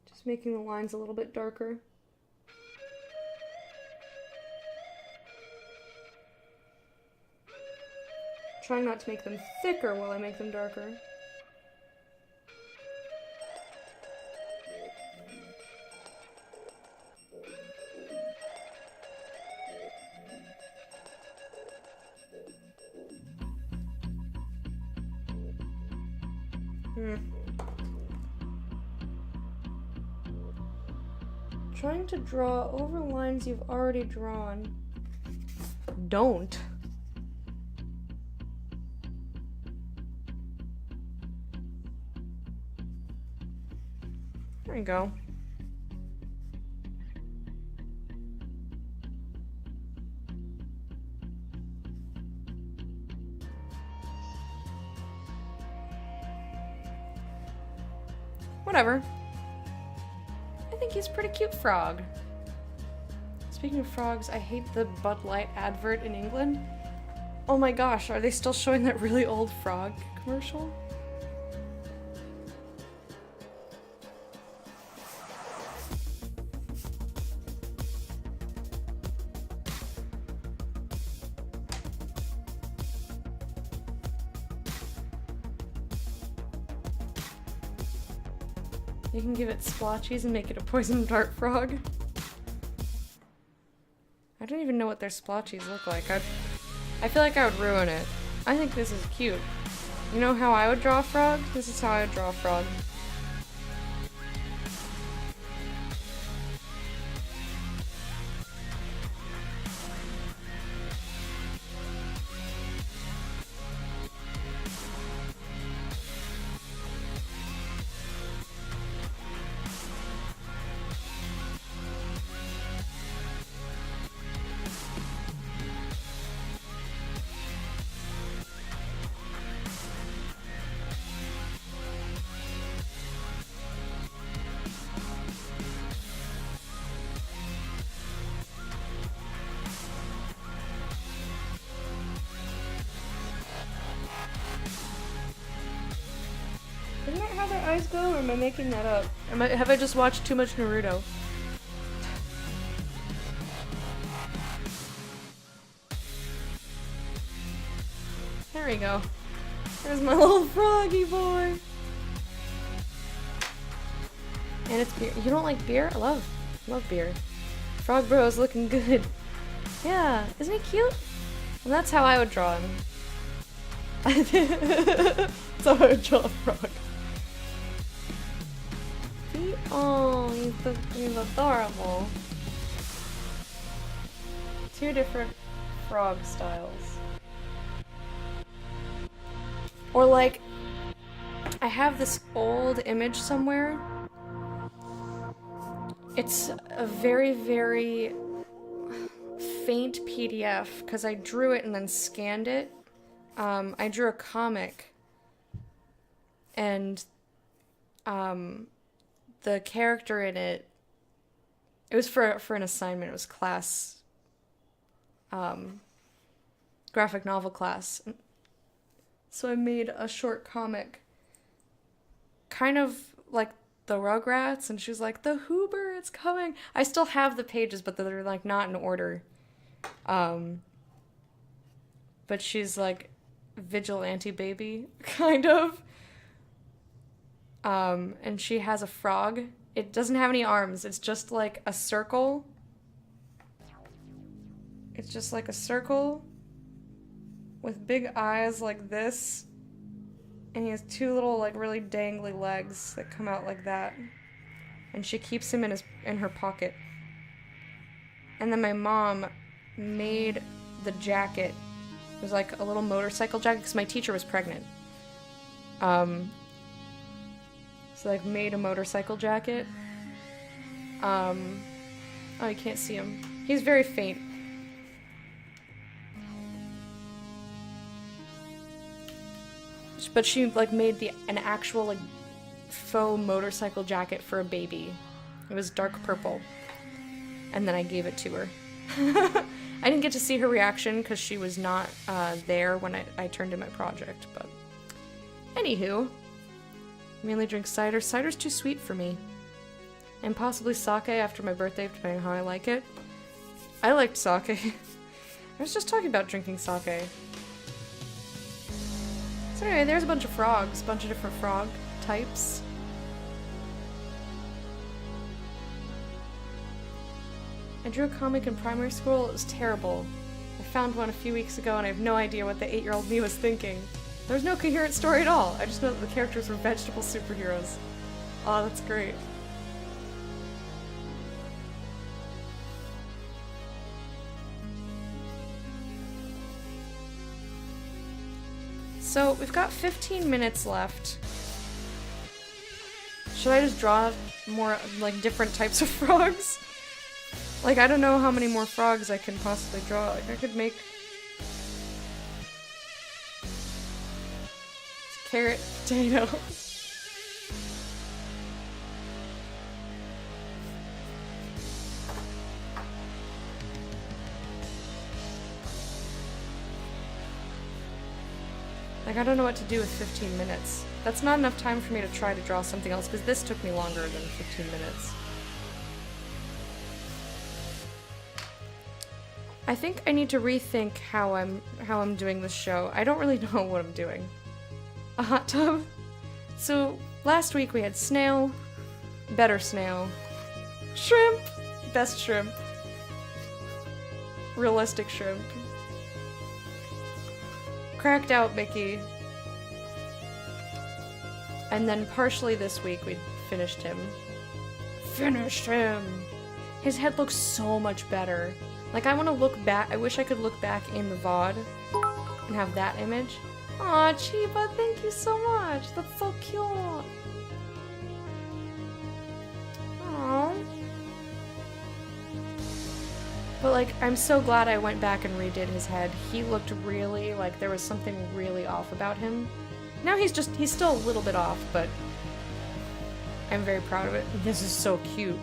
Just making the lines a little bit darker. Trying not to make them thicker while I make them darker. Trying to draw over lines you've already drawn. Don't. There you go. Whatever. I think he's a pretty cute frog. Speaking of frogs, I hate the Bud Light advert in England. Oh my gosh, are they still showing that really old frog commercial? You can give it splotchies and make it a poison dart frog. I don't even know what their splotchies look like. I feel like I would ruin it. I think this is cute. You know how I would draw a frog? This is how I would draw a frog. Isn't that how their eyes go, or am I making that up? Have I just watched too much Naruto? There we go. There's my little froggy boy. And it's beer. You don't like beer? I love beer. Frog Bro's looking good. Yeah, isn't he cute? And that's how I would draw him. That's how I would draw a frog. Oh, he's adorable. Two different frog styles. Or like, I have this old image somewhere. It's a very, very faint PDF because I drew it and then scanned it. I drew a comic, and the character in it, it was for an assignment. It was class, graphic novel class. So I made a short comic, kind of like the Rugrats, and she was like, "The Hoober, it's coming." I still have the pages, but they're like not in order. But she's like vigilante baby, kind of. And she has a frog. It doesn't have any arms. It's just like a circle. It's just like a circle with big eyes like this. And he has two little like really dangly legs that come out like that. And she keeps him in her pocket. And then my mom made the jacket. It was like a little motorcycle jacket because my teacher was pregnant. So like made a motorcycle jacket. Oh, you can't see him. He's very faint. But she like made an actual like faux motorcycle jacket for a baby. It was dark purple. And then I gave it to her. I didn't get to see her reaction because she was not there when I turned in my project, but anywho. Mainly drink cider. Cider's too sweet for me. And possibly sake after my birthday, depending on how I like it. I liked sake. I was just talking about drinking sake. So anyway, there's a bunch of frogs. A bunch of different frog types. I drew a comic in primary school. It was terrible. I found one a few weeks ago and I have no idea what the 8-year-old me was thinking. There was no coherent story at all. I just know that the characters were vegetable superheroes. Oh, that's great. So, we've got 15 minutes left. Should I just draw more, like, different types of frogs? Like, I don't know how many more frogs I can possibly draw. Like, I could make... carrot, potato. Like, I don't know what to do with 15 minutes. That's not enough time for me to try to draw something else, because this took me longer than 15 minutes. I think I need to rethink how I'm doing this show. I don't really know what I'm doing. A hot tub? So, last week we had Snail, Better snail. Shrimp! Best shrimp. Realistic shrimp. Cracked out Mickey. And then partially this week we finished him. Finished him! His head looks so much better. Like, I want to look back. I wish I could look back in the VOD and have that image. Aw, Chiba, thank you so much. That's so cute. Aww. But, like, I'm so glad I went back and redid his head. He looked really, like, there was something really off about him. Now he's still a little bit off, but I'm very proud of it. This is so cute.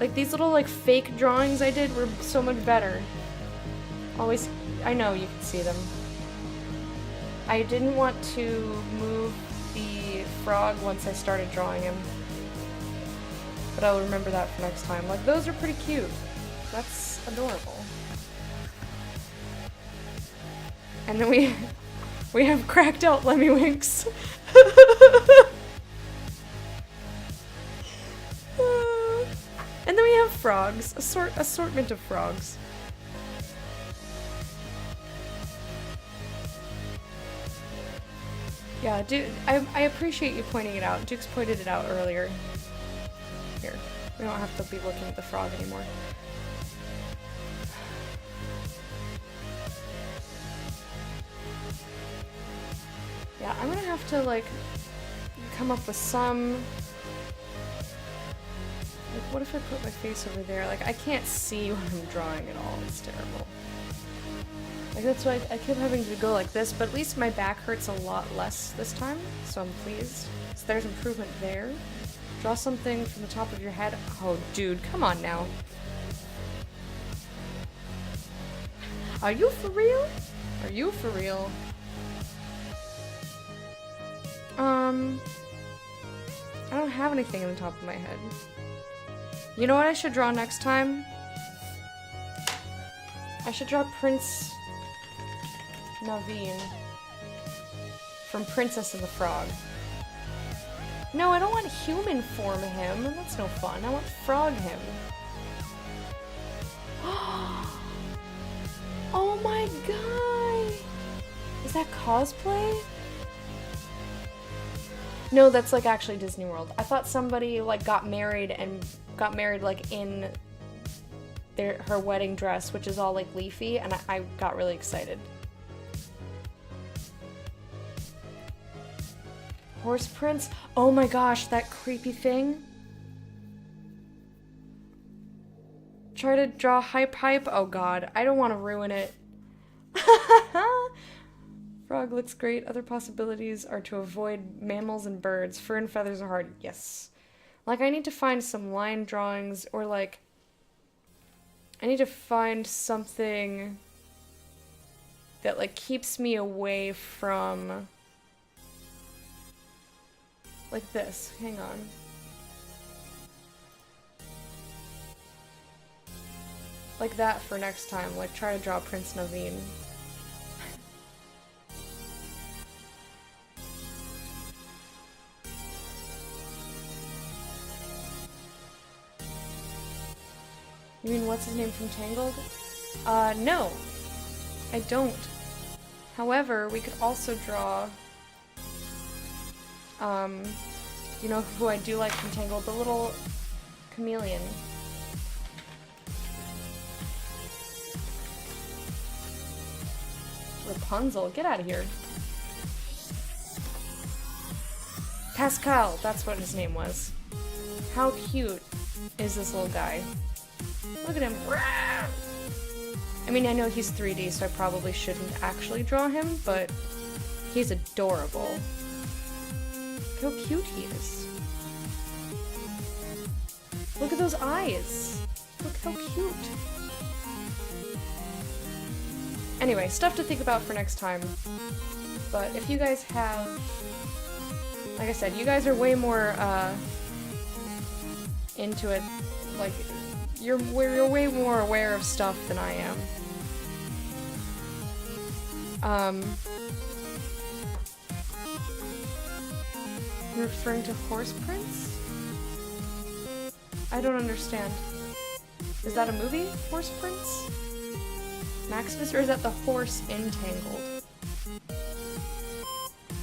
Like, these little, like, fake drawings I did were so much better. Always, I know you can see them. I didn't want to move the frog once I started drawing him. But I'll remember that for next time. Like, those are pretty cute. That's adorable. And then we have cracked out Lemmywinks. And then we have frogs. Assortment of frogs. Yeah, dude, I appreciate you pointing it out. Dukes pointed it out earlier. Here, we don't have to be looking at the frog anymore. Yeah, I'm gonna have to, like, come up with some... Like, what if I put my face over there? Like, I can't see what I'm drawing at all. It's terrible. Like, that's why I keep having to go like this, but at least my back hurts a lot less this time, so I'm pleased. So there's improvement there. Draw something from the top of your head. Oh, dude, come on now. Are you for real? Are you for real? I don't have anything in the top of my head. You know what I should draw next time? I should draw Prince Naveen from Princess and the Frog. No, I don't want human form him. That's no fun. I want frog him. Oh my god! Is that cosplay? No, that's like actually Disney World. I thought somebody like got married like in her wedding dress, which is all like leafy, and I got really excited. Horse Prince? Oh my gosh, that creepy thing. Try to draw hype. Oh god, I don't want to ruin it. Frog looks great. Other possibilities are to avoid mammals and birds. Fur and feathers are hard. Yes. Like, I need to find some line drawings, or like, I need to find something that like keeps me away from like this. Hang on. Like that for next time. Like, try to draw Prince Naveen. You mean what's his name from Tangled? No. I don't. However, we could also draw, you know who I do like from Tangled? The little chameleon. Rapunzel, get out of here. Pascal, that's what his name was. How cute is this little guy? Look at him. I mean, I know he's 3D, so I probably shouldn't actually draw him, but he's adorable. Look how cute he is. Look at those eyes. Look how cute. Anyway, stuff to think about for next time. But if you guys have... Like I said, you guys are way more, into it. Like, you're way more aware of stuff than I am. You're referring to Horse Prince? I don't understand. Is that a movie? Horse Prince? Maximus, or is that the horse Entangled?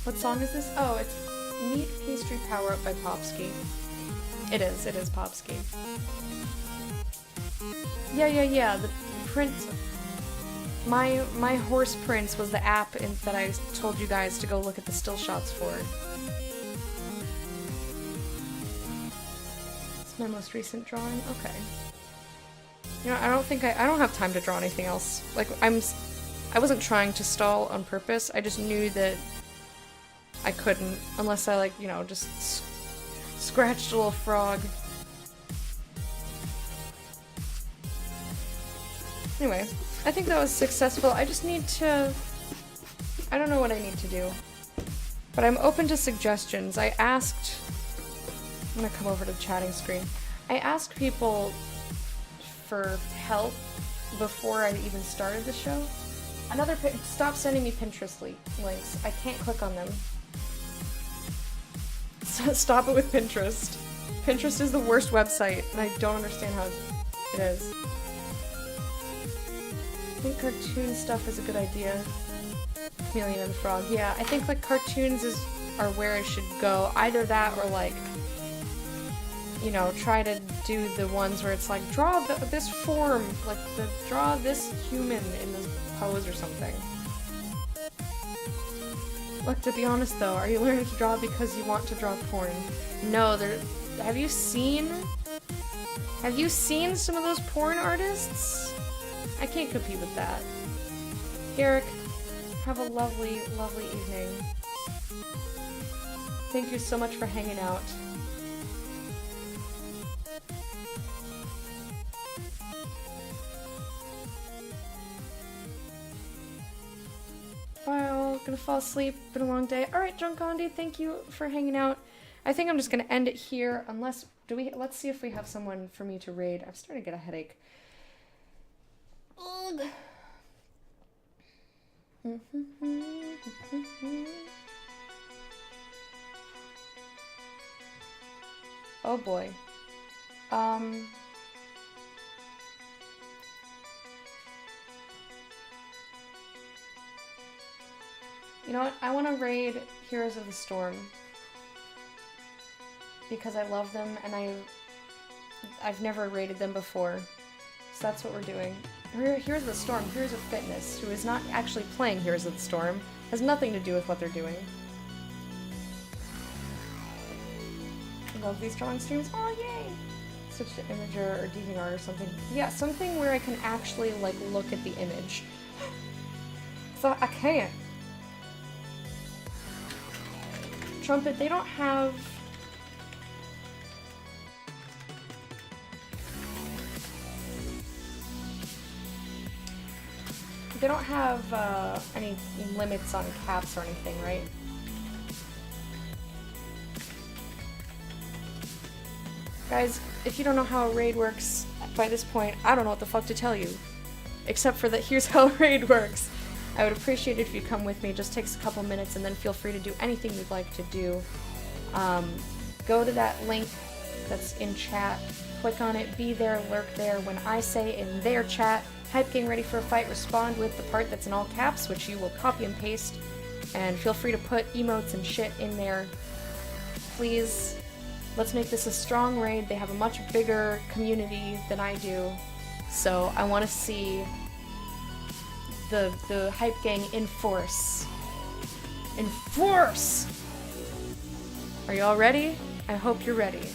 What song is this? Oh, it's Neat Pastry Power Up by Popsky. It is Popsky. Yeah, the Prince... My Horse Prince was the app that I told you guys to go look at the still shots for. It's my most recent drawing? Okay. You know, I don't have time to draw anything else. Like, I wasn't trying to stall on purpose, I just knew that I couldn't, unless I, like, you know, just scratched a little frog. Anyway, I think that was successful. I just need to... I don't know what I need to do. But I'm open to suggestions. I asked... I'm gonna come over to the chatting screen. I asked people for help before I even started the show. Stop sending me Pinterest links. I can't click on them. Stop it with Pinterest. Pinterest is the worst website, and I don't understand how it is. I think cartoon stuff is a good idea. Chameleon and the Frog. Yeah, I think like cartoons are where I should go. Either that or like, you know, try to do the ones where it's like, draw this form, like draw this human in this pose or something. Look, to be honest though, are you learning to draw because you want to draw porn? No, have you seen some of those porn artists? I can't compete with that. Garrick, have a lovely, lovely evening. Thank you so much for hanging out. Wow, gonna fall asleep. Been a long day. Alright, John Gandhi, thank you for hanging out. I think I'm just gonna end it here, unless... let's see if we have someone for me to raid. I'm starting to get a headache. Ugh. Oh boy. You know what? I want to raid Heroes of the Storm because I love them and I've never raided them before. So that's what we're doing. Heroes of the Storm, Heroes of Fitness, who is not actually playing Heroes of the Storm, has nothing to do with what they're doing. I love these drawing streams. Oh, yay! Switch to Imager or DeviantArt or something. Yeah, something where I can actually, like, look at the image. So I can't. Trumpet, they don't have... They don't have any limits on caps or anything, right? Guys, if you don't know how a raid works by this point, I don't know what the fuck to tell you. Except for that here's how a raid works. I would appreciate it if you come with me. It just takes a couple minutes and then feel free to do anything you'd like to do. Go to that link that's in chat, click on it, be there, lurk there. When I say in their chat, Hype Gang Ready for a Fight, respond with the part that's in all caps, which you will copy and paste, and feel free to put emotes and shit in there. Please, let's make this a strong raid. They have a much bigger community than I do, so I want to see the Hype Gang in force. In force! Are you all ready? I hope you're ready.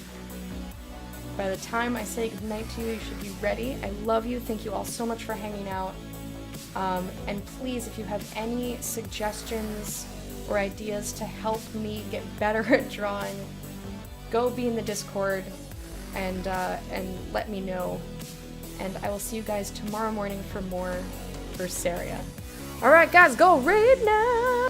By the time I say goodnight to you, you should be ready. I love you. Thank you all so much for hanging out. And please, if you have any suggestions or ideas to help me get better at drawing, go be in the Discord and let me know. And I will see you guys tomorrow morning for more Berseria. Alright guys, go raid now!